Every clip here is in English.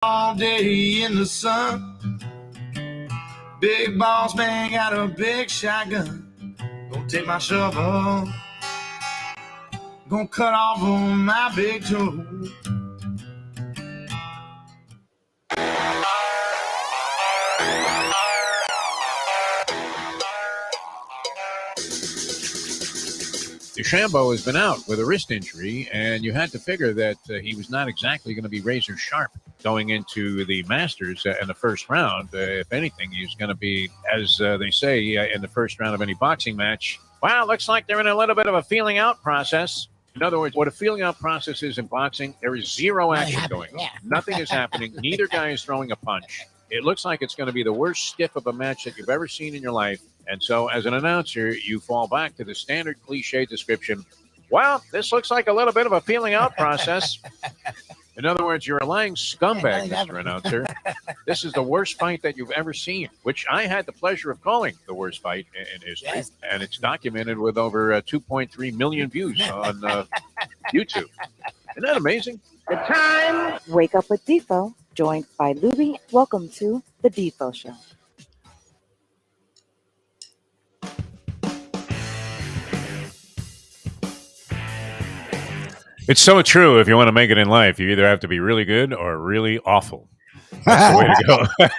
all day in the sun. Big boss man got a big shotgun. Gonna take my shovel. Gonna cut off on my big toe. DeChambeau has been out with a wrist injury, and you had to figure that he was not exactly going to be razor sharp going into the Masters in the first round. If anything, he's going to be, as they say, in the first round of any boxing match. Well, looks like they're in a little bit of a feeling out process. In other words, what a feeling out process is in boxing, there is zero action going on. Nothing is happening. Neither guy is throwing a punch. It looks like it's going to be the worst stiff of a match that you've ever seen in your life. And so, as an announcer, you fall back to the standard cliche description. Well, this looks like a little bit of a feeling out process. In other words, you're a lying scumbag, Mr. Announcer. This is the worst fight that you've ever seen, which I had the pleasure of calling the worst fight in history. Yes. And it's documented with over 2.3 million views on YouTube. Isn't that amazing? The time. Wake up with Defo, joined by Lubie. Welcome to the Defo Show. It's so true. If you want to make it in life, you either have to be really good or really awful. That's the way to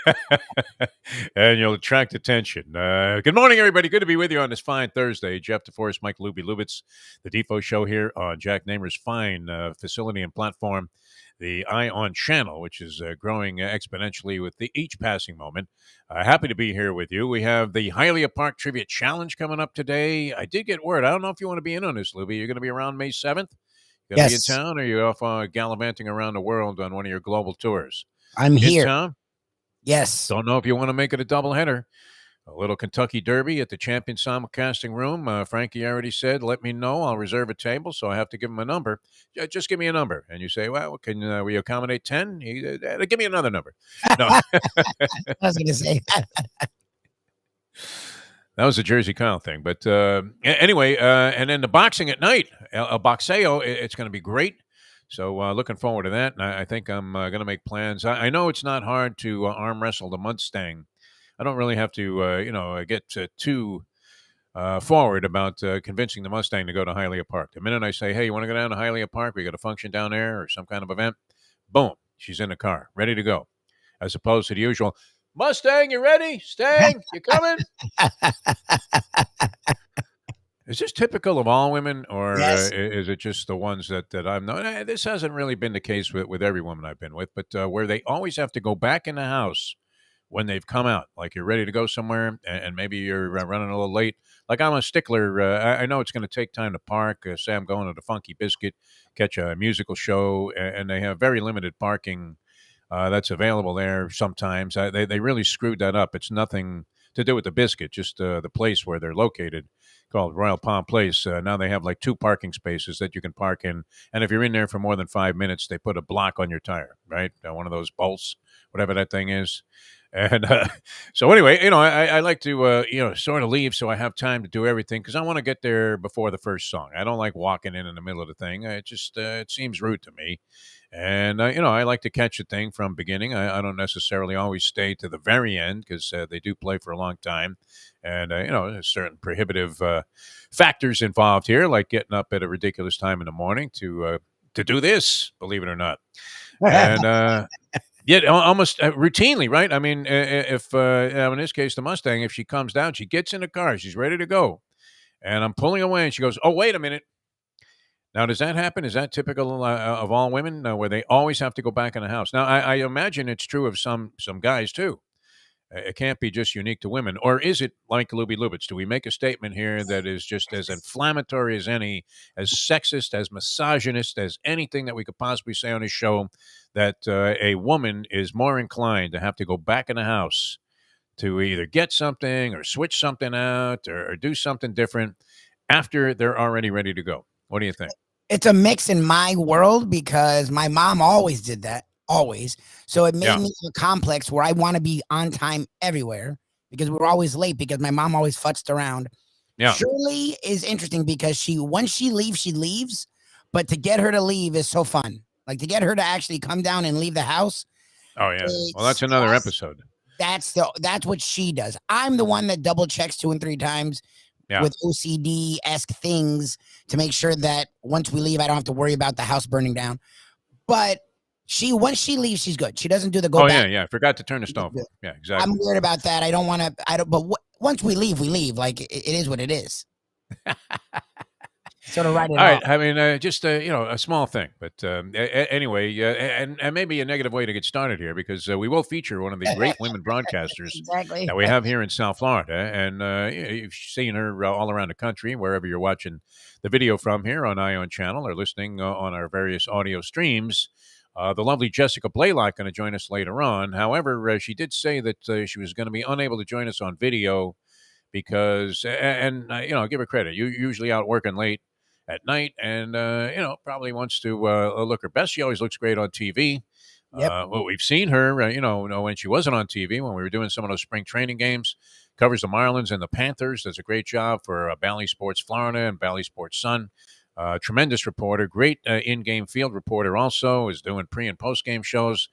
go. And you'll attract attention. Good morning, everybody. Good to be with you on this fine Thursday. Jeff Deforrest, Mike Lubie, Lubitz, the Defo Show here on Jack Namer's fine facility and platform, the ION channel, which is growing exponentially with each passing moment. Happy to be here with you. We have the Hialeah Park Trivia Challenge coming up today. I did get word. I don't know if you want to be in on this, Lubie. You're going to be around May 7th? Gonna be in town, or are you off gallivanting around the world on one of your global tours? I'm here. In town? Yes. Don't know if you want to make it a doubleheader. A little Kentucky Derby at the Champion Simulcasting Room. Frankie already said, let me know. I'll reserve a table, so I have to give him a number. Just give me a number. And you say, well, can we accommodate 10? Give me another number. No. I was going to say That was a Jersey Kyle thing. But anyway, and then the boxing at night, El Boxeo, it's going to be great. So looking forward to that. And I think I'm going to make plans. I know it's not hard to arm wrestle the Mustang. I don't really have to, get too forward about convincing the Mustang to go to Hialeah Park. The minute I say, hey, you want to go down to Hialeah Park? We got a function down there or some kind of event. Boom, she's in the car, ready to go. As opposed to the usual, Mustang, you ready? Stang, you coming? Is this typical of all women, or is it just the ones that I've known? This hasn't really been the case with every woman I've been with, but where they always have to go back in the house when they've come out, like you're ready to go somewhere, and maybe you're running a little late. Like I'm a stickler. I know it's going to take time to park. Say I'm going to the Funky Biscuit, catch a musical show, and they have very limited parking that's available there sometimes. They really screwed that up. It's nothing to do with the Biscuit, just the place where they're located, called Royal Palm Place. Now they have like 2 parking spaces that you can park in. And if you're in there for more than 5 minutes, they put a block on your tire, right? One of those bolts, whatever that thing is. And so anyway, I like to, sort of leave so I have time to do everything because I want to get there before the first song. I don't like walking in the middle of the thing. It just, it seems rude to me. And, I like to catch a thing from beginning. I don't necessarily always stay to the very end because they do play for a long time. And, there's certain prohibitive factors involved here, like getting up at a ridiculous time in the morning to do this, believe it or not. And yeah, almost routinely, right? I mean, if in this case, the Mustang, if she comes down, she gets in the car, she's ready to go. And I'm pulling away and she goes, oh, wait a minute. Now, does that happen? Is that typical of all women where they always have to go back in the house? Now, I imagine it's true of some guys, too. It can't be just unique to women. Or is it like Lubie Lubitz? Do we make a statement here that is just as inflammatory as any, as sexist, as misogynist, as anything that we could possibly say on this show, that a woman is more inclined to have to go back in the house to either get something or switch something out or do something different after they're already ready to go? What do you think? It's a mix in my world because my mom always did that, always. So it made me a complex where I want to be on time everywhere because we're always late because my mom always futzed around. Yeah. Shirley is interesting because once she leaves, she leaves. But to get her to leave is so fun. Like to get her to actually come down and leave the house. Oh yeah. Well, It's that's another just episode. that's what she does. I'm the one that double checks 2 and 3 times Yeah. with OCD-esque things to make sure that once we leave, I don't have to worry about the house burning down. But once she leaves, she's good. She doesn't do the go Oh back. yeah. I forgot to turn the stove on. Yeah, I'm exactly. weird about that. I don't want to. I don't. But once we leave, we leave. Like it is what it is. Sort of write it All right. off. I mean, just a small thing, but anyway, and maybe a negative way to get started here because we will feature one of the great women broadcasters Exactly. that we have here in South Florida, and you've seen her all around the country, wherever you're watching the video from here on Ion Channel or listening on our various audio streams. The lovely Jessica Blaylock going to join us later on. However, she did say that she was going to be unable to join us on video because, give her credit. You usually out working late at night, and probably wants to look her best. She always looks great on TV. Yep. Well, we've seen her, when she wasn't on TV, when we were doing some of those spring training games, covers the Marlins and the Panthers. Does a great job for Bally Sports Florida and Bally Sports Sun. Tremendous reporter, great in-game field reporter. Also is doing pre and post-game shows.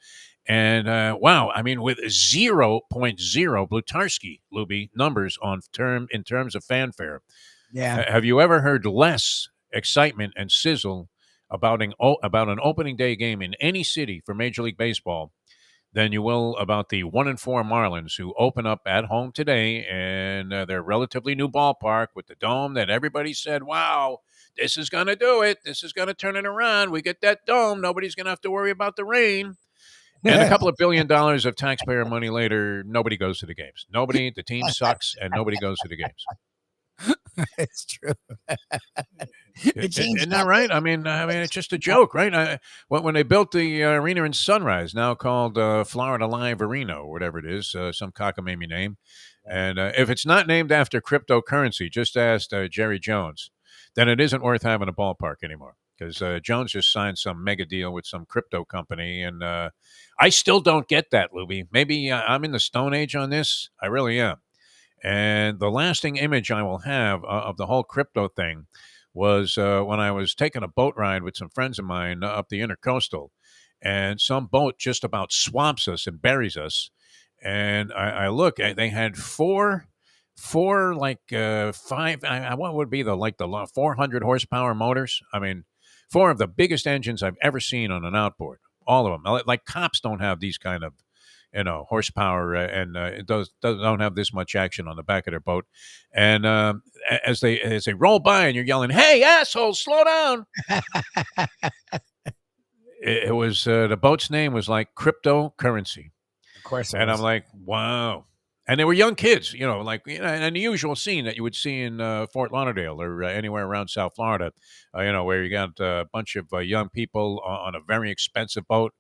And wow, I mean, with 0.0 Blutarski, Lubie, numbers in terms of fanfare. Yeah. Have you ever heard less excitement and sizzle about an opening day game in any city for Major League Baseball than you will about the 1-4 Marlins, who open up at home today in their relatively new ballpark with the dome that everybody said, wow, this is going to do it. This is going to turn it around. We get that dome. Nobody's going to have to worry about the rain. And a couple of $1 billion of taxpayer money later, nobody goes to the games. The team sucks, and nobody goes to the games. It's true. Isn't that right? I mean, it's just a joke, right? When they built the arena in Sunrise, now called Florida Live Arena or whatever it is, some cockamamie name, and if it's not named after cryptocurrency, just ask Jerry Jones, then it isn't worth having a ballpark anymore because Jones just signed some mega deal with some crypto company, and I still don't get that, Lubie. Maybe I'm in the Stone Age on this. I really am. And the lasting image I will have of the whole crypto thing was when I was taking a boat ride with some friends of mine up the Intercoastal, and some boat just about swamps us and buries us. And I look, they had four like five. What would be the 400 horsepower motors? I mean, 4 of the biggest engines I've ever seen on an outboard. All of them. Like cops don't have these kind of horsepower and it don't have this much action on the back of their boat. And as they roll by and you're yelling, "Hey, asshole, slow down!" it was the boat's name was like cryptocurrency. Of course. And I'm like, wow. And they were young kids, and the usual scene that you would see in Fort Lauderdale or anywhere around South Florida, where you got a bunch of young people on a very expensive boat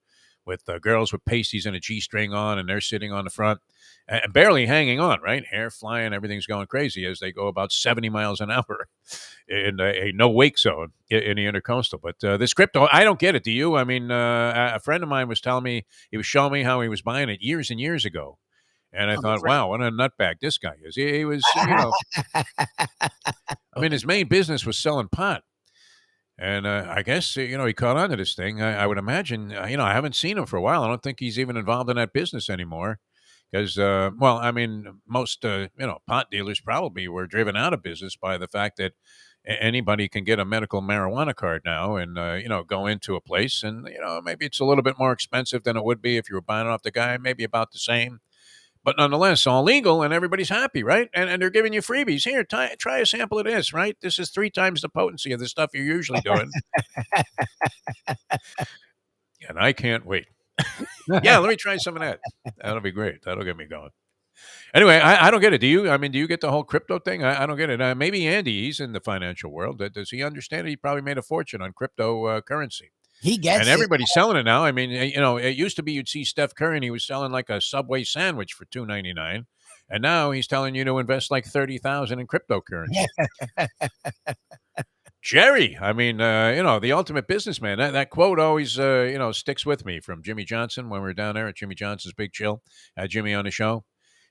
with girls with pasties and a G-string on, and they're sitting on the front and barely hanging on, right? Hair flying, everything's going crazy as they go about 70 miles an hour in a no-wake zone in the Intercoastal. But this crypto, I don't get it. Do you? I mean, a friend of mine was telling me, he was showing me how he was buying it years and years ago. And I thought, wow, what a nutbag this guy is. He was, I mean, his main business was selling pot. And I guess, he caught on to this thing. I would imagine, I haven't seen him for a while. I don't think he's even involved in that business anymore. Because, most, pot dealers probably were driven out of business by the fact that anybody can get a medical marijuana card now and, go into a place. And, maybe it's a little bit more expensive than it would be if you were buying it off the guy, maybe about the same. But nonetheless, all legal and everybody's happy, right? And they're giving you freebies. Here, try a sample of this, right? This is 3 times the potency of the stuff you're usually doing. And I can't wait. Yeah, let me try some of that. That'll be great. That'll get me going. Anyway, I don't get it. Do you? I mean, do you get the whole crypto thing? I don't get it. Maybe Andy, he's in the financial world. Does he understand it? He probably made a fortune on cryptocurrency. He gets and everybody's selling it now. I mean, it used to be you'd see Steph Curry and he was selling like a Subway sandwich for $2.99, and now he's telling you to invest like $30,000 in cryptocurrency. Jerry, I mean, the ultimate businessman. That quote always, sticks with me from Jimmy Johnson when we were down there at Jimmy Johnson's Big Chill. Had Jimmy on the show,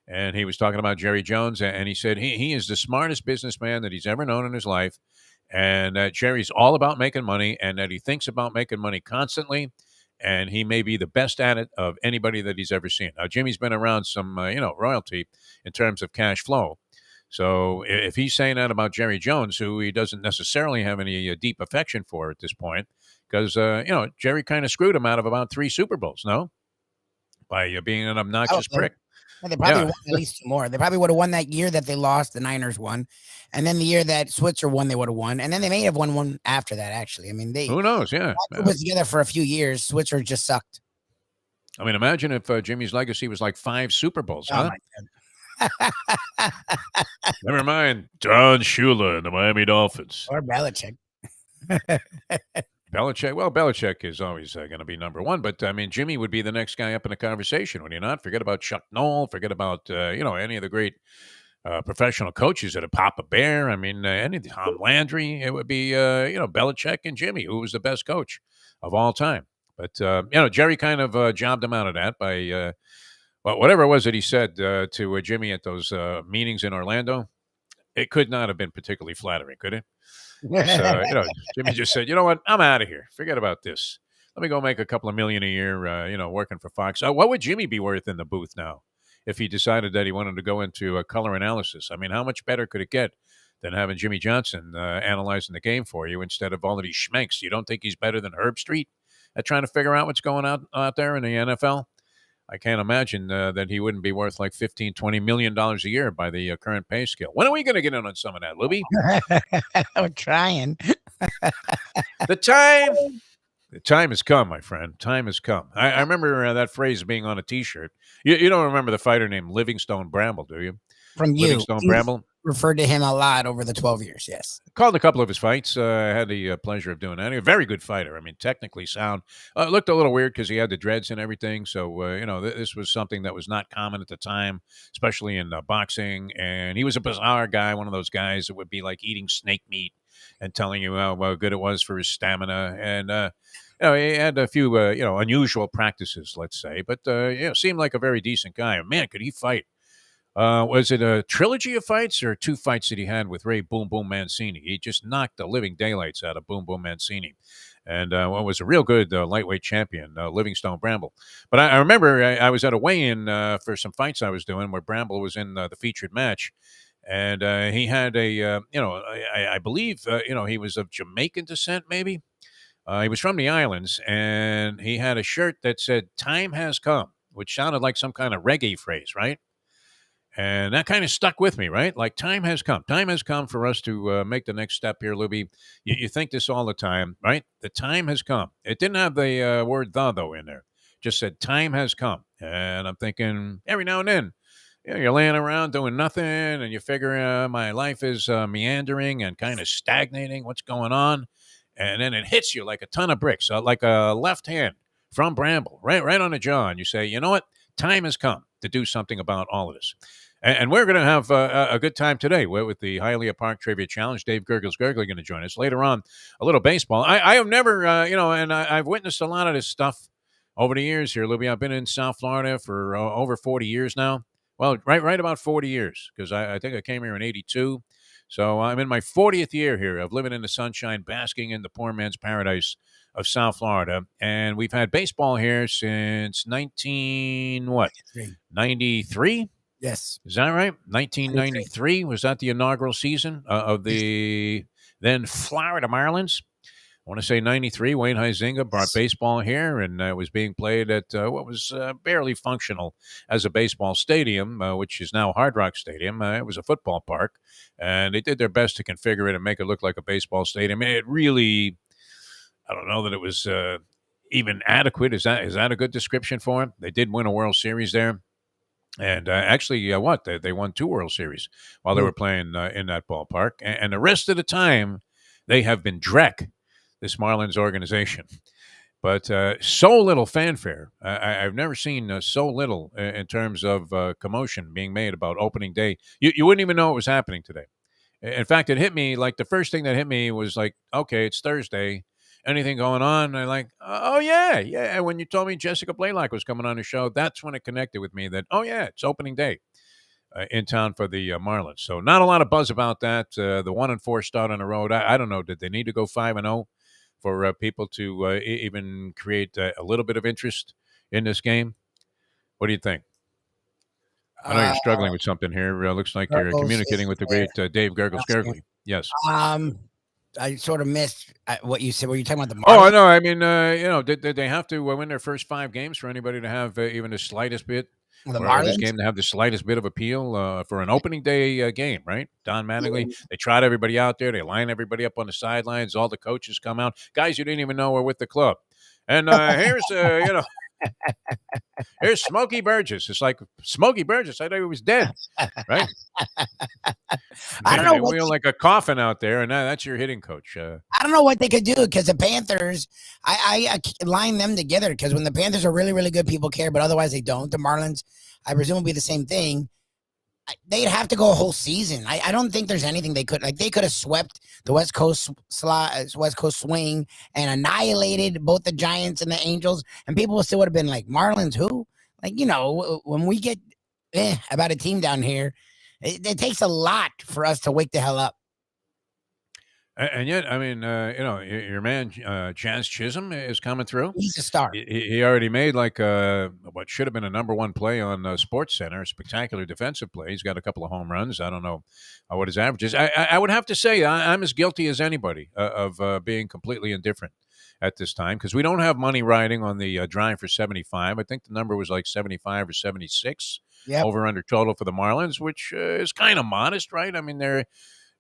and he was talking about Jerry Jones, and he said he is the smartest businessman that he's ever known in his life. And Jerry's all about making money, and that he thinks about making money constantly. and he may be the best at it of anybody that he's ever seen. Now, Jimmy's been around some, royalty in terms of cash flow. So if he's saying that about Jerry Jones, who he doesn't necessarily have any deep affection for at this point, because, Jerry kind of screwed him out of about 3 Super Bowls, no? By being an obnoxious prick. They probably won at least 2 more. They probably would have won that year that they lost, the Niners won. And then the year that Switzer won, they would have won. And then they may have won one after that, actually. I mean, who knows? Yeah. Was together for a few years. Switzer just sucked. I mean, imagine if Jimmy's legacy was like 5 Super Bowls, huh? Never mind Don Shula and the Miami Dolphins. Or Belichick. Belichick. Well, Belichick is always going to be number one, but I mean, Jimmy would be the next guy up in the conversation, would you not? Forget about Chuck Noll. Forget about any of the great professional coaches that have Papa Bear. I mean, any Tom Landry. It would be Belichick and Jimmy, who was the best coach of all time. But Jerry kind of jobbed him out of that by whatever it was that he said to Jimmy at those meetings in Orlando. It could not have been particularly flattering, could it? So, Jimmy just said, you know what? I'm out of here. Forget about this. Let me go make a couple of million a year, working for Fox. What would Jimmy be worth in the booth now if he decided that he wanted to go into color analysis? I mean, how much better could it get than having Jimmy Johnson analyzing the game for you instead of all of these schmenks? You don't think he's better than Herb Street at trying to figure out what's going on out there in the NFL? I can't imagine that he wouldn't be worth like $15, $20 million a year by the current pay scale. When are we going to get in on some of that, Lubie? We're trying. The time has come, my friend. Time has come. I remember that phrase being on a T-shirt. You don't remember the fighter named Livingstone Bramble, do you? From you. Livingstone Bramble? Referred to him a lot over the 12 years, yes. Called a couple of his fights. I had the pleasure of doing that. A very good fighter. I mean, technically sound. Looked a little weird because he had the dreads and everything. So, this was something that was not common at the time, especially in boxing. And he was a bizarre guy, one of those guys that would be like eating snake meat and telling you how good it was for his stamina. And, he had a few, unusual practices, let's say. But, seemed like a very decent guy. Man, could he fight. Was it a trilogy of fights or 2 fights that he had with Ray Boom Boom Mancini? He just knocked the living daylights out of Boom Boom Mancini. And was a real good lightweight champion, Livingstone Bramble. But I remember I was at a weigh-in for some fights I was doing where Bramble was in the featured match. And he had I believe, he was of Jamaican descent, maybe. He was from the islands, and he had a shirt that said, "Time has come," which sounded like some kind of reggae phrase, right? And that kind of stuck with me, right? Like, time has come. Time has come for us to make the next step here, Lubie. You think this all the time, right? The time has come. It didn't have the word "the" though in there. Just said time has come. And I'm thinking every now and then, you're laying around doing nothing, and you figure my life is meandering and kind of stagnating. What's going on? And then it hits you like a ton of bricks, like a left hand from Bramble, right on the jaw. And you say, you know what? Time has come to do something about all of this. And we're going to have a good time today with the Hialeah Park Trivia Challenge. Dave Gurgles Gurgley going to join us. Later on, a little baseball. I have never, and I've witnessed a lot of this stuff over the years here, Lubie. I've been in South Florida for over 40 years now. Well, right about 40 years, because I think I came here in 82. So I'm in my 40th year here of living in the sunshine, basking in the poor man's paradise of South Florida. And we've had baseball here since 93? Yes. Is that right? 1993? Was that the inaugural season of the then Florida Marlins? I want to say 93. Wayne Huizinga brought baseball here, and it was being played at what was barely functional as a baseball stadium, which is now Hard Rock Stadium. It was a football park, and they did their best to configure it and make it look like a baseball stadium. It really, I don't know that it was even adequate. Is that a good description for it? They did win a World Series there. And actually, they won 2 World Series while they were playing in that ballpark. And the rest of the time, they have been dreck, this Marlins organization. But so little fanfare. I've never seen so little in terms of commotion being made about opening day. You wouldn't even know it was happening today. In fact, it hit me, like the first thing that hit me was like, okay, it's Thursday. Anything going on? And I'm like, oh, yeah. And when you told me Jessica Blaylock was coming on the show, that's when it connected with me that, oh, yeah, it's opening day in town for the Marlins. So not a lot of buzz about that. The 1-4 start on the road. I don't know. Did they need to go 5-0 for people to even create a little bit of interest in this game? What do you think? I know you're Uh, struggling with something here. Looks like you're Gurgles communicating is with the there. great Dave Gurgles Gurgley. Yes. I sort of missed what you said. Were you talking about the Oh, I Marlins? know. I mean, did they have to win their first 5 games for anybody to have even the slightest bit, The or this Marlins? game to have the slightest bit of appeal for an opening day game, right? Don Mattingly, they trot everybody out there. They line everybody up on the sidelines. All the coaches come out. Guys you didn't even know were with the club. And here's Smokey Burgess. It's like, Smokey Burgess, I thought he was dead, right? I don't know They what wheel like a coffin out there, and that's your hitting coach. I don't know what they could do because the Panthers, I line them together because when the Panthers are really, really good, people care, but otherwise they don't. The Marlins, I presume, will be the same thing. They'd have to go a whole season. I don't think there's anything they could like. They could have swept the West Coast swing and annihilated both the Giants and the Angels, and people still would have been like, Marlins, who? Like, when we get about a team down here, it takes a lot for us to wake the hell up. And yet, I mean, your man Chance Chisholm is coming through. He's a star. He already made like what should have been a #1 play on Sports Center, a spectacular defensive play. He's got a couple of home runs. I don't know what his average is. I would have to say I'm as guilty as anybody of being completely indifferent at this time because we don't have money riding on the drive for 75. I think the number was like 75 or 76 over under total for the Marlins, which is kind of modest, right? I mean, they're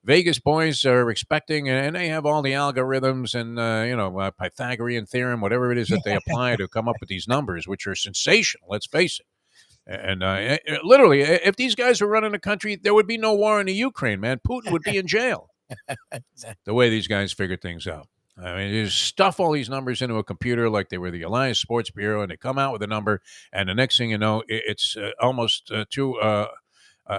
Vegas boys are expecting, and they have all the algorithms and Pythagorean theorem, whatever it is that they apply to come up with these numbers, which are sensational. Let's face it. And literally, if these guys were running the country, there would be no war in the Ukraine, man. Putin would be in jail. The way these guys figure things out. I mean, you just stuff all these numbers into a computer like they were the Alliance Sports Bureau, and they come out with a number, and the next thing you know, it's almost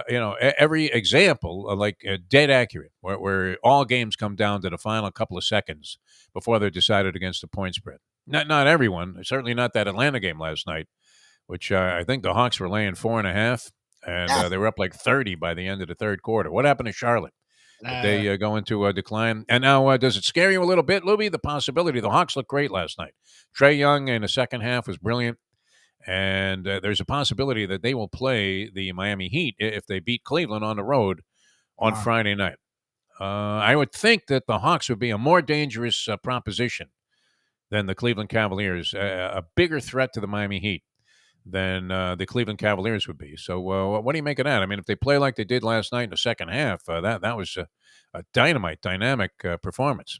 every example dead accurate, where all games come down to the final couple of seconds before they're decided against the point spread. Not everyone, certainly not that Atlanta game last night, which I think the Hawks were laying 4.5, and they were up like 30 by the end of the third quarter. What happened to Charlotte? Did they go into a decline? And now, does it scare you a little bit, Lubie? The possibility. The Hawks looked great last night. Trae Young in the second half was brilliant. And there's a possibility that they will play the Miami Heat if they beat Cleveland on the road on Friday night. I would think that the Hawks would be a more dangerous proposition than the Cleveland Cavaliers, a bigger threat to the Miami Heat than the Cleveland Cavaliers would be. So what do you make of that? I mean, if they play like they did last night in the second half, that was a dynamic performance.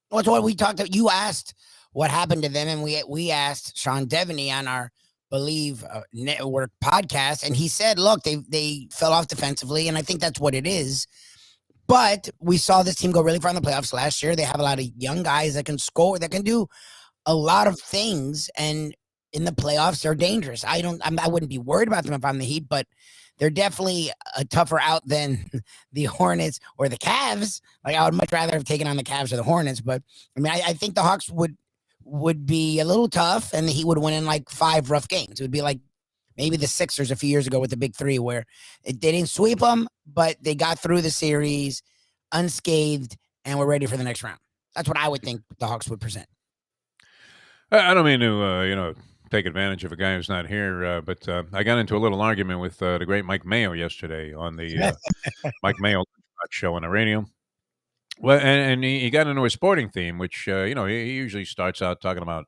Well, it's what we talked about. You asked what happened to them, and we asked Sean Devaney on our Believe Network podcast, and he said, look, they fell off defensively, and I think that's what it is. But we saw this team go really far in the playoffs last year. They have a lot of young guys that can score, that can do a lot of things, and in the playoffs, they're dangerous. I wouldn't be worried about them if I'm the Heat, but they're definitely a tougher out than the Hornets or the Cavs. Like, I would much rather have taken on the Cavs or the Hornets, but I mean, I think the Hawks would be a little tough, and he would win in like 5 rough games. It would be like maybe the Sixers a few years ago with the big 3, where they didn't sweep them, but they got through the series unscathed and were ready for the next round. That's what I would think the Hawks would present. I don't mean to, take advantage of a guy who's not here, but I got into a little argument with the great Mike Mayo yesterday on the Mike Mayo show on the radio. Well, and he got into a sporting theme, which, he usually starts out talking about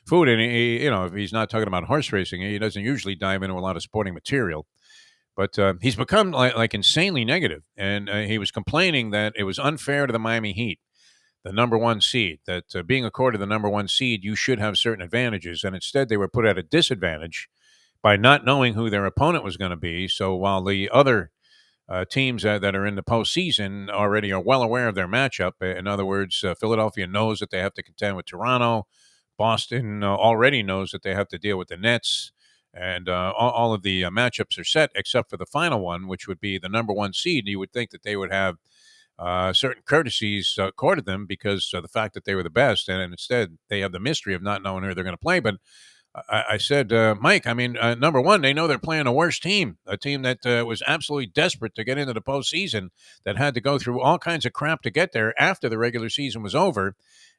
food. And, if he's not talking about horse racing, he doesn't usually dive into a lot of sporting material. But he's become like insanely negative. And he was complaining that it was unfair to the Miami Heat, the #1 seed, that being accorded the #1 seed, you should have certain advantages. And instead, they were put at a disadvantage by not knowing who their opponent was going to be. So while the other teams that are in the postseason already are well aware of their matchup. In other words, Philadelphia knows that they have to contend with Toronto. Boston already knows that they have to deal with the Nets. And all of the matchups are set except for the final one, which would be the #1 seed. You would think that they would have certain courtesies accorded them because of the fact that they were the best. And instead, they have the mystery of not knowing who they're going to play. But I said, Mike, I mean, #1, they know they're playing a worse team, a team that was absolutely desperate to get into the postseason, that had to go through all kinds of crap to get there after the regular season was over.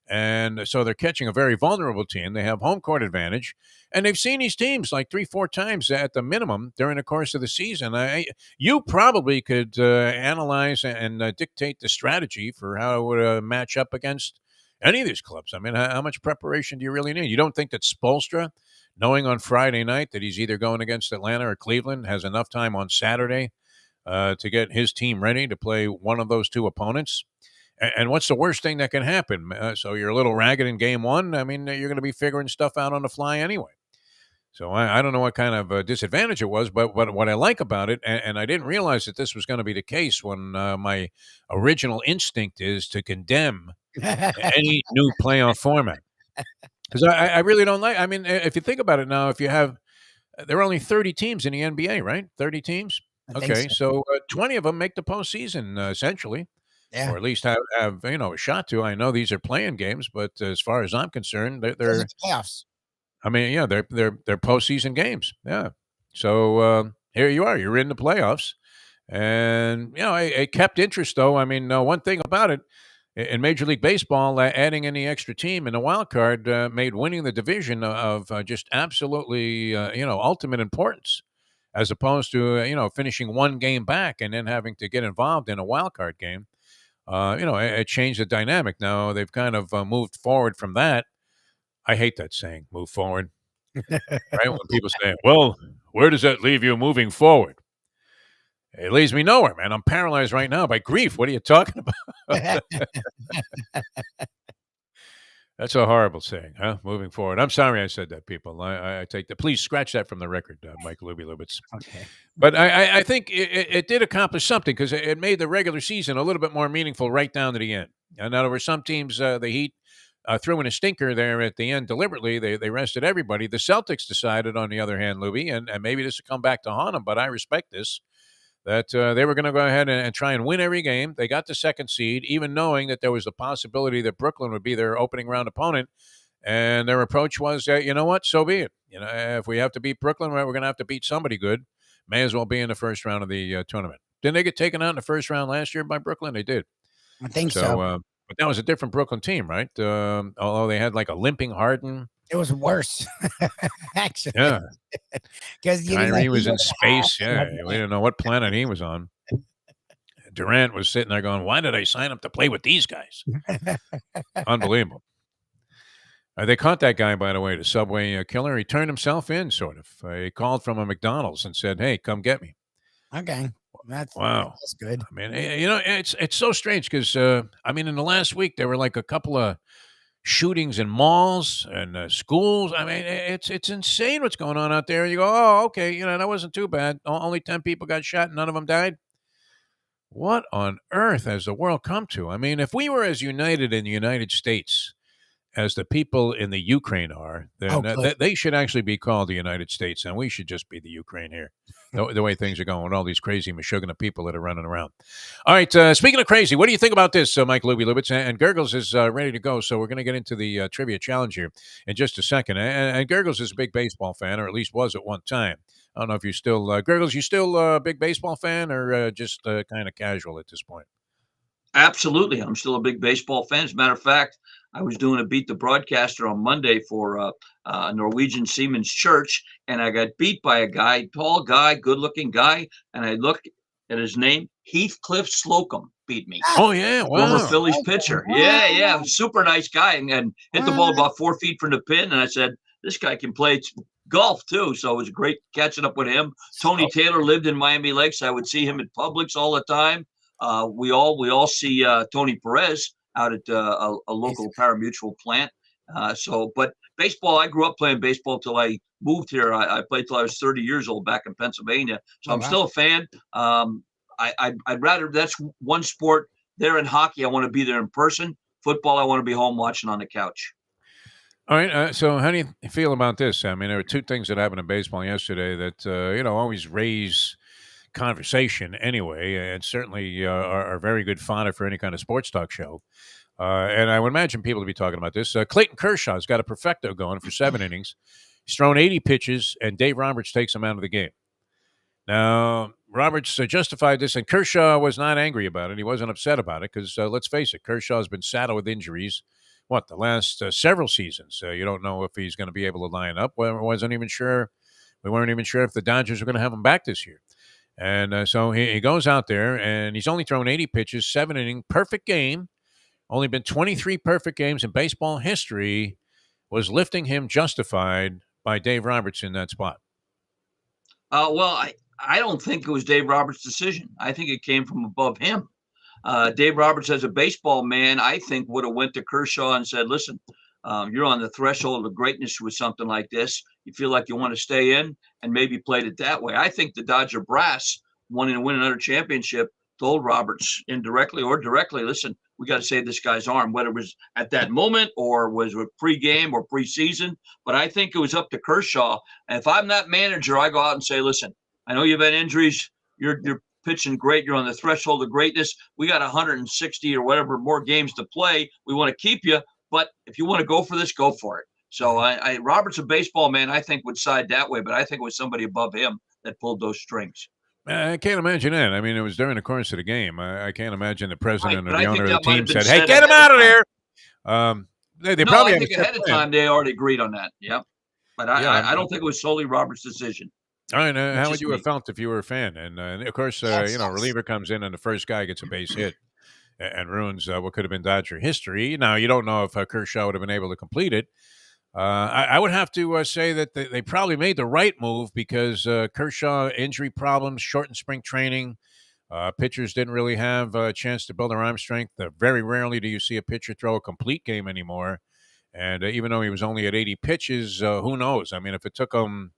And so they're catching a very vulnerable team. They have home court advantage, and they've seen these teams like 3-4 times at the minimum during the course of the season. You probably could analyze and dictate the strategy for how it would match up against any of these clubs. I mean, how much preparation do you really need? You don't think that Spoelstra, knowing on Friday night that he's either going against Atlanta or Cleveland, has enough time on Saturday to get his team ready to play one of those two opponents? And what's the worst thing that can happen? So you're a little ragged in game one. I mean, you're going to be figuring stuff out on the fly anyway. So I don't know what kind of disadvantage it was, but what I like about it, and I didn't realize that this was going to be the case when my original instinct is to condemn any new playoff format. Because I really don't like. I mean, if you think about it now, if you have, there are only 30 teams in the NBA, right? 30 teams. Okay, so 20 of them make the postseason essentially, or at least have a shot to. I know these are playing games, but as far as I'm concerned, they're playoffs. I mean, yeah, they're postseason games. Yeah, so here you are. You're in the playoffs, and it kept interest though. I mean, one thing about it. In Major League Baseball, adding any extra team in the wild card made winning the division of just absolutely, ultimate importance, as opposed to, finishing one game back and then having to get involved in a wild card game. It changed the dynamic. Now they've kind of moved forward from that. I hate that saying, move forward. Right? When people say, well, where does that leave you moving forward? It leaves me nowhere, man. I'm paralyzed right now by grief. What are you talking about? That's a horrible saying, huh? Moving forward. I'm sorry I said that, people. I take that. Please scratch that from the record, Mike Lubitz. Okay. But I think it did accomplish something because it made the regular season a little bit more meaningful right down to the end. In other words, some teams, the Heat, threw in a stinker there at the end deliberately. They rested everybody. The Celtics decided, on the other hand, Lubie, and maybe this will come back to haunt them, but I respect this, that they were going to go ahead and try and win every game. They got the second seed, even knowing that there was the possibility that Brooklyn would be their opening round opponent. And their approach was, you know what, so be it. If we have to beat Brooklyn, we're going to have to beat somebody good. May as well be in the first round of the tournament. Didn't they get taken out in the first round last year by Brooklyn? They did. I think so. But that was a different Brooklyn team, right? Although they had like a limping Harden. It was worse, actually. Yeah. Because Kyrie was in space. Yeah. We didn't know what planet he was on. Durant was sitting there going, why did I sign up to play with these guys? Unbelievable. They caught that guy, by the way, the subway killer. He turned himself in, sort of. He called from a McDonald's and said, hey, come get me. Okay. Wow. That's good. I mean, it's so strange because, in the last week, there were like a couple of shootings in malls and schools. I mean, it's insane what's going on out there. You go, oh, okay, that wasn't too bad. Only 10 people got shot and none of them died. What on earth has the world come to? I mean, if we were as united in the United States as the people in the Ukraine are, then they should actually be called the United States, and we should just be the Ukraine here, the way things are going with all these crazy Meshuggah people that are running around. All right, speaking of crazy, what do you think about this, Mike Lubitz? And Gurgles is ready to go, so we're going to get into the trivia challenge here in just a second. And Gurgles is a big baseball fan, or at least was at one time. I don't know if you're still, Gurgles, you still a big baseball fan or just kind of casual at this point? Absolutely. I'm still a big baseball fan. As a matter of fact, I was doing a Beat the Broadcaster on Monday for Norwegian Seamen's Church, and I got beat by a guy, tall guy, good-looking guy, and I looked at his name, Heathcliff Slocum beat me. Oh, yeah, wow. Former Phillies pitcher. Yeah, super nice guy, and hit the ball about 4 feet from the pin, and I said, this guy can play golf, too, so it was great catching up with him. Tony Taylor lived in Miami Lakes. I would see him at Publix all the time. We all see Tony Perez out at a local pari-mutuel plant. But baseball, I grew up playing baseball till I moved here. I played till I was 30 years old back in Pennsylvania. So I'm still a fan. I'd rather, that's one sport. There in hockey, I want to be there in person. Football, I want to be home watching on the couch. All right. So how do you feel about this? I mean, there were two things that happened in baseball yesterday that, always raise conversation anyway, and certainly are very good fodder for any kind of sports talk show. And I would imagine people to be talking about this. Clayton Kershaw's got a perfecto going for 7 innings. He's thrown 80 pitches, and Dave Roberts takes him out of the game. Now, Roberts justified this, and Kershaw was not angry about it. He wasn't upset about it because, let's face it, Kershaw's been saddled with injuries. the last several seasons. You don't know if he's going to be able to line up. Well, we weren't even sure if the Dodgers were going to have him back this year. And so he goes out there, and he's only thrown 80 pitches, 7-inning, perfect game. Only been 23 perfect games in baseball history. Was lifting him justified by Dave Roberts in that spot? Well, I don't think it was Dave Roberts' decision. I think it came from above him. Dave Roberts, as a baseball man, I think would have went to Kershaw and said, listen, you're on the threshold of greatness with something like this. You feel like you want to stay in, and maybe played it that way. I think the Dodger brass, wanting to win another championship, told Roberts indirectly or directly, listen, we got to save this guy's arm, whether it was at that moment or was it pre-game or preseason. But I think it was up to Kershaw. And if I'm that manager, I go out and say, listen, I know you've had injuries. You're pitching great. You're on the threshold of greatness. We got 160 or whatever more games to play. We want to keep you. But if you want to go for this, go for it. So Robert's a baseball man, I think, would side that way. But I think it was somebody above him that pulled those strings. I can't imagine that. I mean, it was during the course of the game. I can't imagine the president or the owner of the that team said, hey, get him out of there. They probably I think ahead of time they already agreed on that. Yep. But I don't think it was solely Robert's decision. All right. How would you have felt if you were a fan? And of course, reliever comes in and the first guy gets a base hit and ruins what could have been Dodger history. Now, you don't know if Kershaw would have been able to complete it. I would have to say that they probably made the right move because Kershaw injury problems, shortened spring training. Pitchers didn't really have a chance to build their arm strength. Very rarely do you see a pitcher throw a complete game anymore. And even though he was only at 80 pitches, who knows? I mean, if it took him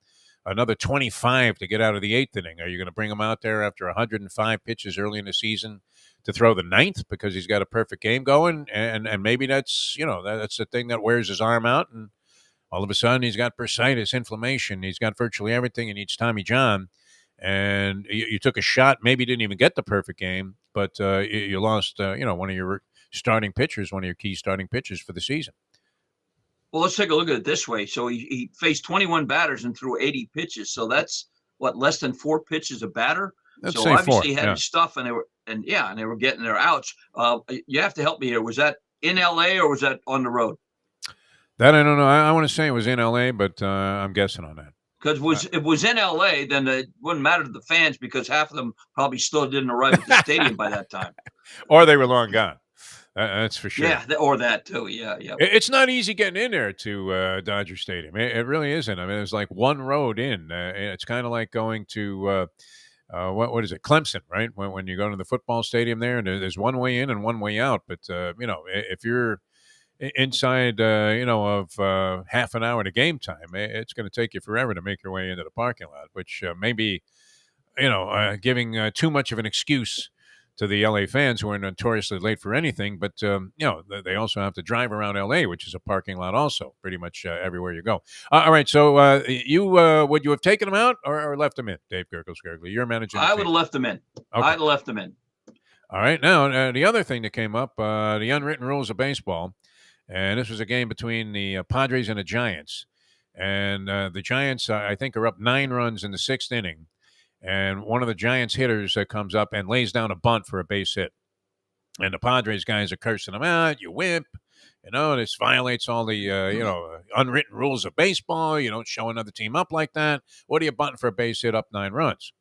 another 25 to get out of the eighth inning, are you going to bring him out there after 105 pitches early in the season to throw the ninth because he's got a perfect game going? And maybe that's the thing that wears his arm out. And all of a sudden, he's got bursitis, inflammation. He's got virtually everything. He needs Tommy John. And you took a shot, maybe didn't even get the perfect game, but you lost, one of your starting pitchers, one of your key starting pitchers for the season. Well, let's take a look at it this way. So he faced 21 batters and threw 80 pitches. So that's less than 4 pitches a batter. Let's so say obviously 4, he had his stuff, and they were getting their outs. You have to help me here. Was that in LA or was that on the road? That I don't know. I want to say it was in LA, but I'm guessing on that. Because it was in LA, then it wouldn't matter to the fans because half of them probably still didn't arrive at the stadium by that time. Or they were long gone. That's for sure. Yeah, or that too. Yeah. It's not easy getting in there to Dodger Stadium. It really isn't. I mean, there's like one road in. It's kind of like going to what is it, Clemson, right? When you go to the football stadium there, and there's one way in and one way out. But if you're inside, of half an hour to game time, it's going to take you forever to make your way into the parking lot, which maybe, giving too much of an excuse to the LA fans who are notoriously late for anything. But, they also have to drive around LA, which is a parking lot also pretty much everywhere you go. All right. So would you have taken him out or left him in, Dave Gergely? You're managing. I would have left him in. Okay. I'd have left him in. All right. Now, the other thing that came up, the unwritten rules of baseball. And this was a game between the Padres and the Giants. And the Giants, I think, are up 9 runs in the 6th inning. And one of the Giants hitters comes up and lays down a bunt for a base hit. And the Padres guys are cursing him out. You wimp. This violates all the, unwritten rules of baseball. You don't show another team up like that. What are you bunting for a base hit up 9 runs?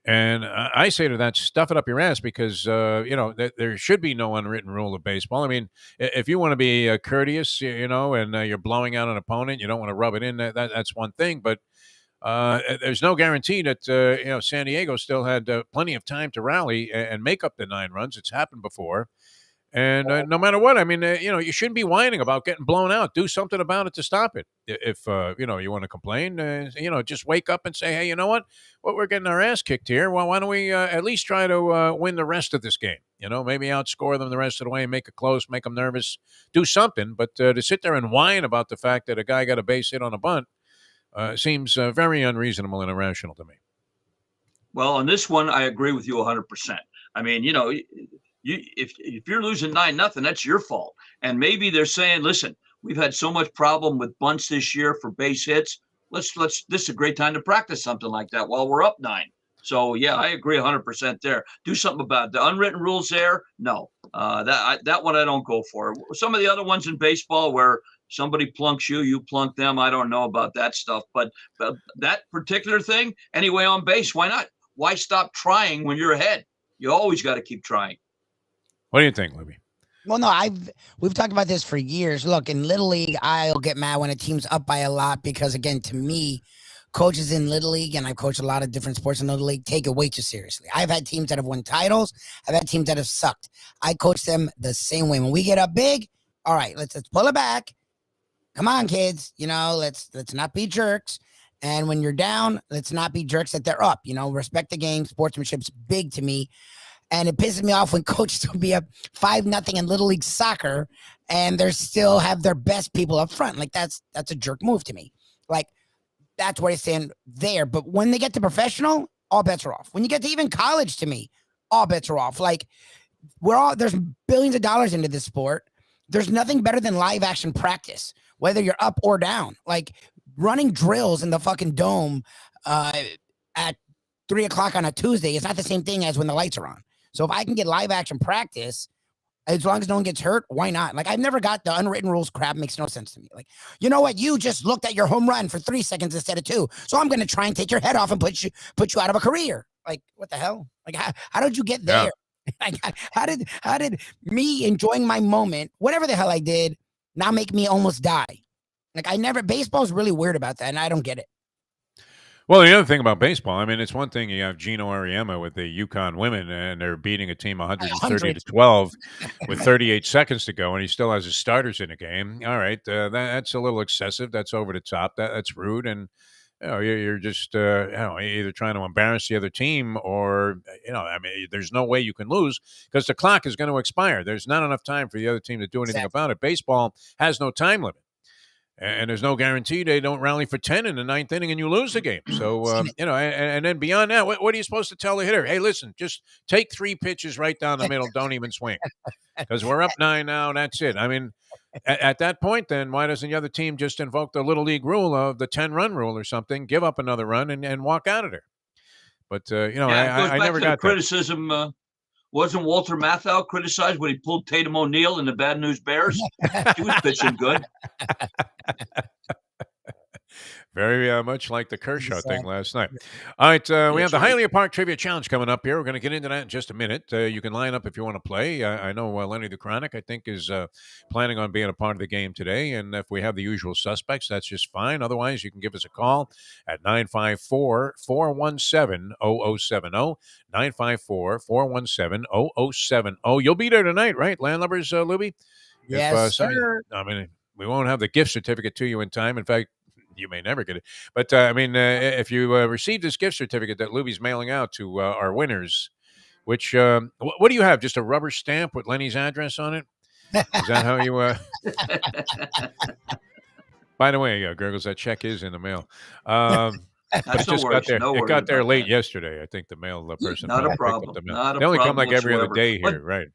And I say to that, stuff it up your ass because, there should be no unwritten rule of baseball. I mean, if you want to be courteous, and you're blowing out an opponent, you don't want to rub it in, that's one thing. But there's no guarantee that, San Diego still had plenty of time to rally and make up the 9 runs. It's happened before. And no matter what, I mean, you shouldn't be whining about getting blown out. Do something about it to stop it. If, you want to complain, just wake up and say, hey, you know what? Well, we're getting our ass kicked here. Well, why don't we at least try to win the rest of this game? Maybe outscore them the rest of the way, make it close, make them nervous, do something. But to sit there and whine about the fact that a guy got a base hit on a bunt seems very unreasonable and irrational to me. Well, on this one, I agree with you 100%. I mean, if you're losing 9-0, that's your fault. And maybe they're saying, listen, we've had so much problem with bunts this year for base hits. This is a great time to practice something like that while we're up 9. So yeah, I agree 100% there. Do something about it. The unwritten rules there. No, that one I don't go for. Some of the other ones in baseball where somebody plunks you, you plunk them. I don't know about that stuff, but that particular thing, anyway, on base, why not? Why stop trying when you're ahead? You always got to keep trying. What do you think, Lubie? Well, no, we've talked about this for years. Look, in Little League, I'll get mad when a team's up by a lot because, again, to me, coaches in Little League, and I've coached a lot of different sports in Little League, take it way too seriously. I've had teams that have won titles. I've had teams that have sucked. I coach them the same way. When we get up big, all right, let's pull it back. Come on, kids. Let's not be jerks. And when you're down, let's not be jerks that they're up. Respect the game. Sportsmanship's big to me. And it pisses me off when coaches will be up 5-0 in Little League soccer and they still have their best people up front. Like that's a jerk move to me. Like that's where I stand there. But when they get to professional, all bets are off. When you get to even college, to me, all bets are off. Like there's billions of dollars into this sport. There's nothing better than live action practice, whether you're up or down. Like running drills in the fucking dome at 3:00 on a Tuesday is not the same thing as when the lights are on. So if I can get live action practice, as long as no one gets hurt, why not? Like I've never got the unwritten rules crap. Makes no sense to me. Like, you know what? You just looked at your home run for 3 seconds instead of 2. So I'm going to try and take your head off and put you out of a career. Like, what the hell? Like, how did you get there? Yeah. Like, how did me enjoying my moment, whatever the hell I did, now make me almost die? Like baseball's really weird about that. And I don't get it. Well, the other thing about baseball, I mean, it's one thing you have Gino Auriemma with the Yukon women, and they're beating a team 130-12 with 38 seconds to go, and he still has his starters in a game. All right, that's a little excessive. That's over the top. That's rude, and you're just either trying to embarrass the other team, or I mean, there's no way you can lose because the clock is going to expire. There's not enough time for the other team to do anything about it. Baseball has no time limit. And there's no guarantee they don't rally for 10 in the 9th inning and you lose the game. So, and then beyond that, what are you supposed to tell the hitter? Hey, listen, just take 3 pitches right down the middle. Don't even swing because we're up 9 now. That's it. I mean, at that point, then why doesn't the other team just invoke the Little League rule of the 10-run rule or something, give up another run and walk out of there? But, I never got criticism. Wasn't Walter Matthau criticized when he pulled Tatum O'Neal in the Bad News Bears? He was pitching good. Very much like the Kershaw thing last night. All right, we have the Hialeah Park Trivia Challenge coming up here. We're going to get into that in just a minute. You can line up if you want to play. I know Lenny the Chronic, I think, is planning on being a part of the game today. And if we have the usual suspects, that's just fine. Otherwise, you can give us a call at 954-417-0070. 954-417-0070. You'll be there tonight, right, Landlubbers, Lubie? Yes, sir. I mean, we won't have the gift certificate to you in time. In fact, you may never get it. But, I mean, if you receive this gift certificate that Lubie's mailing out to our winners, which, what do you have? Just a rubber stamp with Lenny's address on it? Is that how you... By the way, Gurgles, that check is in the mail. But it just got there. It got there late yesterday. I think the mail person. Not a problem. They only come like every other day here, right?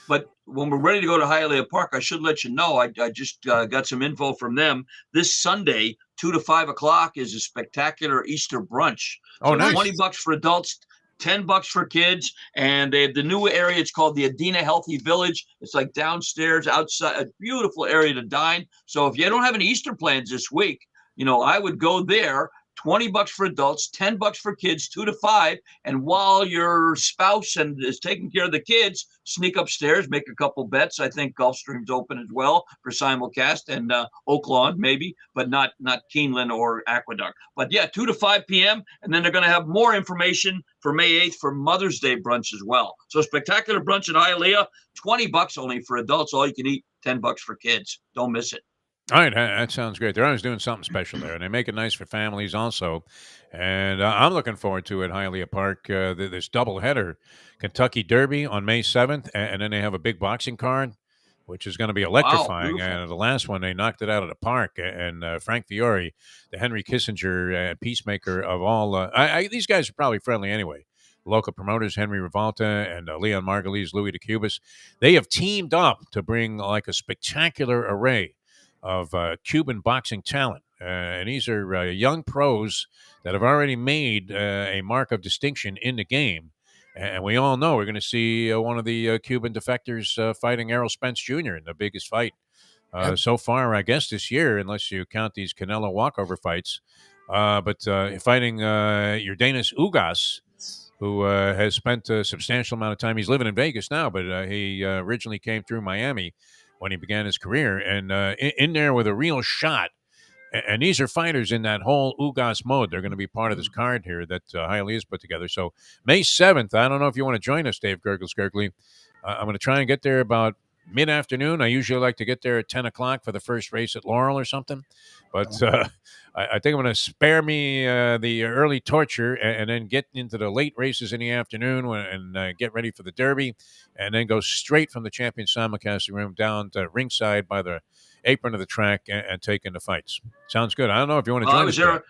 But when we're ready to go to Hialeah Park, I should let you know, I just got some info from them. This Sunday, 2 to 5 o'clock, is a spectacular Easter brunch. So nice. $20 for adults, $10 for kids. And they have the new area. It's called the Adina Healthy Village. It's like downstairs, outside, a beautiful area to dine. So if you don't have any Easter plans this week, I would go there. $20 for adults, $10 for kids, 2 to 5. And while your spouse is taking care of the kids, sneak upstairs, make a couple bets. I think Gulfstream's open as well for simulcast, and Oak Lawn maybe, but not Keeneland or Aqueduct. But yeah, 2 to 5 p.m. And then they're going to have more information for May 8th for Mother's Day brunch as well. So spectacular brunch in Hialeah, $20 only for adults, all you can eat, $10 for kids. Don't miss it. All right, that sounds great. They're always doing something special there, and they make it nice for families also. And I'm looking forward to it, Hialeah Park. This doubleheader, Kentucky Derby on May 7th, and then they have a big boxing card, which is going to be electrifying. Wow, and the last one, they knocked it out of the park. And Frank Fiore, the Henry Kissinger peacemaker of all, these guys are probably friendly anyway. Local promoters, Henry Rivalta and Leon Margulies, Louis DeCubas, they have teamed up to bring like a spectacular array of Cuban boxing talent. and these are young pros that have already made a mark of distinction in the game. And we all know we're going to see one of the Cuban defectors fighting Errol Spence Jr. in the biggest fight so far, I guess, this year, unless you count these Canelo walkover fights. But fighting Yordenis Ugas, who has spent a substantial amount of time. He's living in Vegas now, but he originally came through Miami when he began his career. And in there with a real shot. And these are fighters in that whole Ugas mode. They're going to be part of this card here that Hialeah has put together. So May 7th, I don't know if you want to join us, Dave Gurgly. I'm going to try and get there about mid-afternoon. I usually like to get there at 10 o'clock for the first race at Laurel or something. But I think I'm going to spare me the early torture and then get into the late races in the afternoon and get ready for the Derby, and then go straight from the champion simulcasting room down to ringside by the apron of the track and take in the fights. Sounds good. I don't know if you want to join us. There.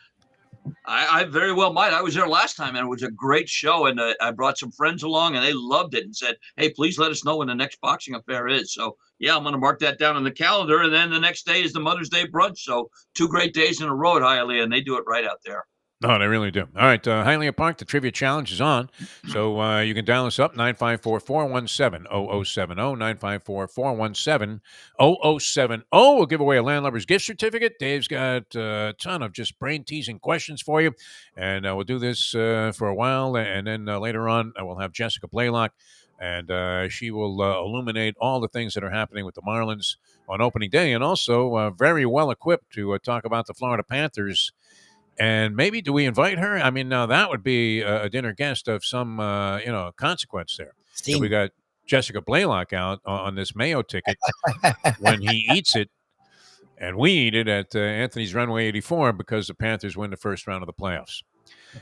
I very well might. I was there last time, and it was a great show. And I brought some friends along, and they loved it and said, hey, please let us know when the next boxing affair is. So, yeah, I'm going to mark that down on the calendar. And then the next day is the Mother's Day brunch. So 2 great days in a row at Hialeah, and they do it right out there. No, they really do. All right, Hialeah Park, the Trivia Challenge is on. So you can dial us up, 954-417-0070, 954-417-0070. We'll give away a Landlubber's gift certificate. Dave's got a ton of just brain-teasing questions for you. And we'll do this for a while. And then later on, we'll have Jessica Blaylock. And she will illuminate all the things that are happening with the Marlins on opening day. And also very well equipped to talk about the Florida Panthers. And maybe do we invite her? I mean, now that would be a dinner guest of some, consequence there. So we got Jessica Blaylock out on this Mayo ticket when he eats it, and we eat it at Anthony's Runway 84 because the Panthers win the first round of the playoffs.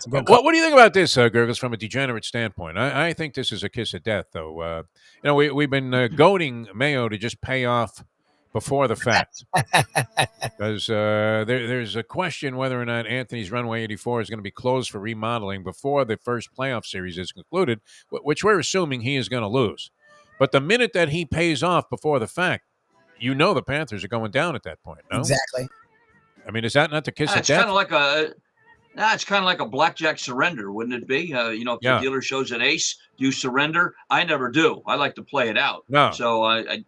What do you think about this, Gurgles, from a degenerate standpoint? I think this is a kiss of death, though. We've been goading Mayo to just pay off before the fact, because there's a question whether or not Anthony's Runway 84 is going to be closed for remodeling before the first playoff series is concluded, which we're assuming he is going to lose. But the minute that he pays off before the fact, the Panthers are going down at that point. No? Exactly. I mean, is that not the kiss of death? It's kind of like a blackjack surrender, wouldn't it be? If the dealer shows an ace, you surrender. I never do. I like to play it out. No. So I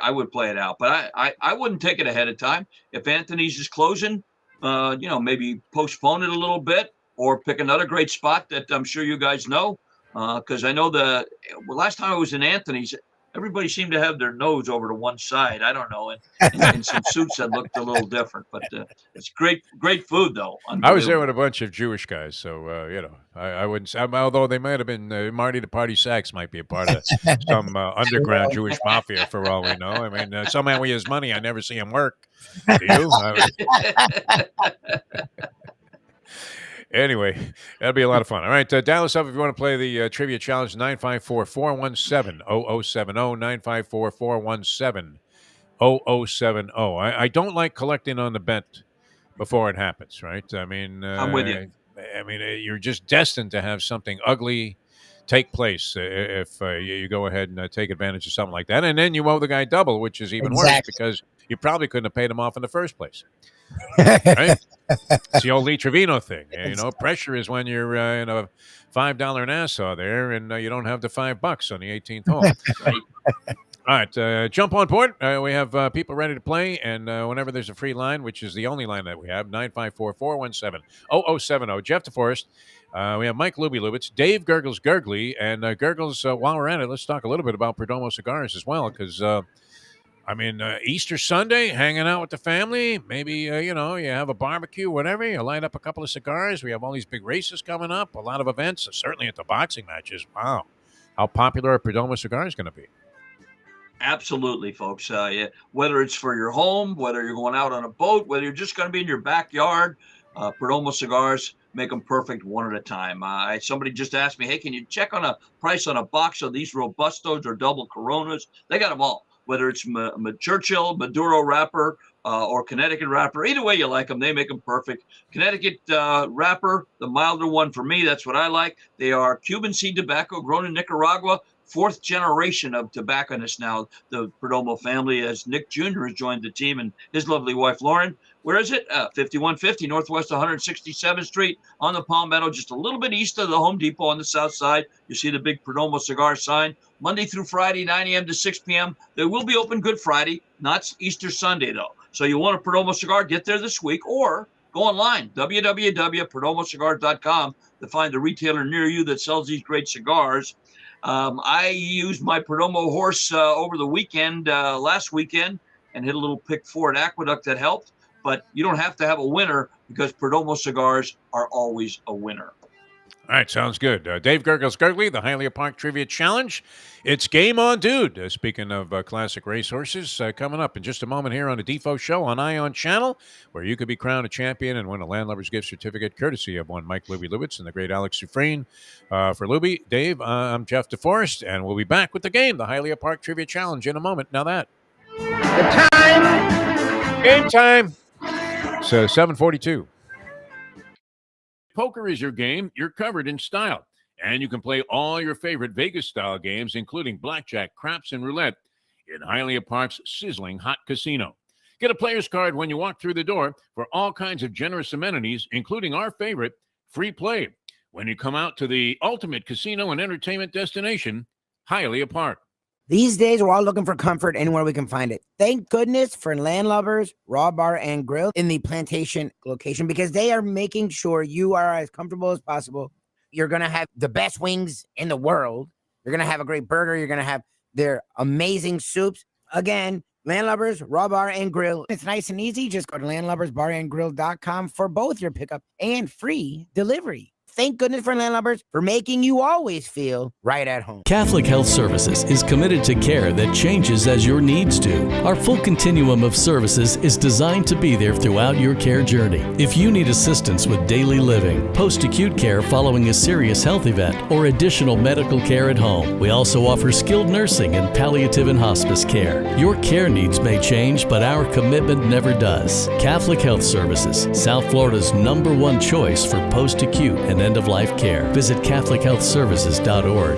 would play it out, but I wouldn't take it ahead of time. If Anthony's is closing, maybe postpone it a little bit or pick another great spot that I'm sure you guys know. Because I know last time I was in Anthony's, everybody seemed to have their nose over to one side. I don't know, and some suits that looked a little different. But it's great food, though. I was there with a bunch of Jewish guys, so I wouldn't say. Although they might have been Marty the Party Sachs might be a part of some underground Jewish mafia, for all we know. I mean, somehow he has money. I never see him work. Do you? Anyway, that'll be a lot of fun. All right, dial us up if you want to play the Trivia Challenge, 954-417-0070, 954-417-0070. I don't like collecting on the bet before it happens, right? I mean, I'm with you. I mean, you're just destined to have something ugly take place if you go ahead and take advantage of something like that. And then you owe the guy double, which is even worse because you probably couldn't have paid him off in the first place. Right? It's the old Lee Trevino thing. Pressure is when you're in a $5 Nassau there and you don't have the $5 on the 18th hole. All right, jump on board. We have people ready to play, and whenever there's a free line, which is the only line that we have, 954-417-0070. Jeff Deforrest. We have Mike Lubitz, Dave Gurgly, and Gurgles, while we're at it, let's talk a little bit about Perdomo Cigars as well, because Easter Sunday, hanging out with the family, maybe, you have a barbecue, whatever, you light up a couple of cigars. We have all these big races coming up, a lot of events, certainly at the boxing matches. Wow. How popular are Perdomo Cigars going to be? Absolutely, folks. Whether it's for your home, whether you're going out on a boat, whether you're just going to be in your backyard, Perdomo Cigars make them perfect one at a time. Somebody just asked me, hey, can you check on a price on a box of these Robustos or double Coronas? They got them all. Whether it's Churchill, Maduro wrapper, or Connecticut wrapper. Either way you like them, they make them perfect. Connecticut wrapper, the milder one for me, that's what I like. They are Cuban seed tobacco grown in Nicaragua. 4th generation of tobacconists now, the Perdomo family, as Nick Jr. has joined the team and his lovely wife, Lauren. Where is it? 5150 Northwest 167th Street on the Palmetto, just a little bit east of the Home Depot on the south side. You see the big Perdomo cigar sign. Monday through Friday, 9 a.m. to 6 p.m. They will be open Good Friday, not Easter Sunday, though. So you want a Perdomo cigar, get there this week, or go online, www.perdomocigar.com, to find a retailer near you that sells these great cigars. I used my Perdomo horse over the weekend, last weekend, and hit a little pick 4 at Aqueduct that helped. But you don't have to have a winner, because Perdomo cigars are always a winner. All right, sounds good. Dave Gurgles Gurgley, the Hialeah Park Trivia Challenge. It's game on, dude. Speaking of classic racehorses, coming up in just a moment here on the Defo Show on Ion Channel, where you could be crowned a champion and win a Landlubber's gift certificate courtesy of one Mike Lubitz and the great Alex Dufresne. For Lubie, Dave, I'm Jeff Deforrest, and we'll be back with the game, the Hialeah Park Trivia Challenge, in a moment. Now that. The time. Game time. It's 7:42. Poker is your game. You're covered in style. And you can play all your favorite Vegas-style games, including blackjack, craps, and roulette, in Hialeah Park's sizzling hot casino. Get a player's card when you walk through the door for all kinds of generous amenities, including our favorite, free play, when you come out to the ultimate casino and entertainment destination, Hialeah Park. These days, we're all looking for comfort anywhere we can find it. Thank goodness for Landlubbers Raw Bar and Grill in the Plantation location, because they are making sure you are as comfortable as possible. You're going to have the best wings in the world. You're going to have a great burger. You're going to have their amazing soups. Again, Landlubbers Raw Bar and Grill. It's nice and easy. Just go to landlubbersbarandgrill.com for both your pickup and free delivery. Thank goodness for Landlubbers for making you always feel right at home. Catholic Health Services is committed to care that changes as your needs do. Our full continuum of services is designed to be there throughout your care journey. If you need assistance with daily living, post-acute care following a serious health event, or additional medical care at home, we also offer skilled nursing and palliative and hospice care. Your care needs may change, but our commitment never does. Catholic Health Services, South Florida's #1 choice for post-acute and end-of-life care. Visit CatholicHealthServices.org.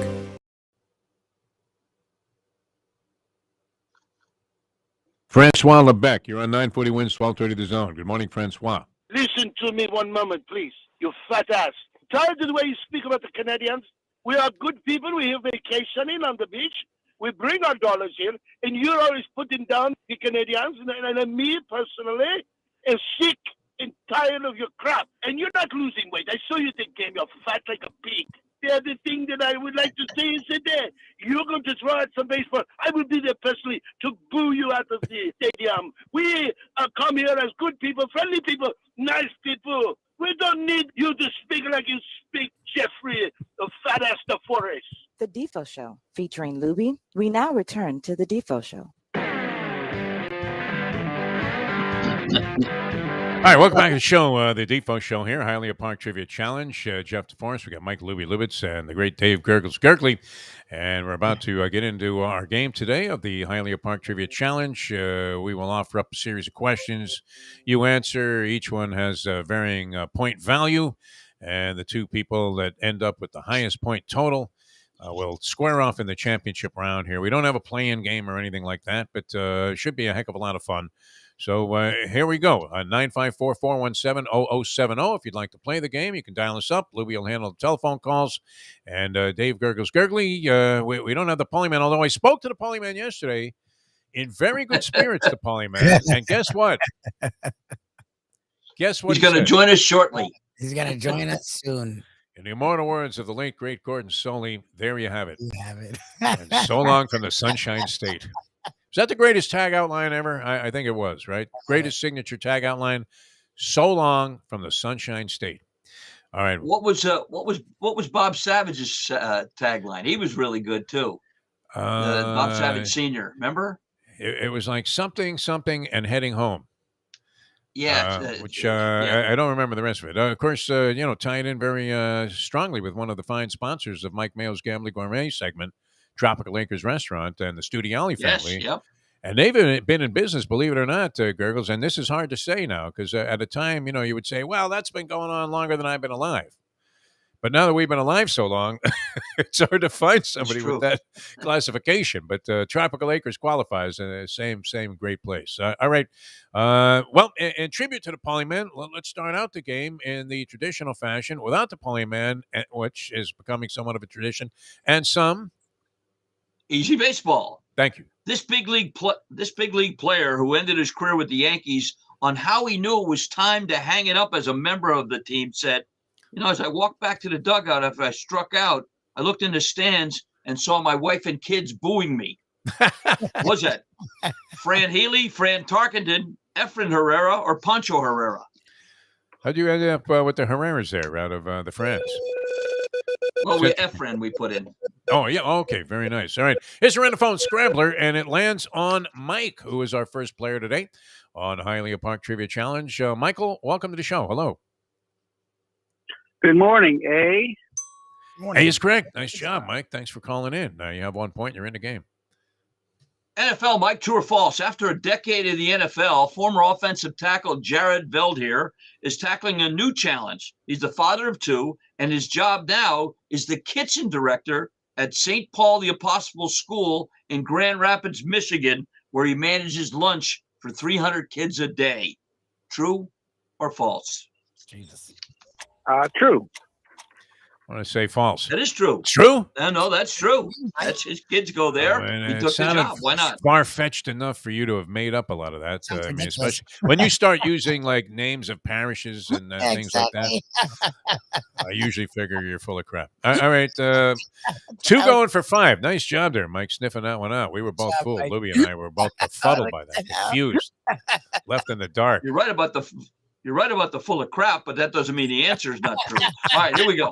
Francois Lebec, you're on 940 Wins, 1230 The Zone. Good morning, Francois. Listen to me one moment, please. You fat ass. Tired of the way you speak about the Canadians? We are good people. We're here vacationing on the beach. We bring our dollars here, and you're always putting down the Canadians, and me personally is sick and tired of your crap. And you're not losing weight. I saw you the game. You're fat like a pig. The other thing that I would like to say is that you're going to throw out some baseball. I will be there personally to boo you out of the stadium. We come here as good people, friendly people, nice people. We don't need you to speak like you speak, Jeffrey, the fat ass Deforrest. The Defo Show, featuring Lubie. We now return to the Defo Show. All right, welcome back to the show, the Defo Show here, Hialeah Park Trivia Challenge. Jeff Deforrest, we got Mike Lubitz and the great Dave Gurgles Gurgley, and we're about to get into our game today of the Hialeah Park Trivia Challenge. We will offer up a series of questions. You answer. Each one has a varying point value, and the two people that end up with the highest point total will square off in the championship round here. We don't have a play-in game or anything like that, but it should be a heck of a lot of fun. So here we go. 954-417-0070. If you'd like to play the game, you can dial us up. Lubie will handle the telephone calls. And Dave Gurgles Gurgley, we don't have the Polyman, although I spoke to the Polyman yesterday in very good spirits, the Polyman. And guess what? He's going to join us shortly. He's going to join us soon. In the immortal words of the late, great Gordon Soley, there you have it. You have it. And so long from the Sunshine State. Is that the greatest tag outline ever? I think it was, right? Greatest signature tag outline. So long from the Sunshine State. All right. What was Bob Savage's tagline? He was really good too. Bob Savage Sr. Remember? It was like something, and heading home. Yeah. I don't remember the rest of it. Of course, tied in very strongly with one of the fine sponsors of Mike Mayo's Gambling Gourmet segment, Tropical Acres Restaurant and the Studiali family. Yes, yep. And they've been in business, believe it or not, Gurgles. And this is hard to say now because at a time, you would say, well, that's been going on longer than I've been alive. But now that we've been alive so long, it's hard to find somebody with true. that classification. But Tropical Acres qualifies. Same great place. All right. Well, in tribute to the Polyman, let's start out the game in the traditional fashion without the Polyman, which is becoming somewhat of a tradition, and some Easy baseball. Thank you. This big league player who ended his career with the Yankees, on how he knew it was time to hang it up as a member of the team, said, as I walked back to the dugout after I struck out, I looked in the stands and saw my wife and kids booing me. Was that Fran Healy, Fran Tarkenton, Efren Herrera, or Pancho Herrera? How'd you end up with the Herreras there out of the France? Well, Efren we put in. Oh, yeah. Okay. Very nice. All right. Here's a random phone scrambler, and it lands on Mike, who is our first player today on Hialeah Park Trivia Challenge. Michael, welcome to the show. Hello. Good morning, A. Morning. Hey, is correct. Nice job, Mike. Thanks for calling in. Now you have 1 point. You're in the game. NFL, Mike, true or false? After a decade in the NFL, former offensive tackle Jared Veldheer is tackling a new challenge. He's the father of two, and his job now is the kitchen director at St. Paul the Apostle School in Grand Rapids, Michigan, where he manages lunch for 300 kids a day. True or false? Jesus. True. I want to say false. That is true. True? No, that's true. That's his kids go there. He took the job. Why not? Far-fetched enough for you to have made up a lot of that. I mean, especially when you start using like names of parishes and things like that. I usually figure you're full of crap. All right, 2 going for 5. Nice job there, Mike, sniffing that one out. We were both fooled. Lubie and I were both befuddled by that, confused, left in the dark. You're right about the full of crap, but that doesn't mean the answer is not true. All right, here we go.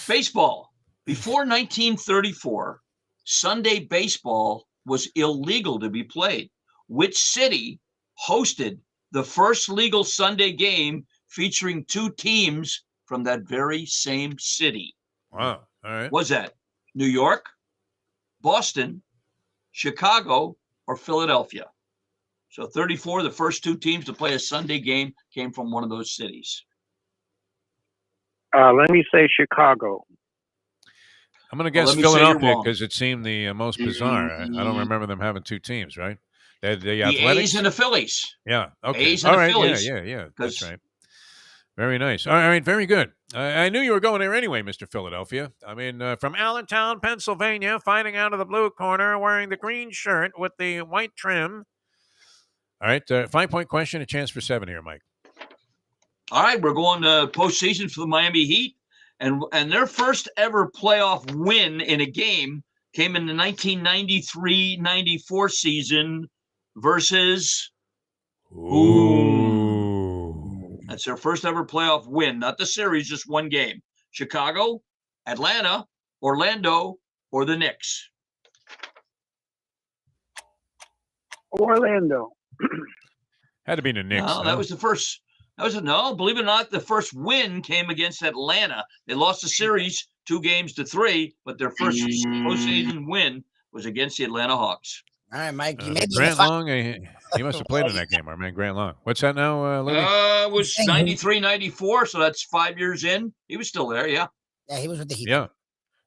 Baseball. Before 1934, Sunday baseball was illegal to be played. Which city hosted the first legal Sunday game featuring 2 teams from that very same city? Wow. All right. Was that New York, Boston, Chicago, or Philadelphia? So 34, the first 2 teams to play a Sunday game came from one of those cities. Let me say Chicago. I'm going to guess Philadelphia because it seemed the most bizarre. I don't remember them having 2 teams, right? The A's and the Phillies. Yeah. Okay. A's and all the right. Phillies. Yeah. That's right. Very nice. All right. Very good. I knew you were going there anyway, Mr. Philadelphia. I mean, from Allentown, Pennsylvania, fighting out of the blue corner, wearing the green shirt with the white trim. All right, 5-point question, a chance for 7 here, Mike. All right, we're going to postseason for the Miami Heat, and their first ever playoff win in a game came in the 1993-94 season versus Ooh. That's their first ever playoff win, not the series, just one game. Chicago, Atlanta, Orlando, or the Knicks? Orlando. Had to be the Knicks. No, that was the first. Believe it or not, the first win came against Atlanta. They lost the series 2-3, but their first postseason win was against the Atlanta Hawks. All right, Mike. You made Grant Long, he must have played in that game, our man Grant Long. What's that now, Lubie? It was 93-94, so that's 5 years in. He was still there, yeah. Yeah, he was with the Heat. Yeah.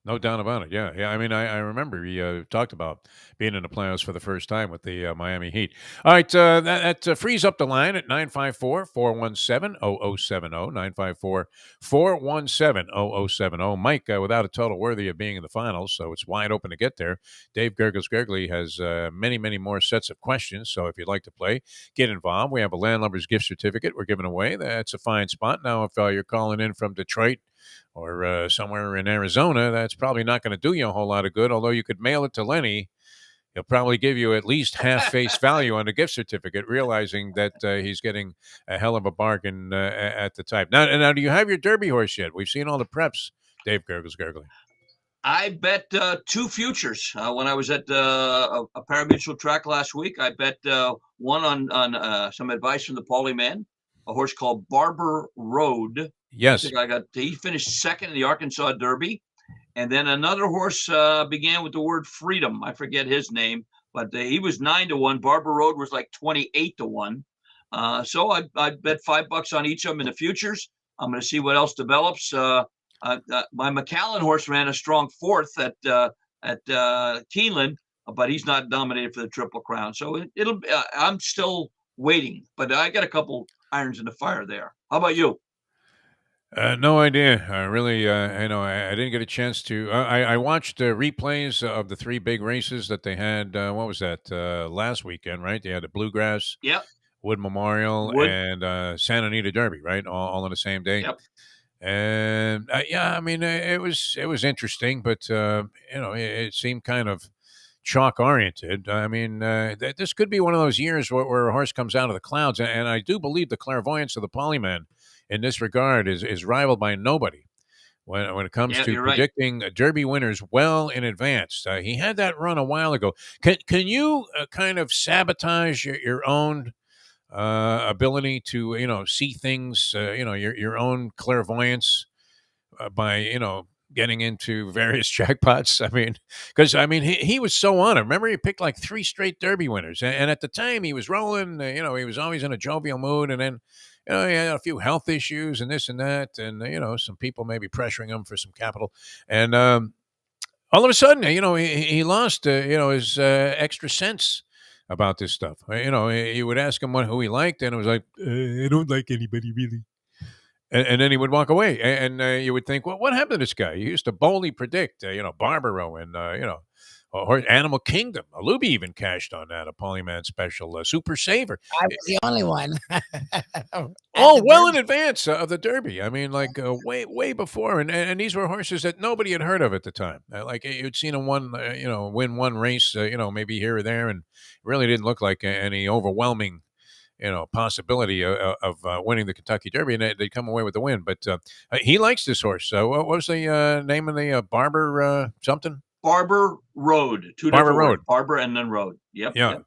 No doubt about it. Yeah. I mean, I remember he talked about being in the playoffs for the first time with the Miami Heat. All right, that frees up the line at 954-417-0070, 954-417-0070. Mike, without a total worthy of being in the finals, so it's wide open to get there. Dave Gurgles-Gurgley has many, many more sets of questions, so if you'd like to play, get involved. We have a Landlubber's gift certificate we're giving away. That's a fine spot. Now, if you're calling in from Detroit, or somewhere in Arizona, that's probably not going to do you a whole lot of good, although you could mail it to Lenny. He'll probably give you at least half face value on the gift certificate, realizing that he's getting a hell of a bargain at the time. Now, do you have your Derby horse yet? We've seen all the preps, Dave Gurgles-Gurgley. I bet 2 futures. When I was at a parimutuel track last week, I bet one on some advice from the Paulie man, a horse called Barber Road. Yes. He finished second in the Arkansas Derby. And then another horse began with the word freedom. I forget his name, but he was 9-1. Barber Road was like 28-1. So I bet $5 on each of them in the futures. I'm going to see what else develops. My McAllen horse ran a strong fourth at Keeneland, but he's not nominated for the Triple Crown. So it'll. I'm still waiting, but I got a couple irons in the fire there. How about you? No idea. I really, I didn't get a chance to. I watched replays of the three big races that they had. What was that? Last weekend, right? They had the Bluegrass, Yep. Wood Memorial, and Santa Anita Derby, right? All on the same day. Yep. And I mean, it was interesting, but it seemed kind of chalk oriented. I mean, this could be one of those years where a horse comes out of the clouds, and I do believe the clairvoyance of the Polyman in this regard is rivaled by nobody when it comes to predicting Derby winners well in advance. He had that run a while ago. Can you kind of sabotage your own ability to see things, your own clairvoyance by getting into various jackpots? I mean, because he was so on it. Remember, he picked like 3 straight Derby winners, and at the time he was rolling. He was always in a jovial mood, and then he had a few health issues and this and that, and some people maybe pressuring him for some capital, and all of a sudden, he lost his extra sense about this stuff. You would ask him who he liked, and it was like, I don't like anybody really. And then he would walk away, and you would think, well, what happened to this guy? He used to boldly predict, Barbaro and, Animal Kingdom. Lubie even cashed on that, a Polyman special, Super Saver. I was the only one. Well in advance of the Derby. I mean, like way before. And these were horses that nobody had heard of at the time. Like you'd seen him win one race, maybe here or there, and really didn't look like any overwhelming possibility of winning the Kentucky Derby, and they'd come away with the win. But he likes this horse. So what was the name of the Barber something? Barber Road. Barber Road. Barber and then Road. Yep. Yeah. Yep.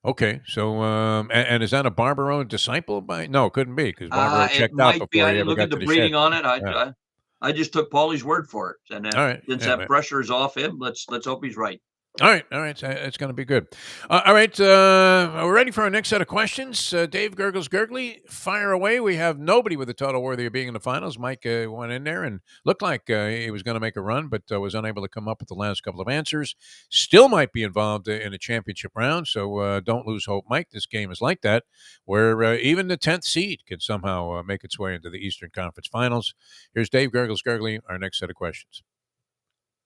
Okay. So and is that a Barbaro disciple? No, it couldn't be, because Barbaro checked out before I he didn't ever look got at the to the breeding shed. on it. I just took Paulie's word for it. And All right. since that pressure is off him, let's hope he's right. All right. It's going to be good. All right. We're ready for our next set of questions. Dave Gurgles Gurgley, fire away. We have nobody with a total worthy of being in the finals. Mike went in there and looked like he was going to make a run, but was unable to come up with the last couple of answers. Still might be involved in a championship round, so don't lose hope, Mike. This game is like that, where even the 10th seed can somehow make its way into the Eastern Conference Finals. Here's Dave Gurgles Gurgley, our next set of questions.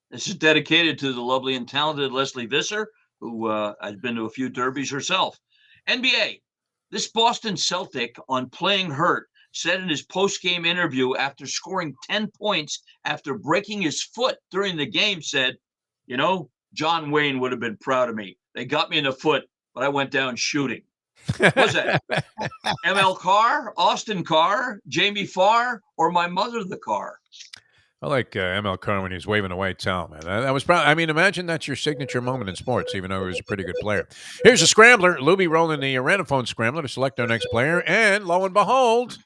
This is dedicated to the lovely and talented Leslie Visser, who has been to a few derbies herself. NBA, this Boston Celtic on Playing Hurt said in his post-game interview after scoring 10 points after breaking his foot during the game, said, John Wayne would have been proud of me. They got me in the foot, but I went down shooting. What was that? ML Carr, Austin Carr, Jamie Farr, or my mother the Carr? I like ML Carr when he's waving a white towel, man. That was probably, imagine that's your signature moment in sports, even though he was a pretty good player. Here's a scrambler. Lubie rolling the Renophone scrambler to select our next player. And lo and behold,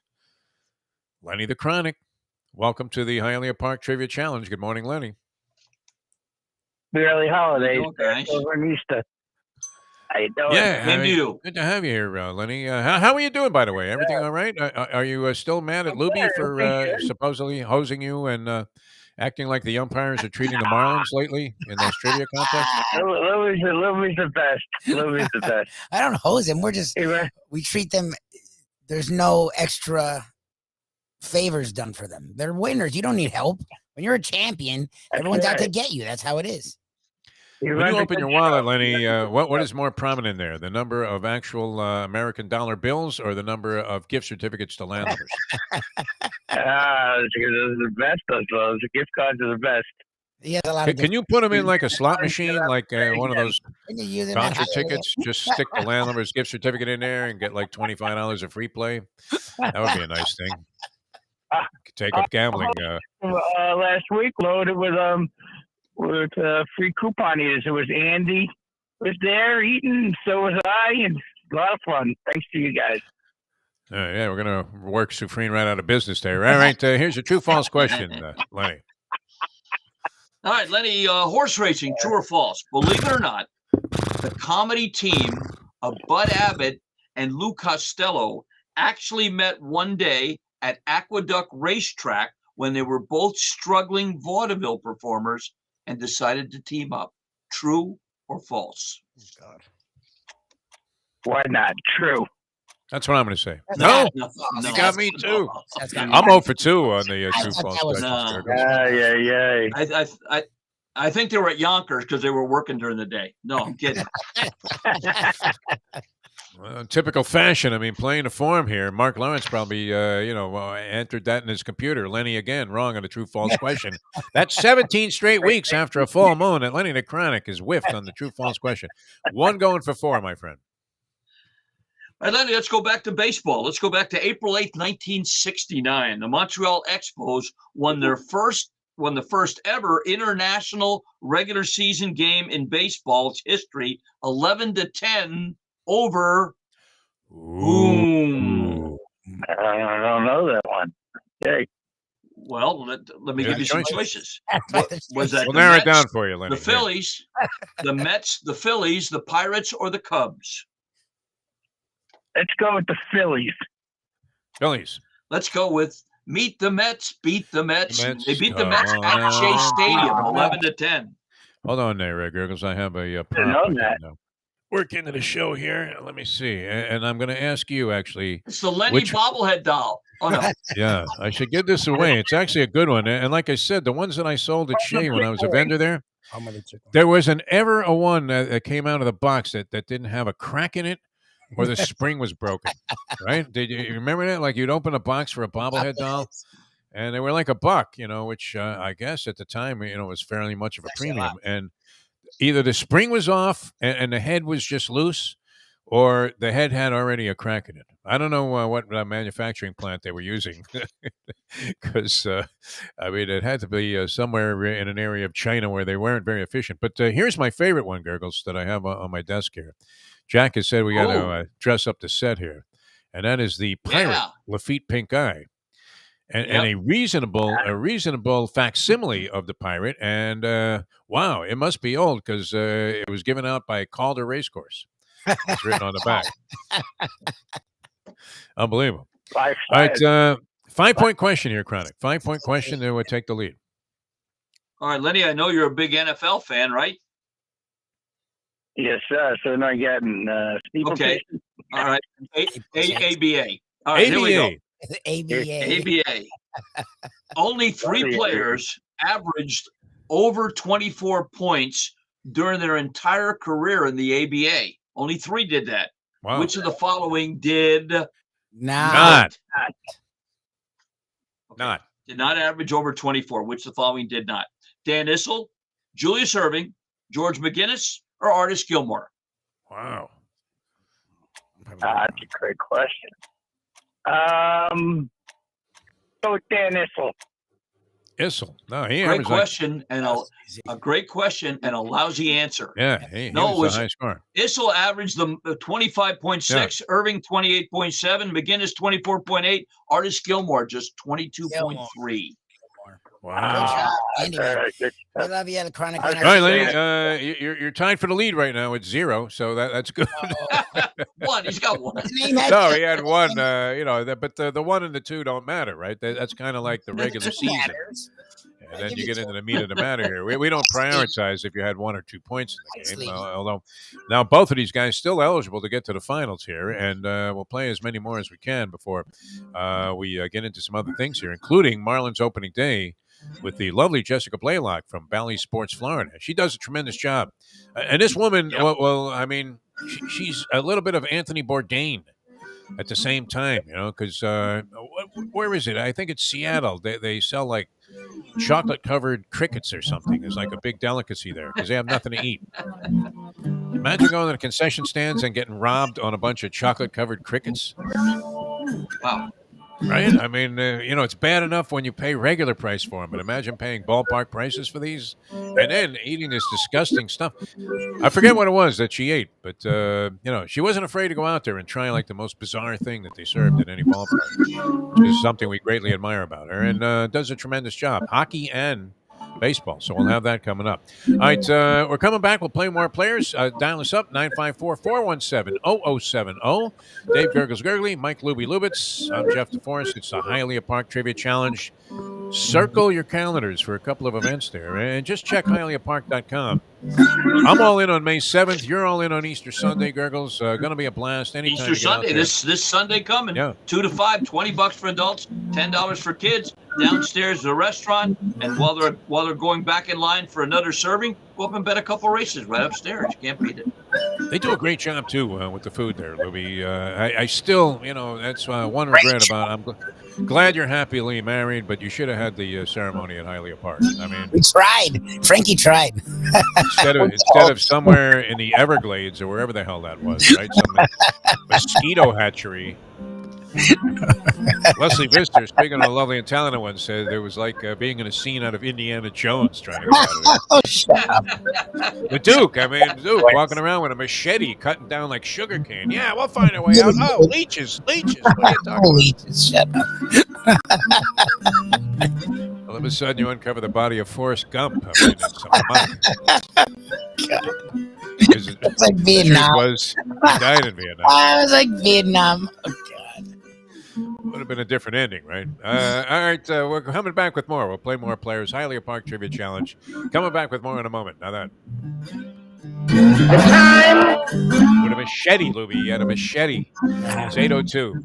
Lenny the Chronic. Welcome to the Hialeah Park Trivia Challenge. Good morning, Lenny. The early holidays. Nice. Over in Easter. How you doing? Yeah, good to have you here, Lenny. How are you doing, by the way? Everything all right? Are you still mad at Lubie for supposedly hosing you and acting like the umpires are treating the Marlins lately in those trivia contests? Lubie's the best. Lubie's the best. I don't hose him. We treat them. There's no extra favors done for them. They're winners. You don't need help. When you're a champion, everyone's out to get you. That's how it is. When you open your wallet, Lenny, what is more prominent there? The number of actual American dollar bills or the number of gift certificates to Landlubbers? Those are the best. Those gift cards are the best. He has a lot of Can you put them in like a slot machine, like one of those voucher tickets? Just stick the Landlubbers gift certificate in there and get like $25 of free play. That would be a nice thing. Take up gambling. Last week, loaded with free coupon eaters. It was Andy was there eating, so was I, and a lot of fun. Thanks to you guys. Yeah, we're going to work Sufrene right out of business there. All right, here's your true-false question, Lenny. All right, Lenny, horse racing, true or false? Believe it or not, the comedy team of Bud Abbott and Lou Costello actually met one day at Aqueduct Racetrack when they were both struggling vaudeville performers and decided to team up. True or false? God. Why not? True. That's what I'm going to say. No. No, you got me too. That's got I'm 0 for 2 on the I true thought false that was- questions. No. Gurgles. I think they were at Yonkers because they were working during the day. No, I'm kidding. Well, in typical fashion, I mean, playing the form here. Mark Lawrence probably, entered that in his computer. Lenny again, wrong on the true-false question. That's 17 straight weeks after a full moon that Lenny the Chronic is whiffed on the true-false question. One going for 4, my friend. All right, Lenny, let's go back to baseball. Let's go back to April 8th, 1969. The Montreal Expos won the first ever international regular season game in baseball's history, 11-10 over whom? I don't know that one. Okay. Well, let me give you some choices. Was that We'll the narrow Mets, it down for you, Lenny. the Phillies, the Mets, the Phillies, the Pirates, or the Cubs? Let's go with the Phillies. Phillies. Let's go with meet the Mets, beat the Mets. The Mets, They beat the come Mets on. at Shea Stadium, 11-10. Hold on there, Gurgles. I have a Didn't prop. know I can, that. work into the show here. Let me see. And I'm going to ask you, actually. It's the Lenny Which- bobblehead doll. Oh, no. Yeah, I should give this away. It's actually a good one. And like I said, the ones that I sold at Shea when I was a vendor there, there wasn't ever a one that came out of the box that didn't have a crack in it or the spring was broken, right? Did you remember that? Like you'd open a box for a bobblehead doll, and they were like $1, which I guess at the time, was fairly much of a premium. And either the spring was off and the head was just loose, or the head had already a crack in it. I don't know what manufacturing plant they were using, because it had to be somewhere in an area of China where they weren't very efficient. But here's my favorite one, Gurgles, that I have on my desk here. Jack has said we got to dress up the set here, and that is the pirate Lafitte Pink Eye, and a reasonable facsimile of the pirate. And wow, it must be old because it was given out by Calder Racecourse. It's written on the back. Unbelievable. All right, 5-point question here, Chronic. 5-point question that would take the lead. All right, Lenny, I know you're a big NFL fan, right? Yes, sir. So now you're getting Okay. All right. ABA. All right, here we go. ABA. Only 3 players averaged over 24 points during their entire career in the ABA. Only 3 did that. Wow. Which of the following did not did not average over 24? Which of the following did not? Dan Issel, Julius Erving, George McGinnis, or Artis Gilmore? Wow. That's a great question. Go with Dan Issel. Issel. No, he Great question, and a great question and a lousy answer. Yeah, he was a high scorer. Issel averaged the 25.6, Irving 28.7, McGinnis 24.8, Artis Gilmore just 22.3. Wow. Anyway, we love you, the Chronic. All right, Lenny, you're tied for the lead right now with 0, so that's good. One, he's got one. No, he had 1. But the 1 and the 2 don't matter, right? That's kind of like the regular season. And then you get into the meat of the matter here. We don't prioritize if you had 1 or 2 points in the game. Although now both of these guys still eligible to get to the finals here, and we'll play as many more as we can before we get into some other things here, including Marlins opening day with the lovely Jessica Blaylock from Bally Sports, Florida. She does a tremendous job. And this woman, she's a little bit of Anthony Bourdain at the same time, because where is it? I think it's Seattle. They sell like chocolate-covered crickets or something. There's like a big delicacy there because they have nothing to eat. Imagine going to the concession stands and getting robbed on a bunch of chocolate-covered crickets. Wow. Right? I mean, it's bad enough when you pay regular price for them, but imagine paying ballpark prices for these and then eating this disgusting stuff. I forget what it was that she ate, but, she wasn't afraid to go out there and try like the most bizarre thing that they served at any ballpark, which is something we greatly admire about her, and does a tremendous job. Hockey and baseball. So we'll have that coming up. All right, we're coming back. We'll play more players. Dial us up, 954-417-0070. Dave Gurgles Gurgley, Mike Lubie Lubitz. I'm Jeff Deforrest. It's the Hialeah Park Trivia Challenge. Circle your calendars for a couple of events there, and just check HialeahPark.com. I'm all in on May 7th. You're all in on Easter Sunday, Gurgles. Going to be a blast. Anytime Easter Sunday, this Sunday coming. Yeah. 2 to 5, $20 for adults, $10 for kids. Downstairs the restaurant, and while they're going back in line for another serving, go up and bet a couple races right upstairs. You can't beat it. They do a great job too with the food there, Lubie. I still, that's one regret about. I'm glad you're happily married, but you should have had the ceremony at Hialeah Park. I mean, we tried. Frankie tried. instead of somewhere in the Everglades or wherever the hell that was, right? Some mosquito hatchery. Leslie Visser, speaking of lovely and talented ones, said it was like being in a scene out of Indiana Jones trying to get out of there. Oh, shut up. The Duke walking around with a machete cutting down like sugar cane. Yeah, we'll find a way out. Oh, leeches. What are you talking about? Leeches, shut up. All of a sudden, you uncover the body of Forrest Gump. I mean, it's like Vietnam. He died in Vietnam. I was like Vietnam. Oh, God. Would have been a different ending, right? All right, we're coming back with more. We'll play more players. Hialeah Park Trivia Challenge. Coming back with more in a moment. Now that. With a machete, Lubie. He had a machete. It's 8:02.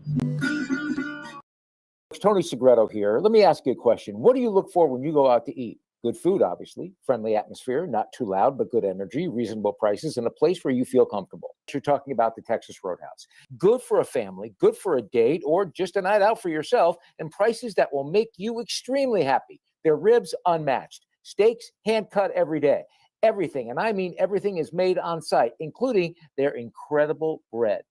Tony Segreto here. Let me ask you a question. What do you look for when you go out to eat? Good food, obviously, friendly atmosphere, not too loud, but good energy, reasonable prices, and a place where you feel comfortable. You're talking about the Texas Roadhouse. Good for a family, good for a date, or just a night out for yourself, and prices that will make you extremely happy. Their ribs unmatched. Steaks hand cut every day. Everything, and I mean everything, is made on site, including their incredible bread.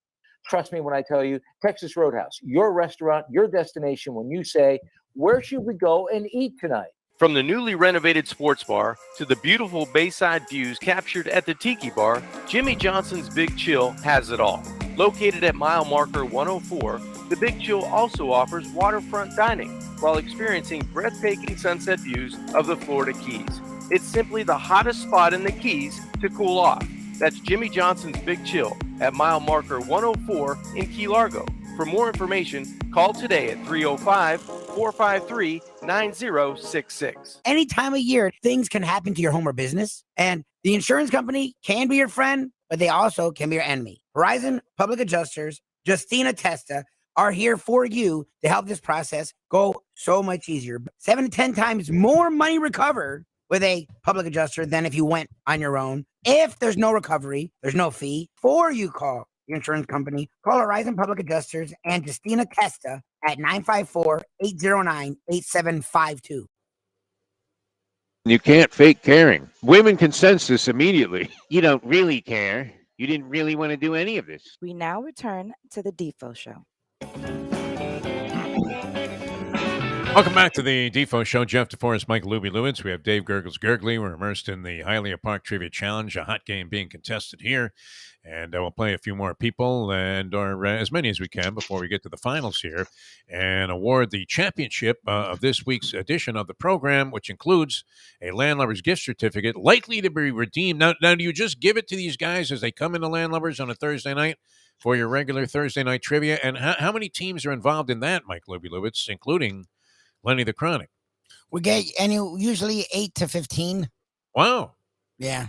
Trust me when I tell you, Texas Roadhouse, your restaurant, your destination when you say, where should we go and eat tonight? From the newly renovated sports bar to the beautiful bayside views captured at the Tiki Bar, Jimmy Johnson's Big Chill has it all. Located at mile marker 104, the Big Chill also offers waterfront dining while experiencing breathtaking sunset views of the Florida Keys. It's simply the hottest spot in the Keys to cool off. That's Jimmy Johnson's Big Chill at mile marker 104 in Key Largo. For more information, call today at 305-453-9066. Any time of year, things can happen to your home or business, and the insurance company can be your friend, but they also can be your enemy. Horizon Public Adjusters, Justina Testa, are here for you to help this process go so much easier. 7 to 10 times more money recovered with a public adjuster than if you went on your own. If there's no recovery, there's no fee. Before you call your insurance company, call Horizon Public Adjusters and Justina Testa at 954-809-8752. You can't fake caring. Women can sense this immediately. You don't really care. You didn't really want to do any of this. We now return to the Defo Show. Welcome back to the Defo Show. Jeff Deforrest, Mike Lubie Lubitz. We have Dave Gurgles Gurgley. We're immersed in the Hialeah Park Trivia Challenge, a hot game being contested here. And we'll play a few more people or as many as we can before we get to the finals here and award the championship of this week's edition of the program, which includes a Landlubber's gift certificate likely to be redeemed. Now, do you just give it to these guys as they come into Landlubbers on a Thursday night for your regular Thursday night trivia? And how many teams are involved in that, Mike Lubie Lubitz, including Lenny the Chronic? We get usually 8 to 15. Wow. Yeah.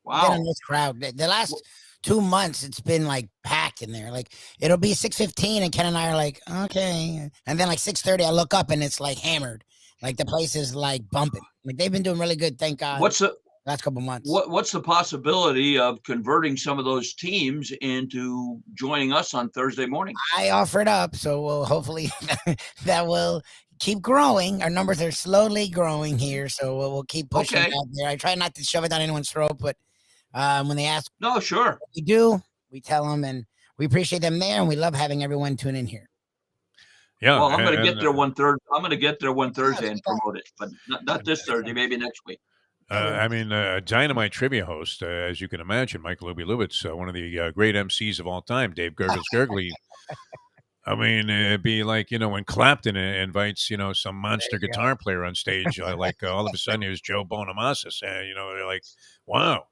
Wow. Get a nice crowd. The last 2 months, it's been like packed in there. Like it'll be 6:15, and Ken and I are like, okay. And then like 6:30, I look up and it's like hammered. Like the place is like bumping. Like they've been doing really good. Thank God. What's the last couple months? What's the possibility of converting some of those teams into joining us on Thursday morning? I offered up, so we'll hopefully that will keep growing. Our numbers are slowly growing here, so we'll keep pushing it out there. I try not to shove it down anyone's throat, but when they ask, no, sure, what we do, we tell them, and we appreciate them there, and we love having everyone tune in here. Yeah, well, I'm going to get there one Thursday and promote it, but not this Thursday, maybe next week. Dynamite trivia host, as you can imagine, Mike Lubie Lubitz, one of the great MCs of all time, Dave Gurgles Gurgley. I mean, it'd be like, when Clapton invites, some monster guitar player on stage, all of a sudden here's Joe Bonamassa saying, they're like, wow,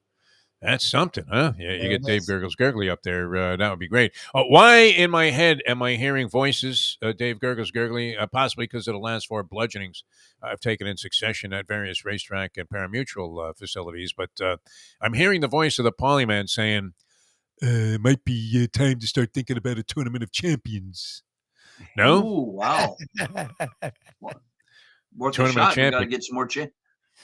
that's something, huh? Yeah, you get Dave Gurgles Gurgly up there. That would be great. Why in my head am I hearing voices, Dave Gurgles Gurgly? Possibly because of the last 4 bludgeonings I've taken in succession at various racetrack and parimutuel facilities. But I'm hearing the voice of the Polyman saying, it might be time to start thinking about a tournament of champions. No? Ooh, wow. Worth a Tournament of shot. We got to champions. get some more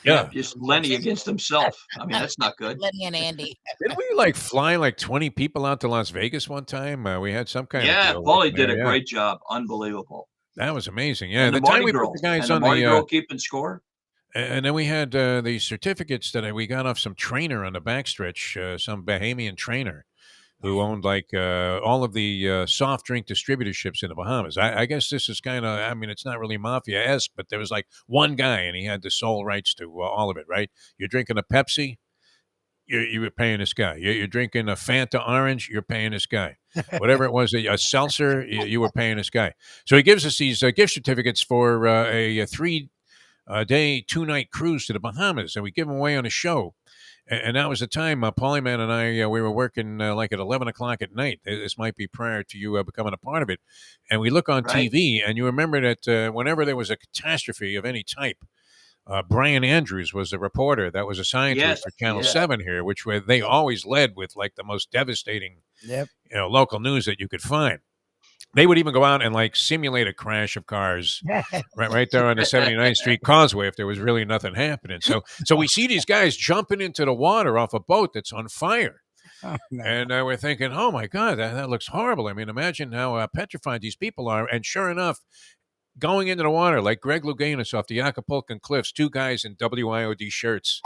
Yeah. Just Lenny against himself. I mean, that's not good. Lenny and Andy. Didn't we fly 20 people out to Las Vegas one time? We had some kind of deal. Paulie did a great job. Unbelievable. That was amazing. Yeah, And the the time Mardi we Girl. put the guys And on the Mardi the Girl keeping score. and then we had the certificates that we got off some trainer on the backstretch, some Bahamian trainer who owned all of the soft drink distributorships in the Bahamas. I guess this is kind of, I mean, it's not really mafia-esque, but there was one guy and he had the sole rights to all of it, right? You're drinking a Pepsi, you were paying this guy. You're drinking a Fanta Orange, you're paying this guy. Whatever it was, a seltzer, you were paying this guy. So he gives us these gift certificates for a 3-day, 2-night cruise to the Bahamas, and we give them away on a show. And that was the time Polyman and I, we were working at 11 o'clock at night. This might be prior to you becoming a part of it. And we look on TV, and you remember that whenever there was a catastrophe of any type, Brian Andrews was the reporter that was assigned to it for Channel 7 here, which they always led with the most devastating local news that you could find. They would even go out and simulate a crash of cars right there on the 79th Street Causeway if there was really nothing happening. So we see these guys jumping into the water off a boat that's on fire. Oh, no. And we're thinking, oh, my God, that looks horrible. I mean, imagine how petrified these people are. And sure enough, going into the water like Greg Louganis off the Acapulcan Cliffs, 2 guys in WIOD shirts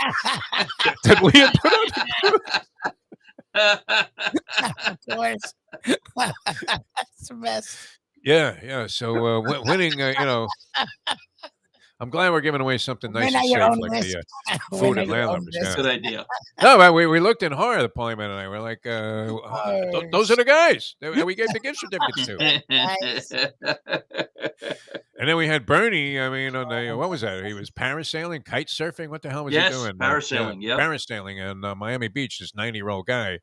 that we had put on. Of course. That's the best. Yeah. So winning, I'm glad we're giving away something nice and safe like the food at Landlubbers. That's a good idea. No, but we looked in horror, the Polyman and I. We're like, those are the guys that we gave the gift certificates to. Nice. And then we had Bernie, I mean, on the, what was that? He was parasailing, kite surfing? What the hell was he doing? Parasailing, parasailing in Miami Beach, this 90-year-old guy.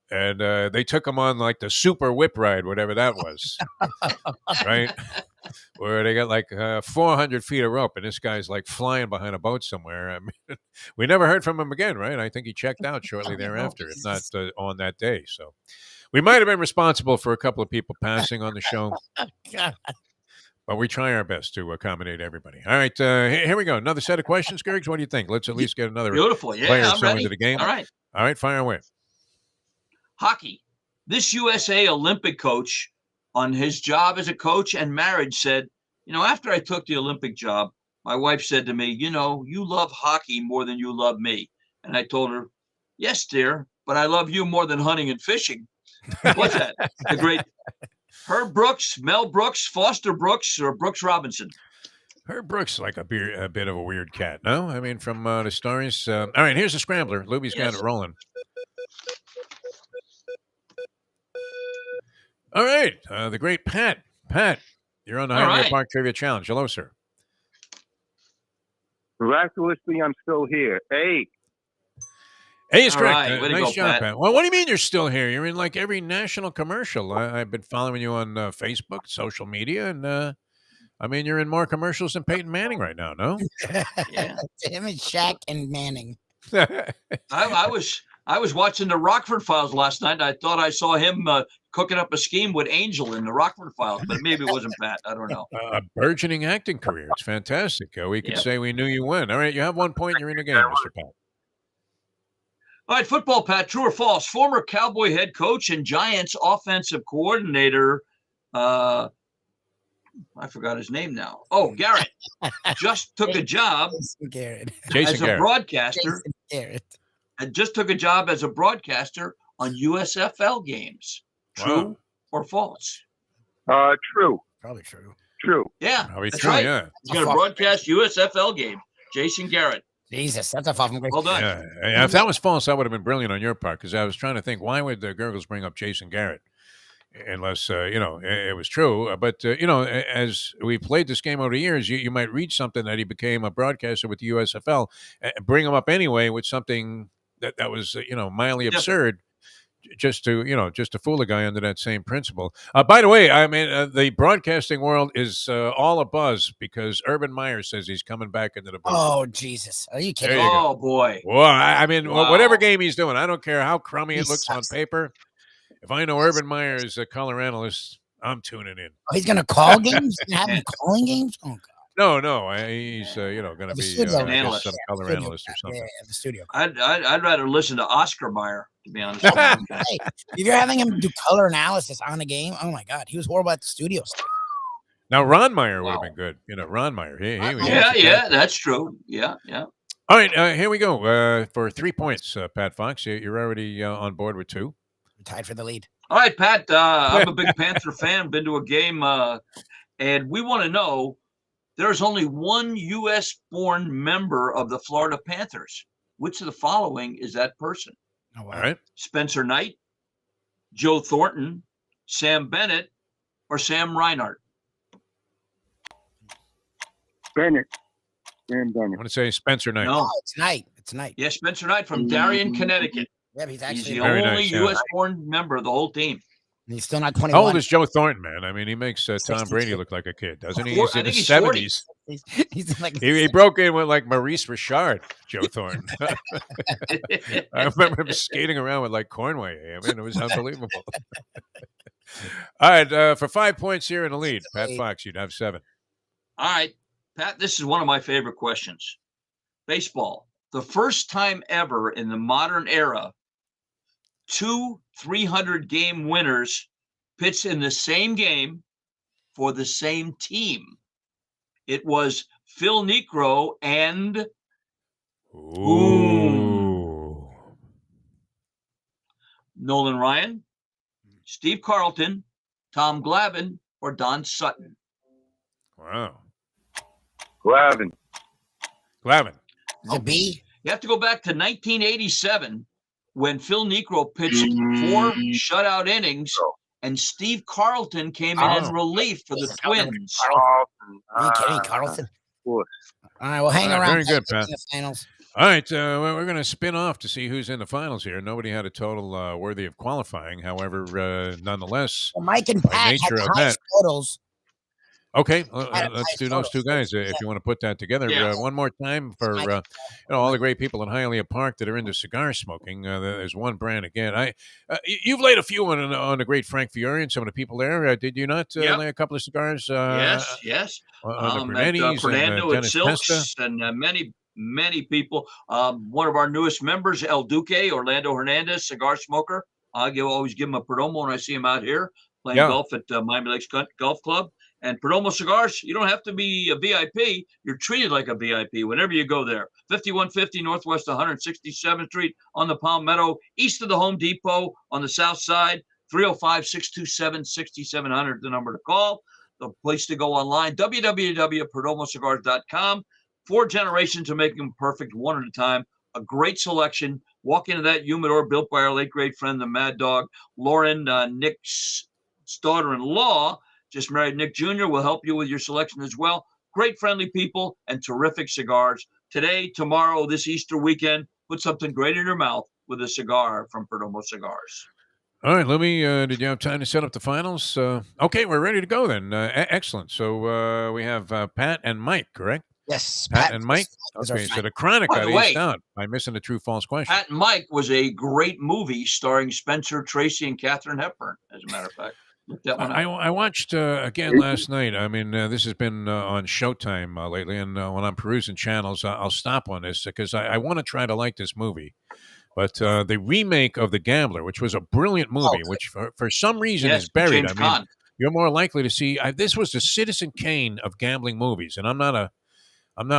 And they took him on the super whip ride, whatever that was, right? Where they got 400 feet of rope, and this guy's flying behind a boat somewhere. I mean, we never heard from him again, right? I think he checked out shortly thereafter, if not on that day. So we might have been responsible for a couple of people passing on the show. But we try our best to accommodate everybody. All right, here we go. Another set of questions, Gergs. What do you think? Let's at least get another player I'm ready. into the game. All right, fire away. Hockey. This USA Olympic coach on his job as a coach and marriage said, after I took the Olympic job, my wife said to me, you love hockey more than you love me. And I told her, yes, dear, but I love you more than hunting and fishing. What's that? The great Herb Brooks, Mel Brooks, Foster Brooks, or Brooks Robinson? Herb Brooks is a bit of a weird cat, no? I mean, from the stories. All right, here's a scrambler. Lubie's got it rolling. All right, the great Pat. Pat, you're on the Hialeah Park Trivia Challenge. Hello, sir. Miraculously, I'm still here. Hey. Hey, it's correct. Right. Nice job, Pat. Well, what do you mean you're still here? You're in every national commercial. I've been following you on Facebook, social media, and I mean, you're in more commercials than Peyton Manning right now, no? Yeah. Him and Shaq and Manning. I was watching the Rockford Files last night. And I thought I saw him cooking up a scheme with Angel in the Rockford Files, but maybe it wasn't Pat. I don't know. A burgeoning acting career. It's fantastic. We could say we knew you win. All right, you have 1 point. You're in the game, Mr. Pat. All right, football, Pat. True or false? Former Cowboy head coach and Giants offensive coordinator. I forgot his name now. Oh, Garrett just took a job as a broadcaster. And just took a job as a broadcaster on USFL games. True or false? True. Probably true. True. Yeah, probably that's true. right. Yeah, he's going to broadcast USFL game. Jason Garrett. Jesus, that's a fucking great. Well done. Yeah. If that was false, that would have been brilliant on your part, because I was trying to think, why would the Gurgles bring up Jason Garrett? unless it was true. But as we played this game over the years, you might read something that he became a broadcaster with the USFL, and bring him up anyway with something that was mildly absurd, just to fool a guy under that same principle. By the way, I mean the broadcasting world is all abuzz because Urban Meyer says he's coming back into the booth. Oh Jesus! Are you kidding? There you Oh go. boy! Well, I mean, Wow. whatever game he's doing, I don't care how crummy He it looks on sucks. paper. If I know Urban Meyer is a color analyst, I'm tuning in. Oh, he's gonna call games. He's gonna have him calling games. Oh God. No, he's going to The be studio An analyst. some color Studio analyst or crap. something. Yeah, the studio. I'd rather listen to Oscar Meyer, to be honest. Hey, if you're having him do color analysis on a game, oh my God, he was horrible at the studio stuff. Now Ron Meyer would have Wow. been good. Ron Meyer. He was Yeah, that's true. Yeah. All right, here we go. For 3 points, Pat Fox. You're already on board with 2. We're tied for the lead. All right, Pat. I'm a big Panther fan. Been to a game, and we want to know. There's only one U.S.-born member of the Florida Panthers. Which of the following is that person? Oh, wow. All right. Spencer Knight, Joe Thornton, Sam Bennett, or Sam Reinhart? Bennett. Sam I'm Bennett. going to say Spencer Knight. No. It's Knight. It's Knight. Yeah, Spencer Knight from Darien, Connecticut. Yeah, but he's He's actually the Very only nice, yeah. U.S.-born member of the whole team. he's still not 21. How old is Joe Thornton, man? I mean, he makes Tom 62. Brady look like a kid, doesn't he? Four- He's I in think his he's 40. 70s. He's like He broke in with like Maurice Richard, Joe Thornton. I remember him skating around with like Cornway. I mean, it was unbelievable. All right, for 5 points here in the lead, Pat Fox, you'd have 7. All right, Pat, this is one of my favorite questions. Baseball. The first time ever in the modern era, 2 300-game winners pitched in the same game for the same team. It was Phil Niekro and Ooh. Nolan Ryan, Steve Carlton, Tom Glavine, or Don Sutton. Wow. Glavine. Glavine. Is it B? You have to go back to 1987 when Phil Niekro pitched 4 shutout innings and Steve Carlton came in relief for the Twins. Are you kidding, Carlton? Of course. All right, we'll hang All right, around. very good, Pat. In the finals. All right, we're going to spin off to see who's in the finals here. Nobody had a total worthy of qualifying. However, nonetheless, Well, Mike and by Pat had nature the of highest that. totals. Okay, Had let's highest do those two totals. guys if you want to put that together. Yeah. One more time for all the great people in Hialeah Park that are into cigar smoking. There's one brand again. You've laid a few on the great Frank Fiore and some of the people there. Did you not Yep. lay a couple of cigars? Yes. On the At Bernetti's Fernando and and Dennis Silks Testa. and many people. One of our newest members, El Duque, Orlando Hernandez, cigar smoker. I always give him a Perdomo when I see him out here playing golf at Miami Lakes Golf Club. And Perdomo Cigars, you don't have to be a VIP. You're treated like a VIP whenever you go there. 5150 Northwest 167th Street on the Palmetto, east of the Home Depot on the south side. 305-627-6700, the number to call. The place to go online, www.perdomocigars.com. 4 generations to make them perfect, one at a time. A great selection. Walk into that humidor built by our late great friend, the Mad Dog, Lauren, Nick's daughter-in-law. Just married Nick Jr. will help you with your selection as well. Great friendly people and terrific cigars. Today, tomorrow, this Easter weekend, put something great in your mouth with a cigar from Perdomo Cigars. All right, Lubie, did you have time to set up the finals? Okay, we're ready to go then. Excellent. So we have Pat and Mike, correct? Yes, Pat and Mike. Okay, so the Chronic By got the way, aced out by missing the true false question. Pat and Mike was a great movie starring Spencer Tracy and Katharine Hepburn, as a matter of fact. Look that one up. I watched again last night. I mean, this has been on Showtime lately, and when I'm perusing channels, I'll stop on this because I want to try to like this movie. But the remake of The Gambler, which was a brilliant movie, which for some reason is buried. James I mean, Caan. you're more likely to see. This was the Citizen Kane of gambling movies, and I'm not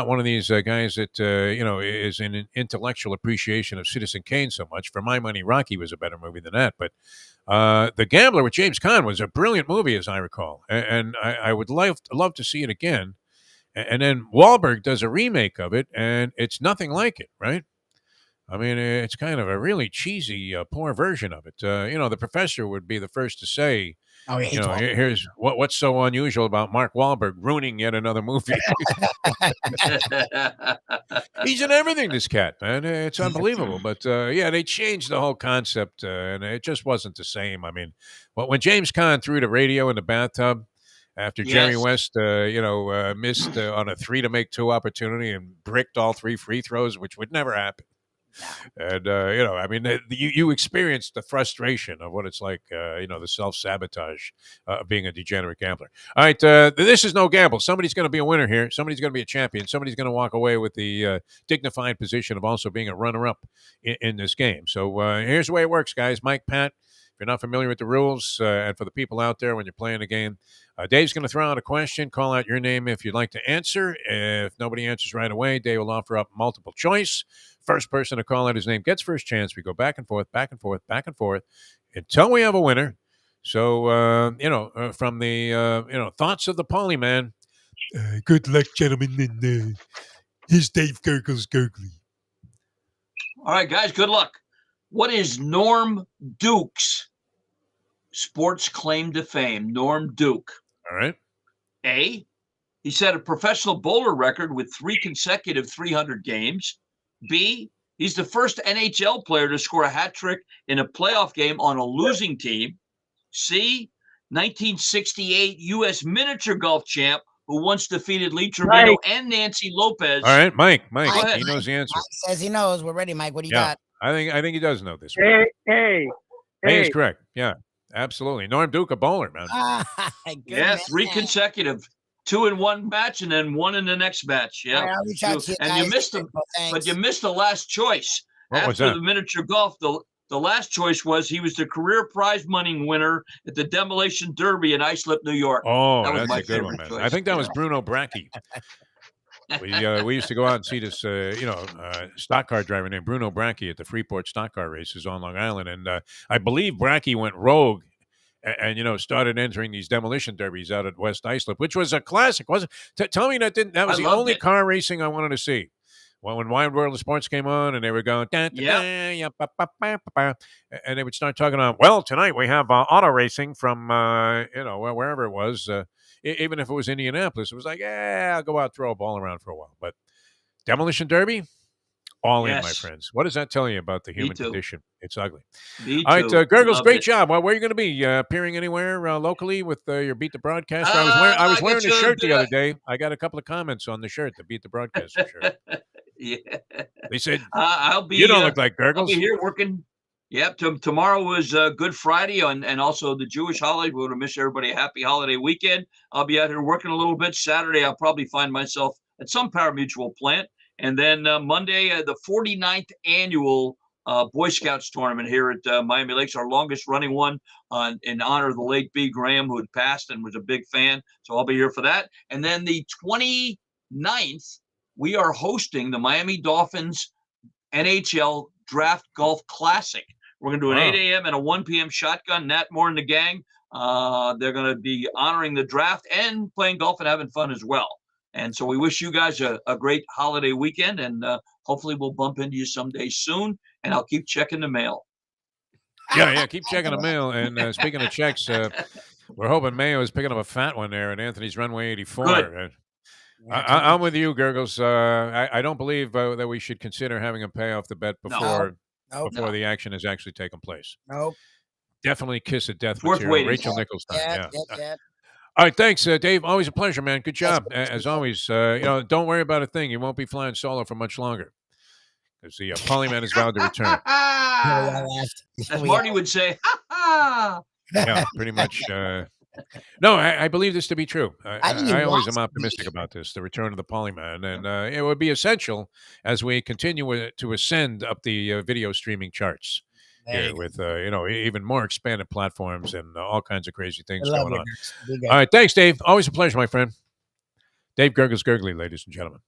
one of these guys that is in an intellectual appreciation of Citizen Kane so much. For my money, Rocky was a better movie than that. But The Gambler with James Caan was a brilliant movie, as I recall, and I would love to see it again. And then Wahlberg does a remake of it, and it's nothing like it, right? I mean, it's kind of a really cheesy, poor version of it. The professor would be the first to say Oh, yeah, You know, here's what's so unusual about Mark Wahlberg ruining yet another movie. He's in everything, this cat, man. It's unbelievable. But yeah, they changed the whole concept, and it just wasn't the same. I mean, when James Caan threw the radio in the bathtub after Jerry Yes. West, missed on a 3-to-make-2 opportunity and bricked all 3 free throws, which would never happen. And I mean, you experienced the frustration of what it's like, the self-sabotage of being a degenerate gambler. All right, this is no gamble. Somebody's going to be a winner here. Somebody's going to be a champion. Somebody's going to walk away with the dignified position of also being a runner-up in this game. So here's the way it works, guys. Mike, Pat, if you're not familiar with the rules, and for the people out there when you're playing a game, Dave's going to throw out a question. Call out your name if you'd like to answer. If nobody answers right away, Dave will offer up multiple choice. First person to call out his name gets first chance. We go back and forth, back and forth, back and forth until we have a winner. So, from the, thoughts of the Polyman, good luck, gentlemen. And here's Dave Gurgles Gurgly. All right, guys, good luck. What is Norm Duke's sports claim to fame? Norm Duke. All right. A, he set a professional bowler record with 3 consecutive 300 games. B, he's the first NHL player to score a hat trick in a playoff game on a losing team. C, 1968 U.S. miniature golf champ who once defeated Lee Trevino and Nancy Lopez. All right, Mike, ahead. he knows the answer. Mike says he knows. We're ready, Mike. What do you got? I think he does know this one. Hey. A is correct. Yeah, absolutely. Norm Duke, a bowler, man. Yeah, 3 consecutive. 2 in one match and then 1 in the next match. Yeah. Right, I'll reach out to you and guys. you missed them, but you missed the last choice. What was After that? the miniature golf, the last choice was he was the career prize money winner at the Demolition Derby in Islip, New York. Oh, that was that's my a good one, favorite man. choice. I think that was Bruno Bracchi. We used to go out and see this, stock car driver named Bruno Bracchi at the Freeport stock car races on Long Island, and I believe Bracchi went rogue and started entering these demolition derbies out at West Islip, which was a classic, wasn't it? Tell me that was the only car racing I wanted to see. When Wide World of Sports came on and they were going, and they would start talking about, well, tonight we have auto racing from, wherever it was. Even if it was Indianapolis, it was like, I'll go out, throw a ball around for a while. But Demolition Derby, all in, my friends. What does that tell you about the human condition? It's ugly. Me all right, too. Gurgles, great job. Well, where are you going to be? Appearing anywhere locally with your Beat the Broadcaster? I was wearing a shirt the other day. I got a couple of comments on the shirt, the Beat the Broadcaster shirt. Yeah. They said, I'll be. You don't look like Gurgles. I'll be here working. Yep. Tomorrow was Good Friday and also the Jewish holiday. We want to wish everybody a happy holiday weekend. I'll be out here working a little bit. Saturday, I'll probably find myself at some parimutuel plant. And then Monday, the 49th annual Boy Scouts tournament here at Miami Lakes, our longest running one in honor of the late B. Graham, who had passed and was a big fan. So I'll be here for that. And then the 29th, we are hosting the Miami Dolphins NHL Draft Golf Classic. We're going to do an 8 a.m. and a 1 p.m. shotgun. Nat Moore and the gang, they're going to be honoring the draft and playing golf and having fun as well. And so we wish you guys a great holiday weekend, and hopefully we'll bump into you someday soon, and I'll keep checking the mail. Yeah, keep checking the mail. And speaking of checks, we're hoping Mayo is picking up a fat one there at Anthony's Runway 84. I'm with you, Gurgles. I don't believe that we should consider having him pay off the bet before the action has actually taken place. Nope. Definitely kiss of death Worth material. waiting Rachel for. Nichols time. Yeah. All right, thanks, Dave. Always a pleasure, man. Good job, as always. Don't worry about a thing. You won't be flying solo for much longer because the Polyman is vowed to return. As Marty would say, ha ha. Yeah, pretty much. No, I believe this to be true. I always am optimistic about this, the return of the Polyman, and it would be essential as we continue to ascend up the video streaming charts here with even more expanded platforms and all kinds of crazy things going on. All right, thanks, Dave. Always a pleasure, my friend. Dave Gurgles Gurgly, ladies and gentlemen.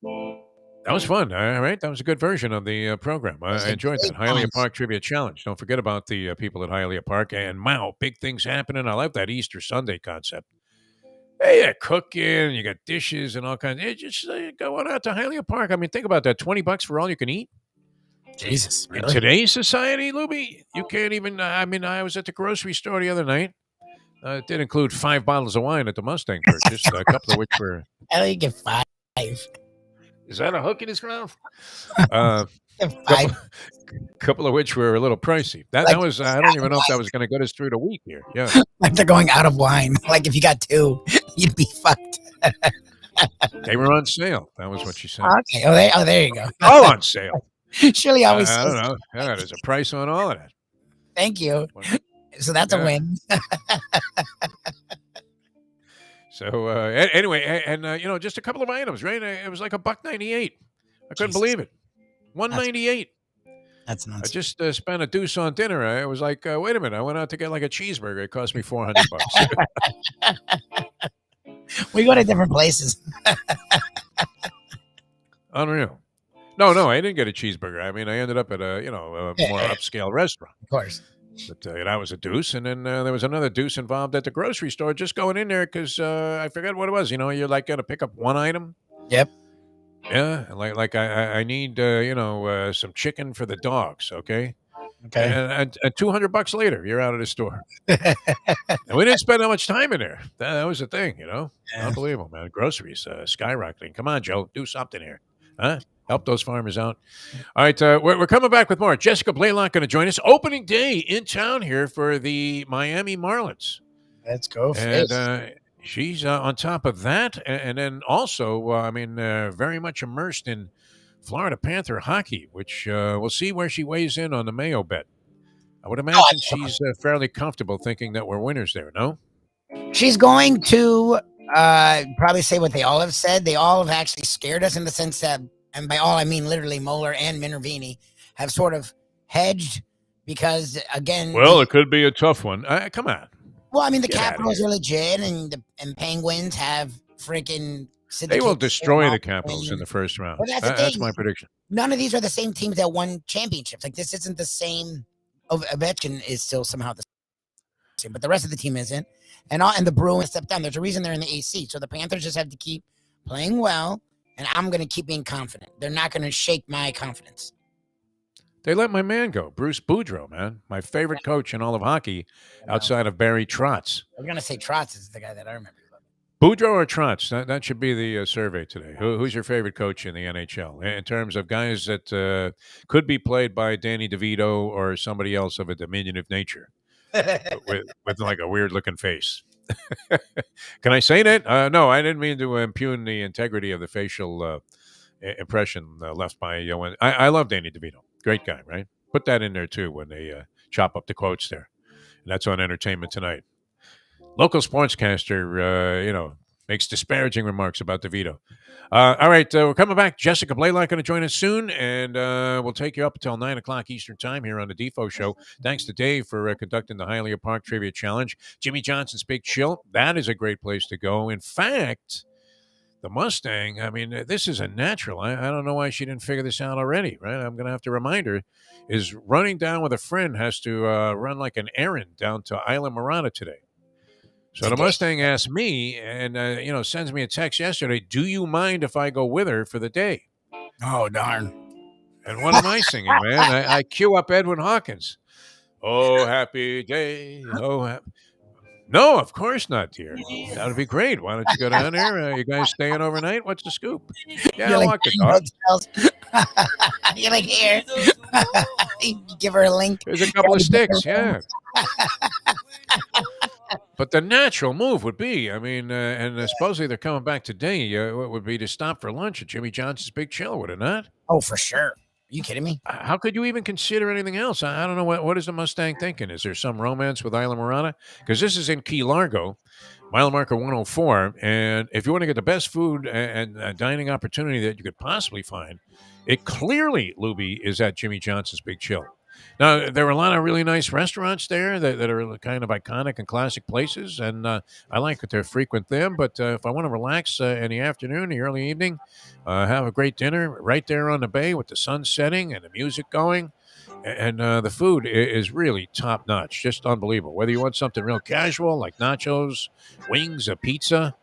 That was fun. All right. That was a good version of the program. I enjoyed that. Hialeah Park Trivia Challenge. Don't forget about the people at Hialeah Park. And wow, big things happening. I love that Easter Sunday concept. Hey, you cooking, you got dishes and all kinds. Just go on out to Hialeah Park. I mean, think about that. $20 for all you can eat. Jesus. In today's society, Lubie, you can't even. I was at the grocery store the other night. It did include 5 bottles of wine at the Mustang purchase, a couple of which were. I don't get 5. Is that a hook in his mouth? Five. Couple of which were a little pricey. That was. I don't even know if that was going to get us through the week here. Yeah. Like they're going out of wine. Like if you got 2, you'd be fucked. They were on sale. That was what she said. Okay. Oh, there you go. All on sale. Shirley always I says. don't know. Yeah, there's a price on all of that. Thank you. So that's a win. So anyway, and just a couple of items, right? It was like $1.98. I couldn't believe it. $1.98. That's I nuts. just spent a deuce on dinner. I was like, wait a minute. I went out to get like a cheeseburger. It cost me $400. We go to different places. Unreal. No, I didn't get a cheeseburger. I mean, I ended up at a more upscale restaurant. Of course. But that was a deuce, and then there was another deuce involved at the grocery store. Just going in there because I forgot what it was. You're like going to pick up one item. Yep. Yeah, like I need some chicken for the dogs. Okay. Okay. And $200 later, you're out of the store. And we didn't spend that much time in there. That was the thing, Yeah. Unbelievable, man. Groceries skyrocketing. Come on, Joe, do something here, huh? Help those farmers out. All right, we're coming back with more. Jessica Blaylock going to join us. Opening day in town here for the Miami Marlins. Let's go. And she's on top of that. And then also, very much immersed in Florida Panther hockey, which we'll see where she weighs in on the Mayo bet. I would imagine she's fairly comfortable thinking that we're winners there, no? She's going to probably say what they all have said. They all have actually scared us in the sense that, and by all I mean literally Moeller and Minervini, have sort of hedged because, again... Well, it could be a tough one. Come on. Well, I mean, the Capitals are legit, and Penguins have freaking... They will destroy the Capitals in the first round. Well, that's my prediction. None of these are the same teams that won championships. Like, this isn't the same... Ovechkin is still somehow the same, but the rest of the team isn't. And the Bruins stepped down. There's a reason they're in the AC. So the Panthers just have to keep playing well, and I'm going to keep being confident. They're not going to shake my confidence. They let my man go, Bruce Boudreau, man. My favorite coach in all of hockey outside of Barry Trotz. I was going to say Trotz is the guy that I remember. Boudreau or Trotz? That should be the survey today. Who's your favorite coach in the NHL in terms of guys that could be played by Danny DeVito or somebody else of a diminutive nature with like a weird-looking face? Can I say that? No, I didn't mean to impugn the integrity of the facial impression left by I love Danny DeVito. Great guy, right? Put that in there, too, when they chop up the quotes there. And that's on Entertainment Tonight. Local sportscaster, makes disparaging remarks about DeVito. All right, we're coming back. Jessica Blaylock going to join us soon, and we'll take you up until 9 o'clock Eastern Time here on the Defo Show. Thanks to Dave for conducting the Hialeah Park Trivia Challenge. Jimmy Johnson's Big Chill, that is a great place to go. In fact, the Mustang, this is a natural. I don't know why she didn't figure this out already, right? I'm going to have to remind her, is running down with a friend has to run like an errand down to Isla Mirada today. So the Mustang asked me and, sends me a text yesterday, do you mind if I go with her for the day? Oh, darn. And what am I singing, man? I cue up Edwin Hawkins. Oh, happy day. No, of course not, dear. That would be great. Why don't you go down there? You guys staying overnight? What's the scoop? Yeah, I'll walk the dog. You're like, here. You give her a link. There's a couple of sticks, yeah. But the natural move would be, and supposedly they're coming back today, would be to stop for lunch at Jimmy Johnson's Big Chill, would it not? Oh, for sure. Are you kidding me? How could you even consider anything else? I don't know. What is the Mustang thinking? Is there some romance with Isla Mirada? Because this is in Key Largo, mile marker 104. And if you want to get the best food and dining opportunity that you could possibly find, it clearly, Lubie, is at Jimmy Johnson's Big Chill. Now, there were a lot of really nice restaurants there that are kind of iconic and classic places, and I like to frequent them. But if I want to relax in the afternoon, the early evening, have a great dinner right there on the bay with the sun setting and the music going, and the food is really top-notch, just unbelievable. Whether you want something real casual like nachos, wings, a pizza,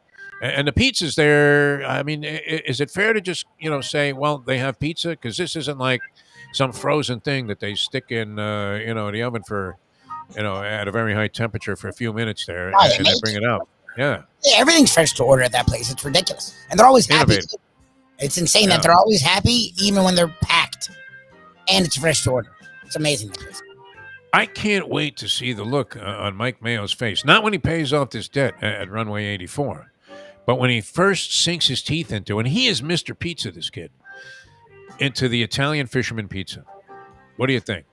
and the pizza's there. Is it fair to just, say, well, they have pizza? Because this isn't like some frozen thing that they stick in, the oven for, at a very high temperature for a few minutes there, Oh, they and then make bring it. it out. Yeah, Yeah, everything's fresh to order at that place. It's ridiculous. And they're always happy. innovative. It's insane Yeah. that they're always happy, even when they're packed. And it's fresh to order. It's amazing, that place. I can't wait to see the look on Mike Mayo's face. Not when he pays off this debt at Runway 84, but when he first sinks his teeth into, and he is Mr. Pizza, this kid, into the Italian fisherman pizza. What do you think?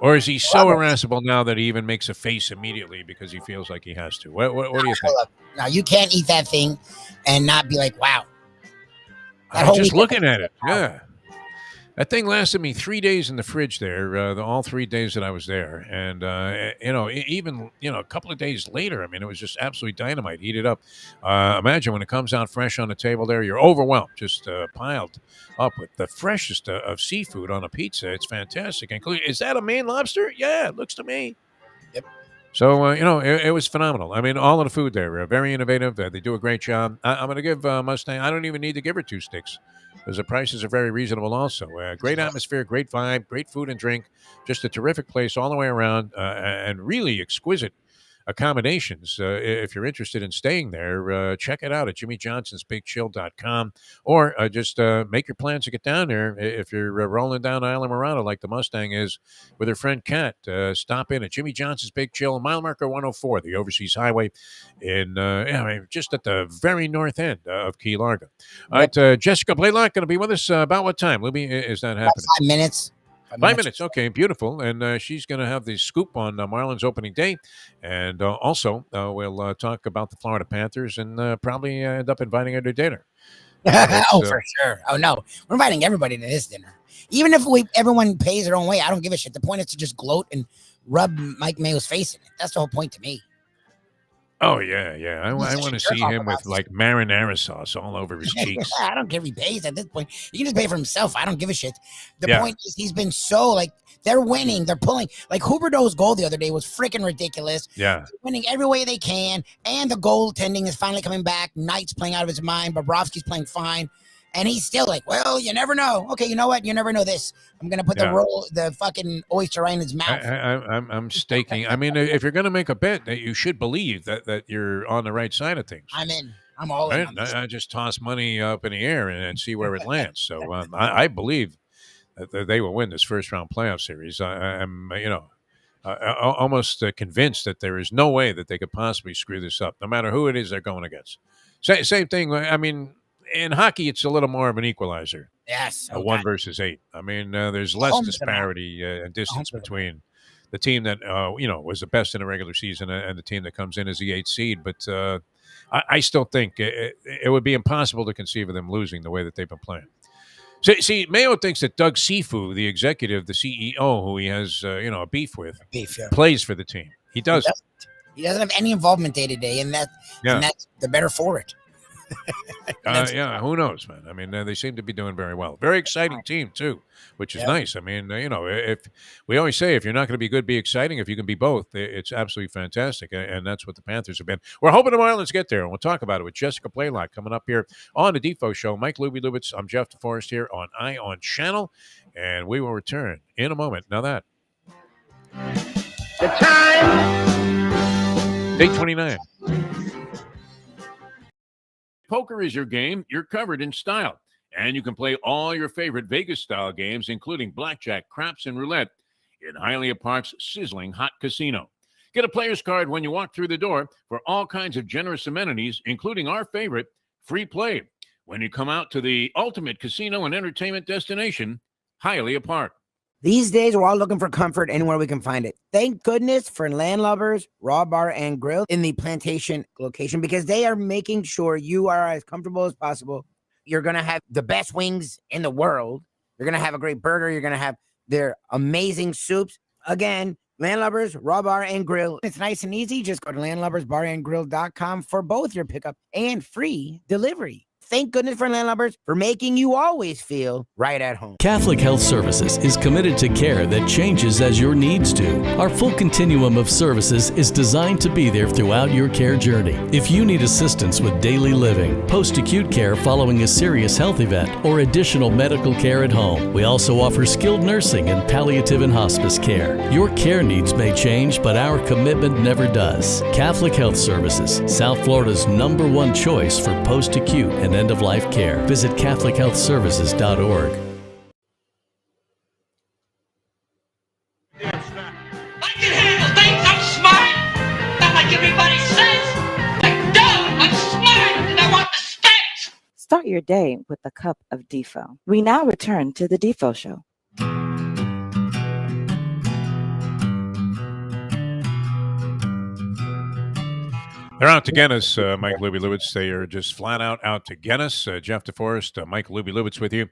Or is he so irascible now that he even makes a face immediately because he feels like he has to? What do you think? Now, you can't eat that thing and not be like, wow. I'm just looking at it. Yeah. That thing lasted me 3 days in the fridge there, all 3 days that I was there. And, even, a couple of days later, I mean, it was just absolutely dynamite. Heat it up. Imagine when it comes out fresh on the table there, you're overwhelmed, just piled up with the freshest of seafood on a pizza. It's fantastic. Is that a Maine lobster? Yeah, it looks to me. Yep. So, it was phenomenal. I mean, all of the food there, very innovative. They do a great job. I'm going to give Mustang, I don't even need to give her 2 sticks because the prices are very reasonable also. Great atmosphere, great vibe, great food and drink. Just a terrific place all the way around and really exquisite accommodations. If you're interested in staying there, check it out at jimmyjohnsonsbigchill.com or just make your plans to get down there. If you're rolling down Isla Morada like the Mustang is with her friend Kat, stop in at Jimmy Johnson's Big Chill, mile marker 104, the Overseas Highway in just at the very north end of Key Largo. All right, Jessica Blaylock going to be with us about what time, Lubie, is that happening? 5 minutes. 5 minutes. Okay, beautiful. And she's going to have the scoop on Marlins opening day. And also, we'll talk about the Florida Panthers and probably end up inviting her to dinner. For sure. Oh, no. We're inviting everybody to this dinner. Even if everyone pays their own way, I don't give a shit. The point is to just gloat and rub Mike Mayo's face in it. That's the whole point to me. Oh, yeah. I want to see him with like marinara sauce all over his cheeks. I don't care if he pays at this point. He can just pay for himself. I don't give a shit. The point is he's been so like they're winning. They're pulling like Huberdeau's goal the other day was freaking ridiculous. Yeah. They're winning every way they can. And the goaltending is finally coming back. Knight's playing out of his mind. Bobrovsky's playing fine. And he's still like, well, you never know. Okay, you know what? You never know this. I'm going to put the fucking oyster right in his mouth. I'm staking. I mean, if you're going to make a bet, that you should believe that you're on the right side of things. I'm in. I'm all in. I just toss money up in the air and see where it lands. So I believe that they will win this first round playoff series. I'm almost convinced that there is no way that they could possibly screw this up, no matter who it is they're going against. Same thing. I mean, in hockey, it's a little more of an equalizer. Yes. 1 versus 8. I mean, there's less disparity and distance between the team that, was the best in the regular season and the team that comes in as the 8th seed. But I still think it would be impossible to conceive of them losing the way that they've been playing. So, see, Mayo thinks that Doug Sifu, the executive, the CEO, who he has, a beef with, plays for the team. He doesn't. He doesn't have any involvement day to day, and that's the better for it. Who knows, man? I mean, they seem to be doing very well. Very exciting team too, which is nice. I mean, if we always say if you're not going to be good, be exciting. If you can be both, it's absolutely fantastic, and that's what the Panthers have been. We're hoping the Marlins get there, and we'll talk about it with Jessica Blaylock coming up here on the Defo Show. Mike Lubitz, I'm Jeff Deforrest here on Ion Channel, and we will return in a moment. Now that the time. Day 29. Poker is your game. You're covered in style. And you can play all your favorite Vegas-style games, including blackjack, craps, and roulette in Hialeah Park's sizzling hot casino. Get a player's card when you walk through the door for all kinds of generous amenities, including our favorite, free play, when you come out to the ultimate casino and entertainment destination, Hialeah Park. These days, we're all looking for comfort anywhere we can find it. Thank goodness for Landlubbers, Raw Bar and Grill in the Plantation location because they are making sure you are as comfortable as possible. You're going to have the best wings in the world. You're going to have a great burger. You're going to have their amazing soups. Again, Landlubbers, Raw Bar and Grill. It's nice and easy. Just go to landlubbersbarandgrill.com for both your pickup and free delivery. Thank goodness for Landlubbers for making you always feel right at home. Catholic Health Services is committed to care that changes as your needs do. Our full continuum of services is designed to be there throughout your care journey. If you need assistance with daily living, post-acute care following a serious health event, or additional medical care at home, we also offer skilled nursing and palliative and hospice care. Your care needs may change, but our commitment never does. Catholic Health Services, South Florida's #1 choice for post-acute and end-of-life care. Visit CatholicHealthServices.org. I can handle things. I'm smart. Not like everybody says. I'm dumb. I'm smart, and I want respect. Start your day with a cup of Defo. We now return to the Defo Show. They're out to get us, Mike Lubie Lubitz. They are just flat out to get us. Jeff Deforrest, Mike Lubie Lubitz with you.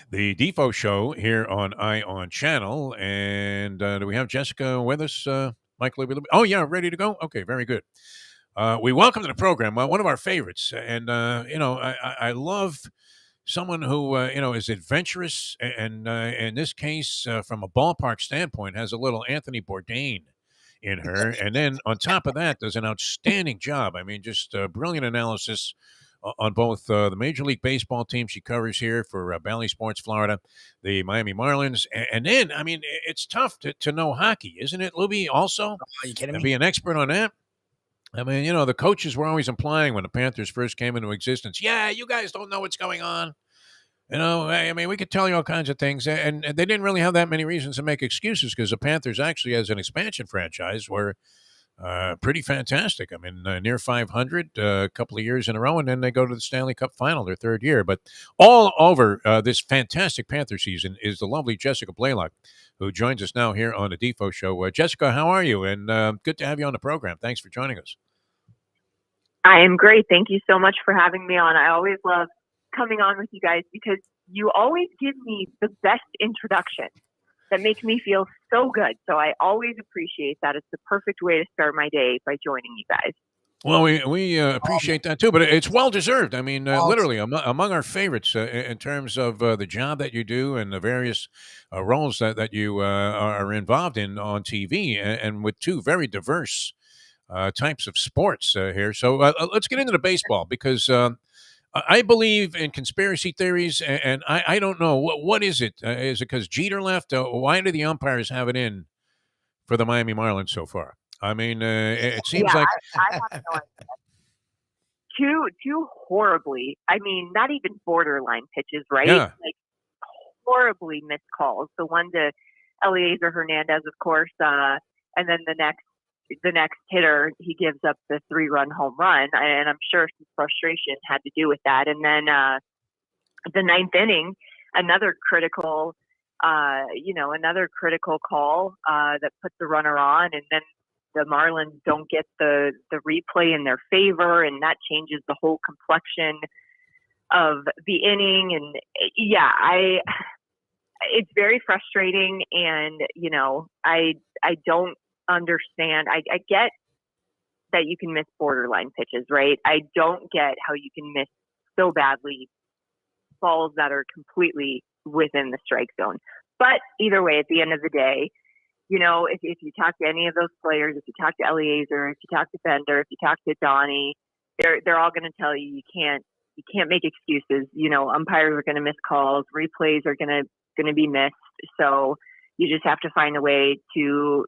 The Defo Show here on ION Channel. And do we have Jessica with us, Mike Lubie Lubitz? Oh, yeah, ready to go? Okay, very good. We welcome to the program one of our favorites. And, I love someone who, is adventurous and in this case, from a ballpark standpoint, has a little Anthony Bourdain in her. And then on top of that, does an outstanding job. I mean, just brilliant analysis on both the Major League Baseball team she covers here for Bally Sports Florida, the Miami Marlins. And then, I mean, it's tough to know hockey, isn't it, Lubie, also? Are you kidding me? Be an expert on that? I mean, the coaches were always implying when the Panthers first came into existence, yeah, you guys don't know what's going on. I mean, we could tell you all kinds of things, and they didn't really have that many reasons to make excuses because the Panthers actually, as an expansion franchise, were pretty fantastic. I mean, near 500 a couple of years in a row, and then they go to the Stanley Cup final their third year. But all over this fantastic Panther season is the lovely Jessica Blaylock, who joins us now here on the Defo Show. Jessica, how are you? And good to have you on the program. Thanks for joining us. I am great. Thank you so much for having me on. I always love coming on with you guys because you always give me the best introduction that makes me feel so good. So I always appreciate that. It's the perfect way to start my day by joining you guys. Well, we appreciate that too, but it's well deserved. I mean, literally among our favorites in terms of the job that you do and the various roles that you are involved in on TV, and with two very diverse types of sports here. So let's get into the baseball because I believe in conspiracy theories, and I don't know. What is it? Is it because Jeter left? Why do the umpires have it in for the Miami Marlins so far? I mean, it seems like... I have no idea. Two horribly, I mean, not even borderline pitches, right? Yeah. Like horribly missed calls. The one to Eliezer Hernandez, of course, and then the next hitter, he gives up the 3-run home run, and I'm sure some frustration had to do with that. And then the ninth inning, another critical call that puts the runner on, and then the Marlins don't get the replay in their favor, and that changes the whole complexion of the inning. And it's very frustrating, and I don't understand. I get that you can miss borderline pitches, right? I don't get how you can miss so badly balls that are completely within the strike zone. But either way, at the end of the day, if you talk to any of those players, if you talk to Eliezer, if you talk to Bender, if you talk to Donnie, they're all going to tell you you can't make excuses. Umpires are going to miss calls, replays are going to be missed. So you just have to find a way to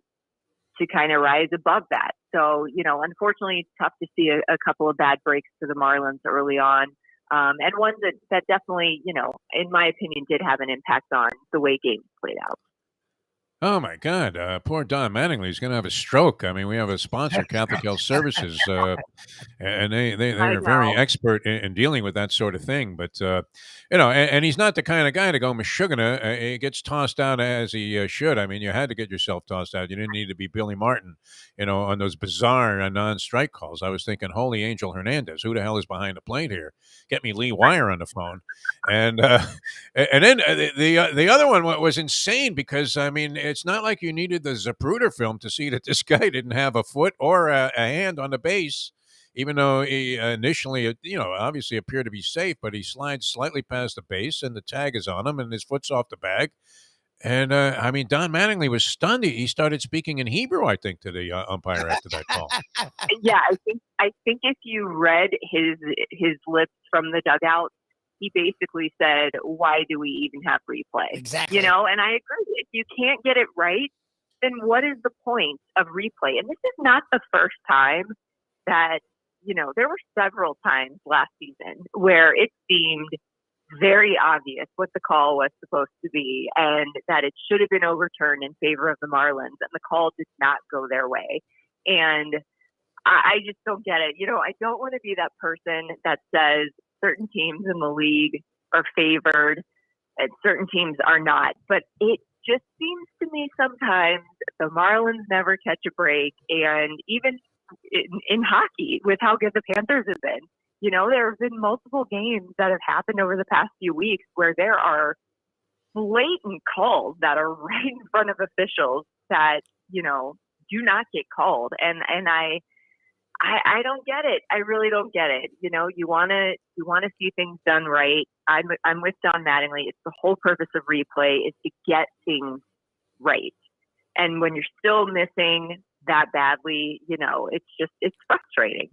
kind of rise above that. So, unfortunately, it's tough to see a couple of bad breaks for the Marlins early on. And ones that definitely, in my opinion, did have an impact on the way games played out. Oh, my God. Poor Don Mattingly is going to have a stroke. I mean, we have a sponsor, Catholic Health Services, and they are very expert in dealing with that sort of thing. But, and he's not the kind of guy to go Meshuggah. He gets tossed out as he should. I mean, you had to get yourself tossed out. You didn't need to be Billy Martin, on those bizarre non-strike calls. I was thinking, holy Angel Hernandez, who the hell is behind the plate here? Get me Lee Wire on the phone. And then the other one was insane because, I mean, it's not like you needed the Zapruder film to see that this guy didn't have a foot or a hand on the base. even though he initially, obviously appeared to be safe, but he slides slightly past the base and the tag is on him and his foot's off the bag. And Don Mattingly was stunned. He started speaking in Hebrew, I think, to the umpire after that call. Yeah, I think if you read his lips from the dugout, he basically said, "Why do we even have replay?" Exactly. And I agree. If you can't get it right, then what is the point of replay? And this is not the first time that, there were several times last season where it seemed very obvious what the call was supposed to be and that it should have been overturned in favor of the Marlins, and the call did not go their way. And I just don't get it. I don't want to be that person that says certain teams in the league are favored and certain teams are not. But it just seems to me sometimes the Marlins never catch a break. And even in hockey, with how good the Panthers have been, there have been multiple games that have happened over the past few weeks where there are blatant calls that are right in front of officials that, do not get called. And I don't get it. I really don't get it. You want to see things done right. I'm with Don Mattingly. It's the whole purpose of replay is to get things right. And when you're still missing that badly, it's frustrating.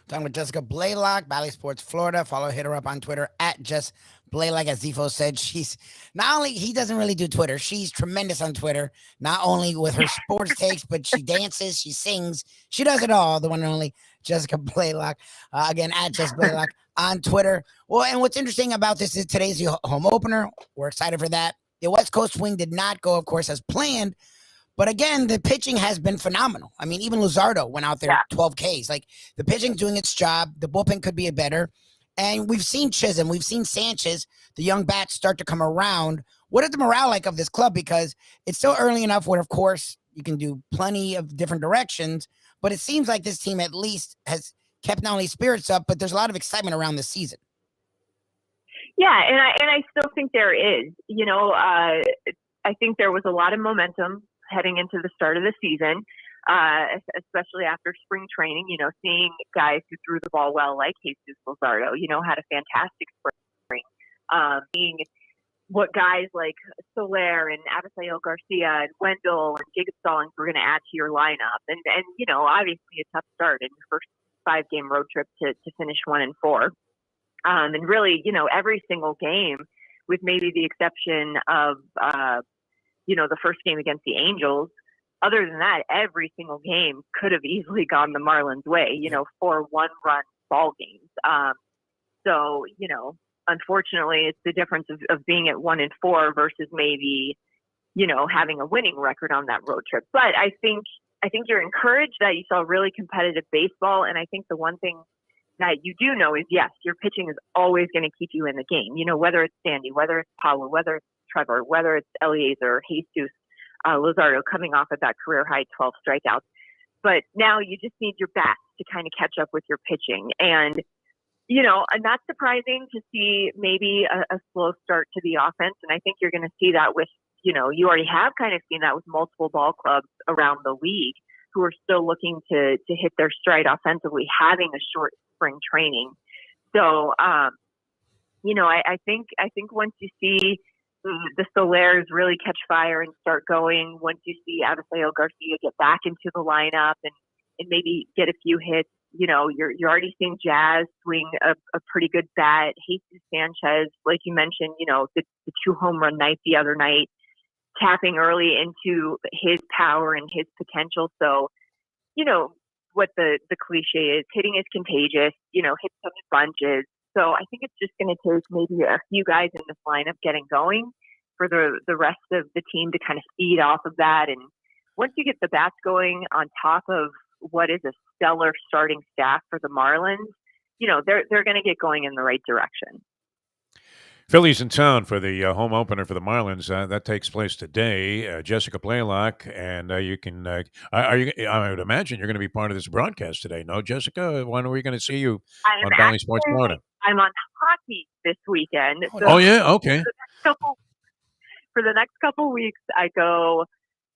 Talking with Jessica Blaylock, Bally Sports Florida. Hit her up on Twitter at Jess Blaylock. As Defo said, she's not only, he doesn't really do Twitter, she's tremendous on Twitter, not only with her sports takes, but she dances, she sings, she does it all. The one and only Jessica Blaylock. Again, at Jess Blaylock on Twitter. Well, and what's interesting about this is today's the home opener. We're excited for that. The West Coast swing did not go, of course, as planned. But again, the pitching has been phenomenal. I mean, even Luzardo went out there 12 Ks. Like, the pitching doing its job. The bullpen could be better. And we've seen Chisholm, we've seen Sanchez, the young bats start to come around. What is the morale like of this club? Because it's still early enough where, of course, you can do plenty of different directions. But it seems like this team at least has kept not only spirits up, but there's a lot of excitement around this season. Yeah, and I still think there is. I think there was a lot of momentum heading into the start of the season, especially after spring training, seeing guys who threw the ball well, like Jesus Luzardo, had a fantastic spring, seeing what guys like Soler and Abisail Garcia and Wendell and Jacob Stallings were going to add to your lineup. And obviously a tough start in your first 5-game road trip to finish 1-4. And really, every single game, with maybe the exception of, the first game against the Angels, other than that, every single game could have easily gone the Marlins' way, 4 one-run ball games. So, unfortunately, it's the difference of being at 1-4 versus maybe, having a winning record on that road trip. But I think you're encouraged that you saw really competitive baseball. And I think the one thing that you do know is, yes, your pitching is always going to keep you in the game, whether it's Sandy, whether it's Paulo, whether it's Trevor, whether it's Eliezer, Jesus, Luzardo coming off of that career high 12 strikeouts. But now you just need your bats to kind of catch up with your pitching. And, not surprising to see maybe a slow start to the offense. And I think you're going to see that with, you already have kind of seen that with multiple ball clubs around the league who are still looking to hit their stride offensively, having a short spring training. So, I think once you see the Solers really catch fire and start going, once you see Abisail Garcia get back into the lineup and maybe get a few hits, you're already seeing Jazz swing a pretty good bat. Jesus Sanchez, like you mentioned, the 2 home run night the other night, tapping early into his power and his potential. So, what the cliche is, hitting is contagious, hit some bunches. So I think it's just going to take maybe a few guys in this lineup getting going for the rest of the team to kind of feed off of that. And once you get the bats going on top of what is a stellar starting staff for the Marlins, they're going to get going in the right direction. Philly's in town for the home opener for the Marlins. That takes place today. Jessica Blaylock, and you can. I would imagine you're going to be part of this broadcast today. No, Jessica. When are we going to see you on Bally Sports Florida? I'm on hockey this weekend. So oh yeah, okay. For the next couple weeks, I go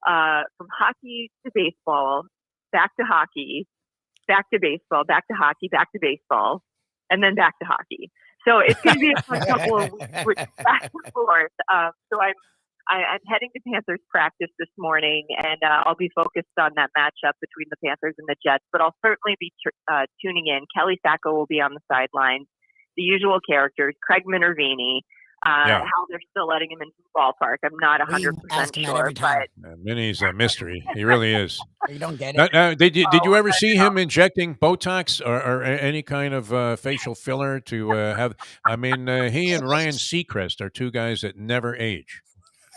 from hockey to baseball, back to hockey, back to baseball, back to hockey, back to baseball, and then back to hockey. So it's going to be a fun couple of weeks with back and forth. So I'm heading to Panthers practice this morning, and I'll be focused on that matchup between the Panthers and the Jets. But I'll certainly be tuning in. Kelly Sacco will be on the sidelines. The usual characters, Craig Minervini. How they're still letting him into the ballpark, I'm not 100% sure. But Minnie's a mystery. He really is. You don't get it. Now, did you ever see him injecting Botox or any kind of facial filler to have? I mean, he and Ryan Seacrest are two guys that never age.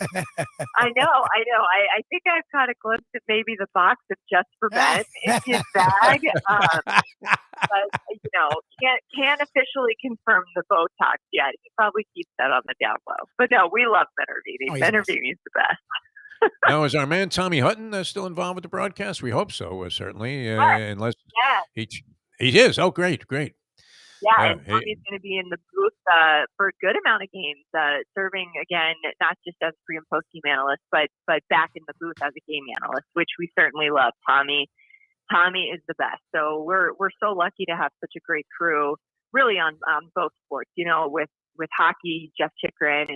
I know. I think I've caught a glimpse of maybe the box of Just for Men in his bag. But, can't officially confirm the Botox yet. He probably keeps that on the down low. But no, we love Minervini. Minervini's the best. Now, is our man Tommy Hutton still involved with the broadcast? We hope so, certainly. Unless he is. Oh, great. Yeah, and Tommy's going to be in the booth for a good amount of games, serving again not just as pre and post game analyst, but back in the booth as a game analyst, which we certainly love. Tommy is the best. So we're so lucky to have such a great crew, really on both sports. With hockey, Jeff Chikrin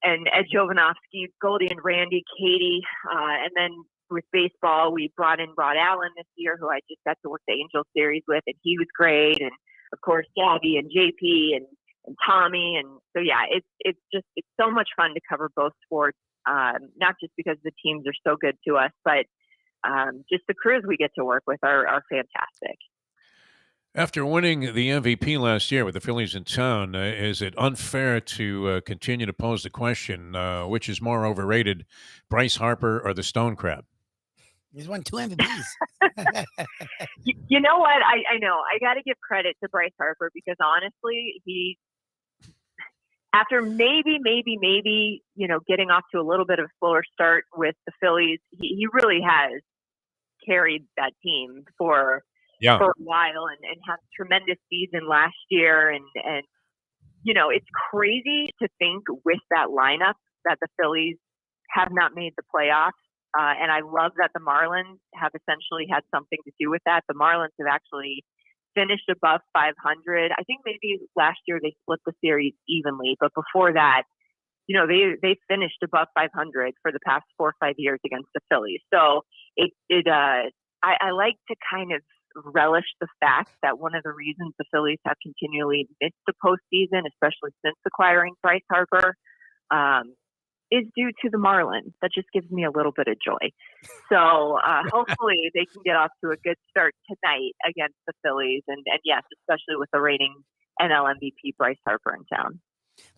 and Ed Jovanovski, Goldie and Randy, Katie, and then with baseball, we brought in Rod Allen this year, who I just got to work the Angels series with, and he was great. And of course, Gabby and JP and Tommy. And so, yeah, it's so much fun to cover both sports, not just because the teams are so good to us, but just the crews we get to work with are fantastic. After winning the MVP last year with the Phillies in town, is it unfair to continue to pose the question, which is more overrated, Bryce Harper or the Stone Crab? He's won 2 MVPs. You know what? I know. I got to give credit to Bryce Harper because honestly, he, after maybe, getting off to a little bit of a slower start with the Phillies, he really has carried that team for a while and had a tremendous season last year. And it's crazy to think with that lineup that the Phillies have not made the playoffs. And I love that the Marlins have essentially had something to do with that. The Marlins have actually finished above 500. I think maybe last year they split the series evenly, but before that, they finished above 500 for the past 4 or 5 years against the Phillies. So I like to kind of relish the fact that one of the reasons the Phillies have continually missed the postseason, especially since acquiring Bryce Harper, is due to the Marlins. That just gives me a little bit of joy. So hopefully they can get off to a good start tonight against the Phillies. And yes, especially with the reigning NL MVP Bryce Harper in town.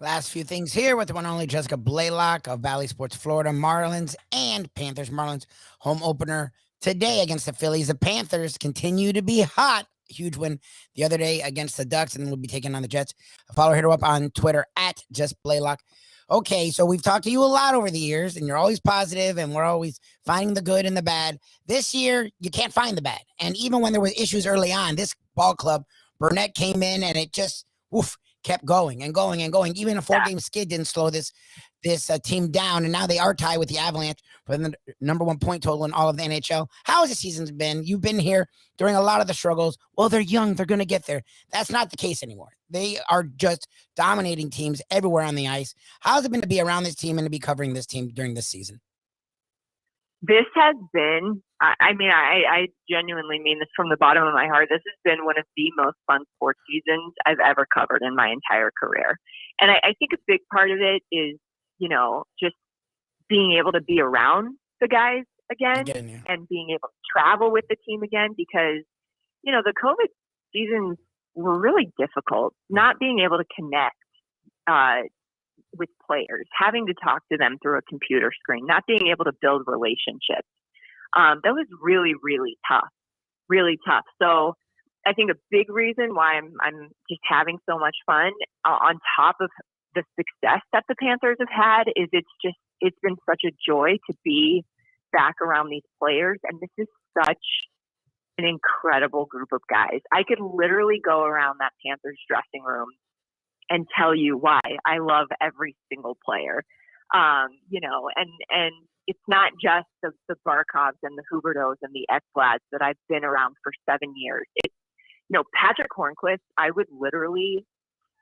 Last few things here with the one and only Jessica Blaylock of Valley Sports Florida. Marlins and Panthers. Marlins home opener today against the Phillies. The Panthers continue to be hot. Huge win the other day against the Ducks, and we'll be taking on the Jets. Follow her up on Twitter at Just Blaylock. Okay, so we've talked to you a lot over the years, and you're always positive, and we're always finding the good and the bad. This year, you can't find the bad. And even when there were issues early on, this ball club, Burnett came in, and it just kept going and going and going. Even a 4-game skid didn't slow this team down, and now they are tied with the Avalanche for the number 1 point total in all of the NHL. How has the season been? You've been here during a lot of the struggles. Well, they're young. They're going to get there. That's not the case anymore. They are just dominating teams everywhere on the ice. How's it been to be around this team and to be covering this team during this season? This has been, I genuinely mean this from the bottom of my heart. This has been one of the most fun sports seasons I've ever covered in my entire career. And I think a big part of it is, just being able to be around the guys again and being able to travel with the team again, because, the COVID seasons were really difficult. Not being able to connect with players, having to talk to them through a computer screen, not being able to build relationships. That was really, really tough. So I think a big reason why I'm just having so much fun on top of the success that the Panthers have had is it's been such a joy to be back around these players. And this is such an incredible group of guys. I could literally go around that Panthers dressing room and tell you why I love every single player. You know, and it's not just the Barkovs and the Hubertos and the Ekblads that I've been around for 7 years. It's, you know, Patrick Hornquist, I would literally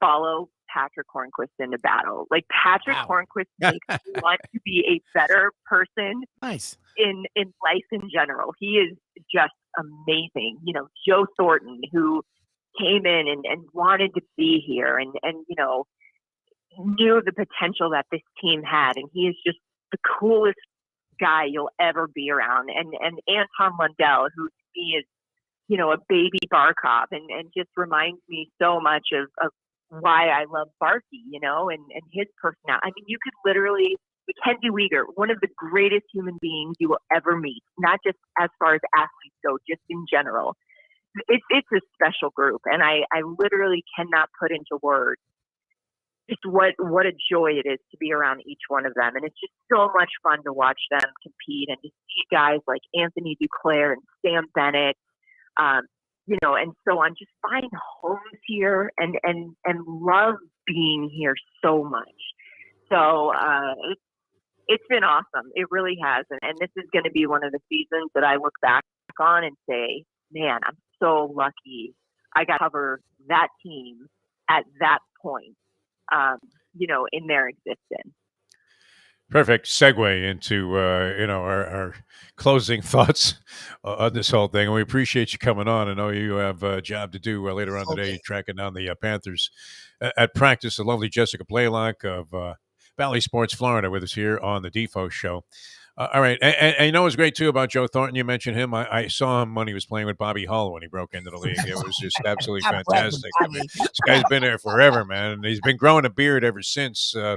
follow Patrick Hornquist into battle. Like, Patrick Hornquist makes me want to be a better person in life in general. He is just amazing. You know, Joe Thornton, who came in and wanted to be here and, you know, knew the potential that this team had. And he is just the coolest guy you'll ever be around. And Anton Lundell, who to me is, you know, a baby Barkov and just reminds me so much of why I love Barky, you know, and his personality. I mean, you could literally, Mackenzie Weegar, one of the greatest human beings you will ever meet, not just as far as athletes go, just in general. It's a special group, and I literally cannot put into words just what a joy it is to be around each one of them. And it's just so much fun to watch them compete and to see guys like Anthony Duclair and Sam Bennett, you know, and so on, just find homes here and love being here so much. So it's been awesome. It really has. And this is going to be one of the seasons that I look back on and say, man, I'm so lucky I got to cover that team at that point, you know, in their existence. Perfect segue into you know, our closing thoughts on this whole thing, and we appreciate you coming on. I know you have a job to do later on today, tracking down the Panthers at practice. The lovely Jessica Blaylock of Valley Sports Florida with us here on the Defo Show. All right, and you know what's great too about Joe Thornton? You mentioned him. I saw him when he was playing with Bobby Hull when he broke into the league. It was just absolutely fantastic. I mean, this guy's been there forever, man, and he's been growing a beard ever since. I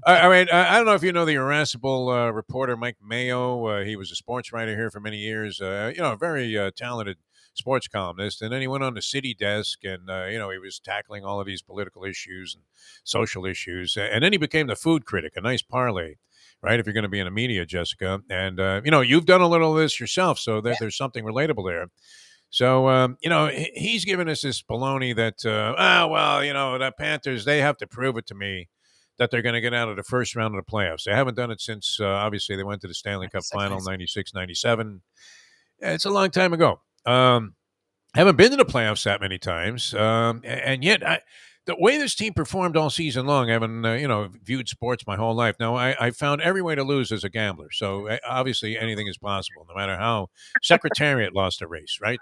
mean, I don't know if you know the irascible reporter Mike Mayo. He was a sports writer here for many years. You know, a very talented sports columnist, and then he went on the city desk, and you know, he was tackling all of these political issues and social issues, and then he became the food critic. A nice parlay. Right, if you're going to be in the media, Jessica, and you know, you've done a little of this yourself, so that there's something relatable there. So you know, he's giving us this baloney that well, you know, the Panthers, they have to prove it to me that they're going to get out of the first round of the playoffs. They haven't done it since obviously they went to the Stanley Cup final 96-97. It's a long time ago. Haven't been to the playoffs that many times, and yet the way this team performed all season long, having you know, viewed sports my whole life. Now, I found every way to lose as a gambler. So obviously, anything is possible, no matter how Secretariat lost a race, right?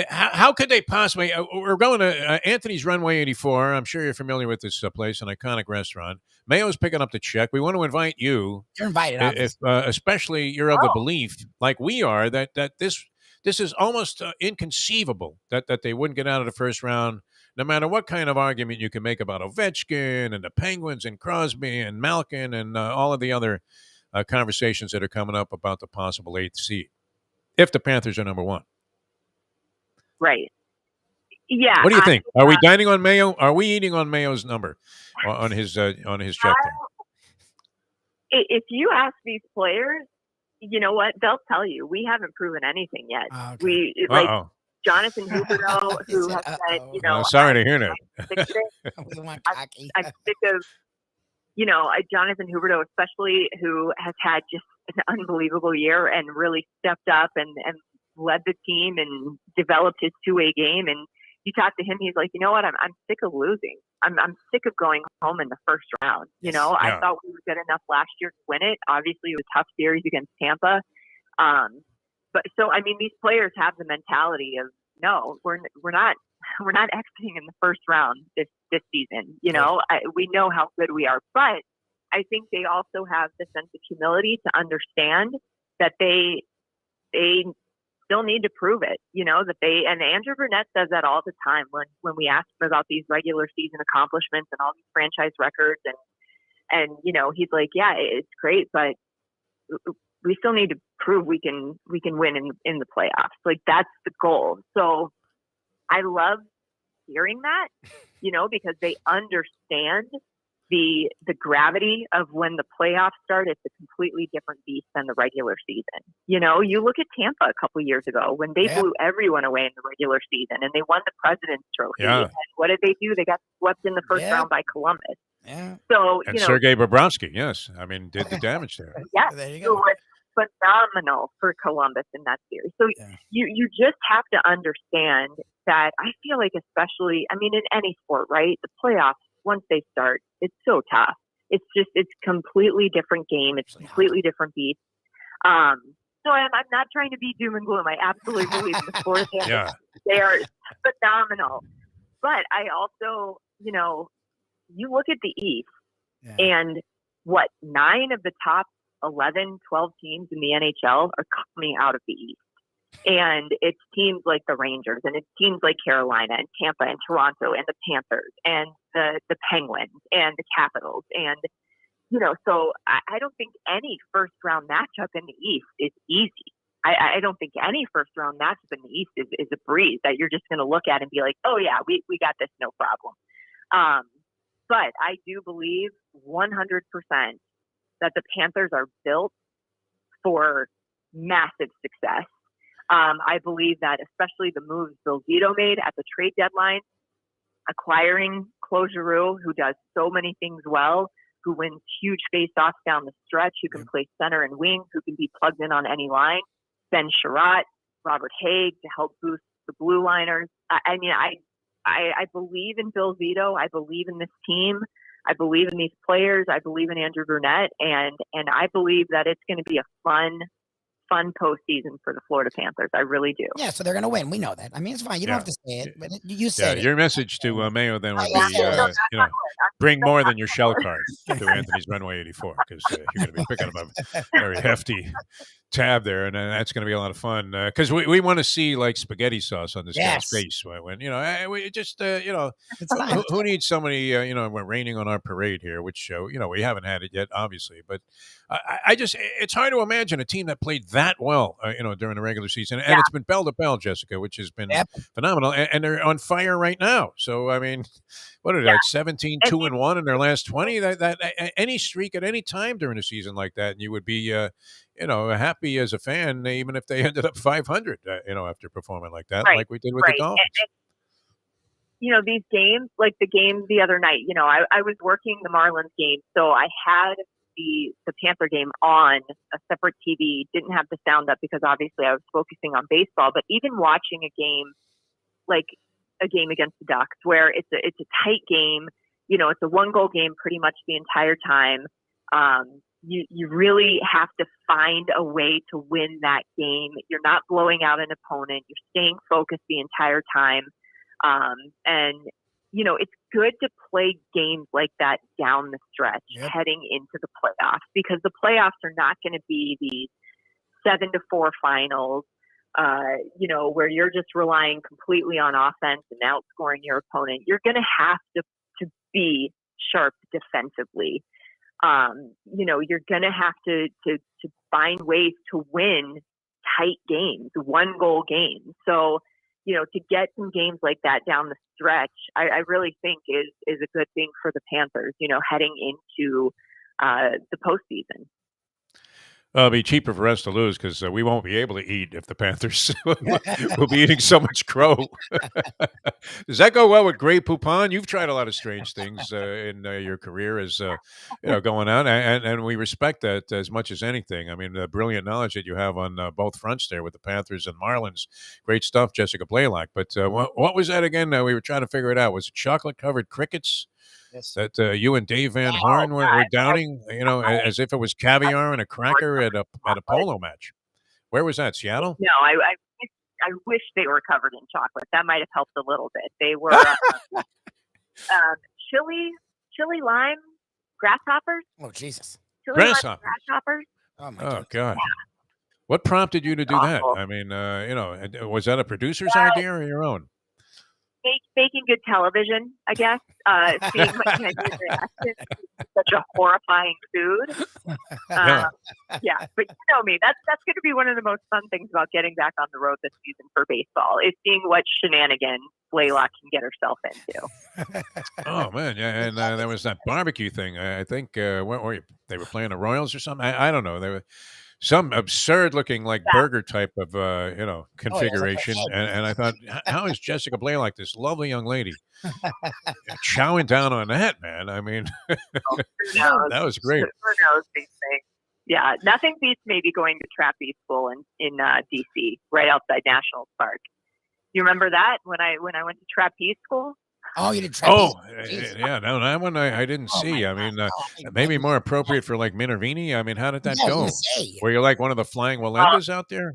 How could they possibly? We're going to Anthony's Runway 84. I'm sure you're familiar with this place, an iconic restaurant. Mayo's picking up the check. We want to invite you. You're invited, if especially you're of the belief, like we are, that this is almost inconceivable that they wouldn't get out of the first round. No matter what kind of argument you can make about Ovechkin and the Penguins and Crosby and Malkin and all of the other conversations that are coming up about the possible 8th seed, if the Panthers are number one. Right. Yeah. What do you think? Are we dining on Mayo? Are we eating on Mayo's number on his check there? If you ask these players, you know what? They'll tell you we haven't proven anything yet. Okay. We like Jonathan Huberto, who has said, you know, sorry to hear that. I'm sick of, you know, Jonathan Huberto, especially, who has had just an unbelievable year and really stepped up and led the team and developed his two-way game. And you talk to him, he's like, you know what? I'm sick of losing. I'm sick of going home in the first round. You know, I thought we were good enough last year to win it. Obviously, it was a tough series against Tampa. But so, I mean, these players have the mentality of, no, we're not exiting in the first round this season. You know, we know how good we are, but I think they also have the sense of humility to understand that they still need to prove it. You know, that and Andrew Burnett says that all the time when we ask him about these regular season accomplishments and all these franchise records, and you know, he's like, yeah, it's great, but we still need to prove we can win in the playoffs. Like, that's the goal. So I love hearing that, you know, because they understand the gravity of when the playoffs start. It's a completely different beast than the regular season. You know, you look at Tampa a couple years ago when they blew everyone away in the regular season and they won the President's Trophy. Yeah. And what did they do? They got swept in the first round by Columbus. Yeah. So, And Sergei Bobrovsky, yes. I mean, did the damage there. Yeah, There you it go. was phenomenal for Columbus in that series. So you just have to understand that. I feel like, especially, I mean, in any sport, right? The playoffs, once they start, it's so tough. It's completely different game. It's completely different beast. So I'm not trying to be doom and gloom. I absolutely believe in the sport of tennis. Yeah. They are phenomenal. But I also, you look at the East, and 9 of the top 11, 12 teams in the NHL are coming out of the East. And it's teams like the Rangers, and it's teams like Carolina and Tampa and Toronto and the Panthers and the Penguins and the Capitals. And, so I don't think any first round matchup in the East is easy. I don't think any first round matchup in the East is a breeze that you're just going to look at and be like, oh yeah, we got this, no problem. But I do believe 100% that the Panthers are built for massive success. I believe that especially the moves Bill Zito made at the trade deadline, acquiring Claude Giroux, who does so many things well, who wins huge face-offs down the stretch, who can play center and wing, who can be plugged in on any line, Ben Sherratt, Robert Haig to help boost the blue liners. I mean, I believe in Bill Zito. I believe in this team. I believe in these players. I believe in Andrew Brunette, and I believe that it's going to be a fun postseason for the Florida Panthers. I really do. Yeah, so they're going to win. We know that. I mean, it's fine. You don't have to say it, but you said it. Your message to Mayo then would be, bring more than your shell card to Anthony's Runway 84, because you're going to be picking up a very hefty tab there, and that's going to be a lot of fun, because we want to see like spaghetti sauce on this guy's face when we just who needs somebody we're raining on our parade here, which we haven't had it yet, obviously, but I just, it's hard to imagine a team that played that well during the regular season, and it's been bell to bell, Jessica, which has been phenomenal, and they're on fire right now. So I mean, what are they, like 17-2-1 in their last 20? That any streak at any time during a season like that, and you would be happy as a fan, even if they ended up 500, after performing like that, like we did with the Dolphins. And these games, like the game the other night, I was working the Marlins game, so I had the Panther game on a separate TV, didn't have the sound up because obviously I was focusing on baseball. But even watching a game, like a game against the Ducks, where it's a tight game, it's a 1-goal game pretty much the entire time. You really have to find a way to win that game. You're not blowing out an opponent. You're staying focused the entire time. And it's good to play games like that down the stretch heading into the playoffs, because the playoffs are not going to be these 7-4 finals, where you're just relying completely on offense and outscoring your opponent. You're going to have to be sharp defensively. You're going to have to find ways to win tight games, 1-goal games. So, to get some games like that down the stretch, I really think is a good thing for the Panthers, heading into the postseason. It'll be cheaper for us to lose because we won't be able to eat if the Panthers will be eating so much crow. Does that go well with Grey Poupon? You've tried a lot of strange things in your career as going out, and we respect that as much as anything. I mean, the brilliant knowledge that you have on both fronts there with the Panthers and Marlins. Great stuff, Jessica Blaylock. But what was that again? We were trying to figure it out. Was it chocolate-covered crickets? That you and Dave Van Horn were downing, as if it was caviar and a cracker at a polo match. Where was that? Seattle? No, I wish they were covered in chocolate. That might have helped a little bit. They were chili lime grasshoppers. Oh Jesus! Grasshoppers. Oh God! What prompted you to do that? I mean, was that a producer's idea or your own? Making good television, I guess. Seeing my kids' reaction to such a horrifying food. But you know me. That's going to be one of the most fun things about getting back on the road this season for baseball, is seeing what shenanigans Blaylock can get herself into. Oh man, yeah, and there was that barbecue thing. I think they were playing the Royals or something. I don't know. They were some absurd looking like burger type of configuration, Oh, and I thought, how is Jessica Blaylock, this lovely young lady, chowing down on that, man? I mean, Who knows? that was great. Who knows these things? Yeah, nothing beats maybe going to trapeze school in DC, right outside National Park. You remember that when I went to trapeze school? Oh, you did trapeze. Yeah, no, that one I didn't see. I mean, maybe more appropriate for like Minervini. I mean, how did that go? Were you like one of the flying Walendas out there?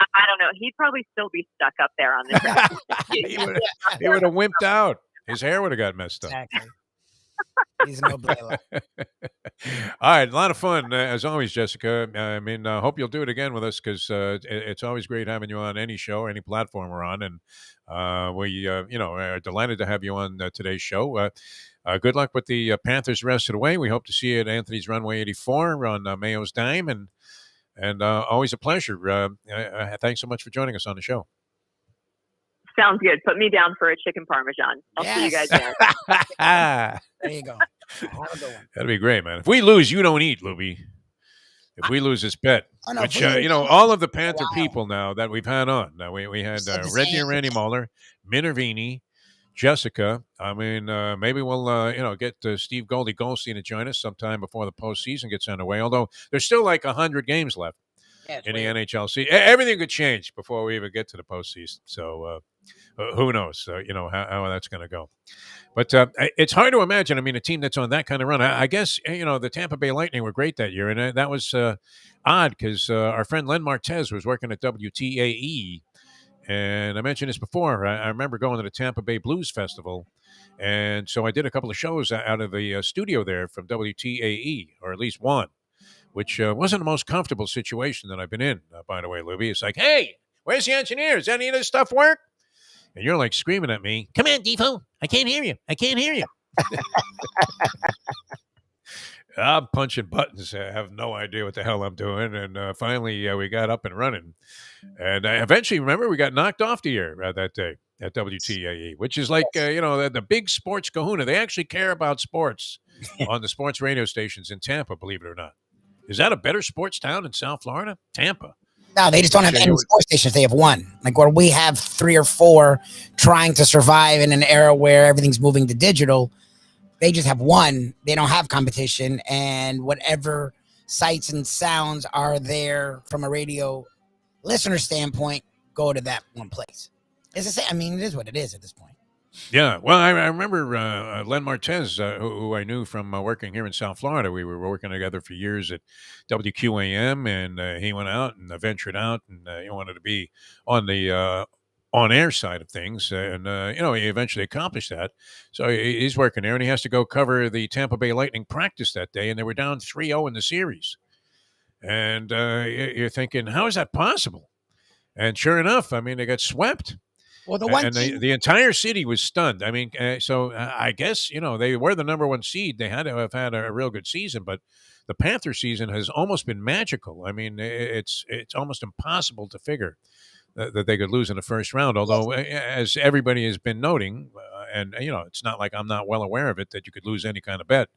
I don't know. He'd probably still be stuck up there on the track. He would have wimped out. His hair would have got messed up. Exactly. He's no Blaylock. All right, a lot of fun as always, Jessica. I mean, hope you'll do it again with us because it's always great having you on any show, any platform we're on, and we, are delighted to have you on today's show. Good luck with the Panthers the rest of the way. We hope to see you at Anthony's Runway 84 on Mayo's Dime, and always a pleasure. Thanks so much for joining us on the show. Sounds good. Put me down for a chicken parmesan. I'll see you guys there. There you go. Have a good one. That'd be great, man. If we lose, you don't eat, Lubie. If we lose this bet, which all of the Panther people now that we've had on. Now we had Red Deer Randy Muller, Minervini, Jessica. I mean, maybe we'll get Steve Goldie Goldstein to join us sometime before the postseason gets underway. Although there's still like 100 games left in the NHLC. Everything could change before we even get to the postseason. So who knows? How that's going to go. But it's hard to imagine. I mean, a team that's on that kind of run. I guess, the Tampa Bay Lightning were great that year. And that was odd because our friend Len Martez was working at WTAE. And I mentioned this before. I remember going to the Tampa Bay Blues Festival. And so I did a couple of shows out of the studio there from WTAE, or at least one, which wasn't the most comfortable situation that I've been in, by the way, Lubie. It's like, hey, where's the engineer? Does any of this stuff work? And you're like screaming at me, come on, Defo. I can't hear you. I can't hear you. I'm punching buttons. I have no idea what the hell I'm doing. And finally, we got up and running. And eventually, remember, we got knocked off the air that day at WTAE, which is like, the big sports kahuna. They actually care about sports on the sports radio stations in Tampa, believe it or not. Is that a better sports town in South Florida? Tampa. No, they just don't have any sports stations. They have one. Like where we have 3 or 4 trying to survive in an era where everything's moving to digital. They just have one. They don't have competition. And whatever sights and sounds are there from a radio listener standpoint, go to that one place. It's the same. I mean, it is what it is at this point. Yeah, well, I remember Len Martez, who I knew from working here in South Florida. We were working together for years at WQAM, and he went out and ventured out, and he wanted to be on the on-air side of things, and he eventually accomplished that. So he's working there, and he has to go cover the Tampa Bay Lightning practice that day, and they were down 3-0 in the series. And you're thinking, how is that possible? And sure enough, I mean, they got swept. Well, the entire city was stunned. I mean, so I guess, they were the number 1 seed. They had to have had a real good season, but the Panther season has almost been magical. I mean, it's almost impossible to figure that they could lose in the first round. Although, as everybody has been noting, and it's not like I'm not well aware of it, that you could lose any kind of bet.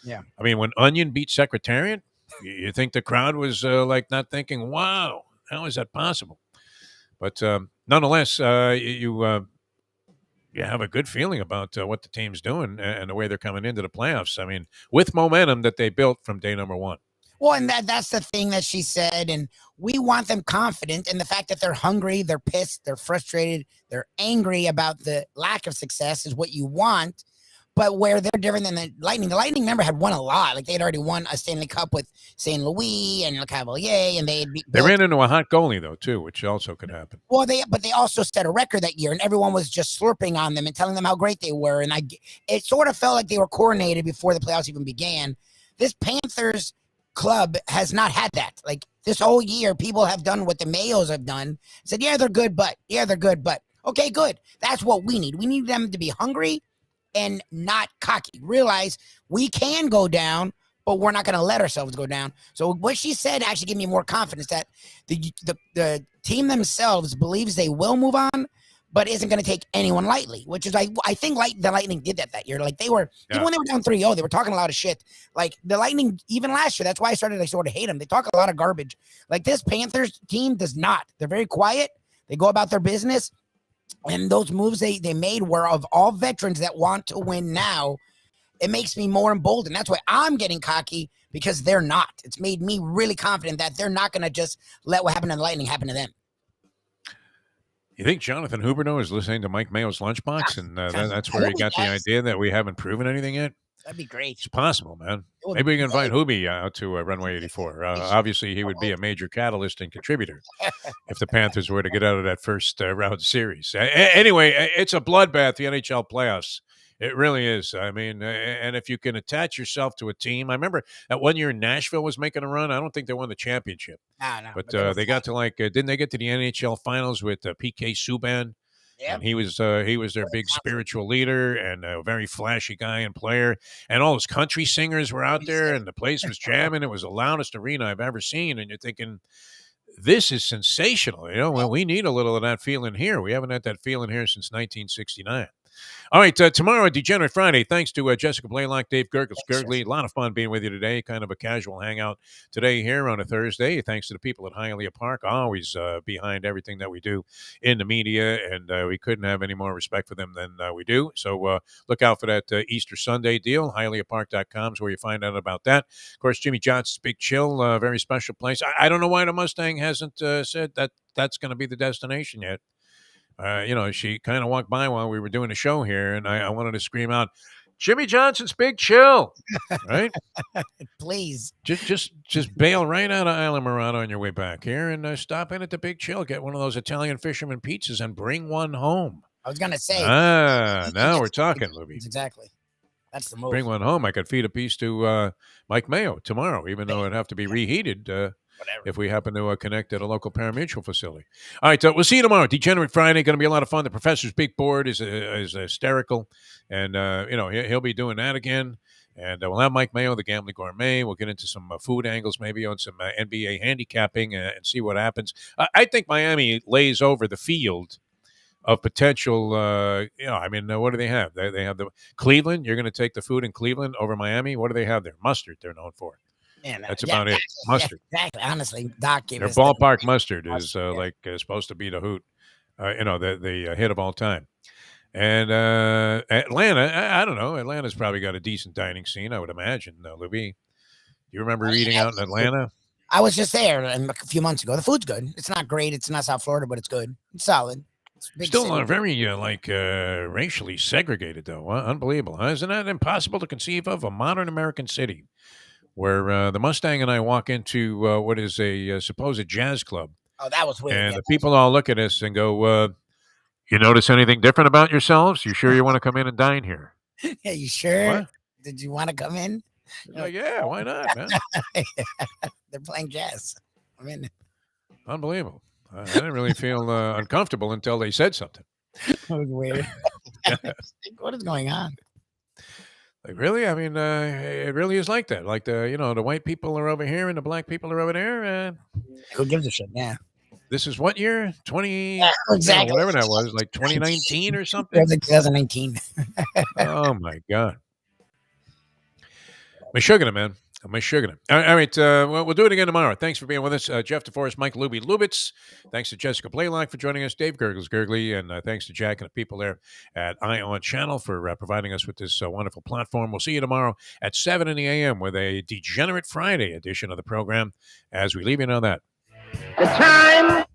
Yeah. I mean, when Onion beat Secretariat, you think the crowd was like not thinking, wow, how is that possible? But nonetheless, you have a good feeling about what the team's doing and the way they're coming into the playoffs. I mean, with momentum that they built from day number 1. Well, and that's the thing that she said. And we want them confident in the fact that they're hungry, they're pissed, they're frustrated, they're angry about the lack of success is what you want. But where they're different than the Lightning, remember, had won a lot. Like they had already won a Stanley Cup with St. Louis and Le Cavalier, and they ran into a hot goalie though too, which also could happen. Well, they also set a record that year, and everyone was just slurping on them and telling them how great they were. And it sort of felt like they were coordinated before the playoffs even began. This Panthers club has not had that. Like this whole year, people have done what the Mayos have done. Said, yeah, they're good, but okay, good. That's what we need. We need them to be hungry and not cocky. Realize we can go down, but we're not going to let ourselves go down. So what she said actually gave me more confidence that the team themselves believes they will move on, but isn't going to take anyone lightly, which is I think the Lightning did that year. Like even when they were down 3-0, they were talking a lot of shit. Like the Lightning, even last year, that's why I sort of hate them. They talk a lot of garbage. Like this Panthers team does not. They're very quiet. They go about their business. And those moves they made were of all veterans that want to win now. It makes me more emboldened. That's why I'm getting cocky, because they're not. It's made me really confident that they're not going to just let what happened to the Lightning happen to them. You think Jonathan Huberdeau is listening to Mike Mayo's Lunchbox, and that's where he got the idea that we haven't proven anything yet? That'd be great. It's possible, man. Maybe we can invite Hubie out to Runway 84. Obviously, he would be a major catalyst and contributor if the Panthers were to get out of that first round series. Anyway, it's a bloodbath, the NHL playoffs. It really is. I mean, and if you can attach yourself to a team. I remember that one year Nashville was making a run. I don't think they won the championship. No. But they got to didn't they get to the NHL finals with PK Subban? Yeah. And he was their big spiritual leader and a very flashy guy and player. And all those country singers were out there, and the place was jamming. It was the loudest arena I've ever seen. And you're thinking, this is sensational. Well, we need a little of that feeling here. We haven't had that feeling here since 1969. All right, tomorrow, Degenerate Friday. Thanks to Jessica Blaylock, Dave Gurgles, Gurgley. A lot of fun being with you today. Kind of a casual hangout today here on a Thursday. Thanks to the people at Hialeah Park, always behind everything that we do in the media, and we couldn't have any more respect for them than we do. So look out for that Easter Sunday deal. HialeahPark.com is where you find out about that. Of course, Jimmy Johnson's Big Chill, very special place. I don't know why the Mustang hasn't said that that's going to be the destination yet. She kind of walked by while we were doing a show here, and I wanted to scream out, Jimmy Johnson's Big Chill, right? Please. Just bail right out of Isla Mirada on your way back here and stop in at the Big Chill, get one of those Italian fisherman pizzas and bring one home. I was going to say. Now we're talking, Lubie. Exactly. That's the move. Bring one home. I could feed a piece to Mike Mayo tomorrow, even though it'd have to be reheated. If we happen to connect at a local parimutuel facility. All right, we'll see you tomorrow. Degenerate Friday, going to be a lot of fun. The professor's big board is hysterical, and he'll be doing that again. And we'll have Mike Mayo, the Gambling Gourmet. We'll get into some food angles, maybe on some NBA handicapping, and see what happens. I think Miami lays over the field of potential. What do they have? They have the Cleveland. You're going to take the food in Cleveland over Miami. What do they have there? Mustard. They're known for. Man, that's about it. Mustard. Yeah, exactly. Honestly, Doc gave their us ballpark mustard is supposed to be the hoot, the hit of all time. And Atlanta, I don't know. Atlanta's probably got a decent dining scene, I would imagine. Lubie, you remember eating out in Atlanta? I was just there a few months ago. The food's good. It's not great. It's not South Florida, but it's good. It's solid. It's still very racially segregated, though. Unbelievable. Huh? Isn't that impossible to conceive of? A modern American city where the Mustang and I walk into what is a supposed jazz club. Oh, that was weird. And the people all look at us and go, you notice anything different about yourselves? You sure you want to come in and dine here? Yeah, you sure? What? Did you want to come in? Yeah, why not, man? They're playing jazz. I'm in. Unbelievable. I didn't really feel uncomfortable until they said something. That was weird. What is going on? Like, really? I mean, it really is like that. Like the white people are over here and the black people are over there. Who gives a shit? Yeah. This is what year? 20? Yeah, exactly. Whatever that was, like 2019 or something. 2019. Oh my God. Meshuggah, man. Meshuggah. All right. We'll do it again tomorrow. Thanks for being with us. Jeff Deforrest, Mike Lubie, Lubitz. Thanks to Jessica Blaylock for joining us. Dave Gurgles, Gurgley. And thanks to Jack and the people there at ION Channel for providing us with this wonderful platform. We'll see you tomorrow at 7 in the a.m. with a Degenerate Friday edition of the program as we leave you on that. The time.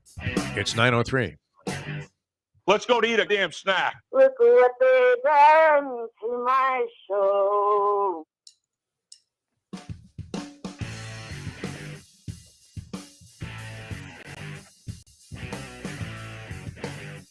It's 9:03. Let's go to eat a damn snack. Look what they done to my soul.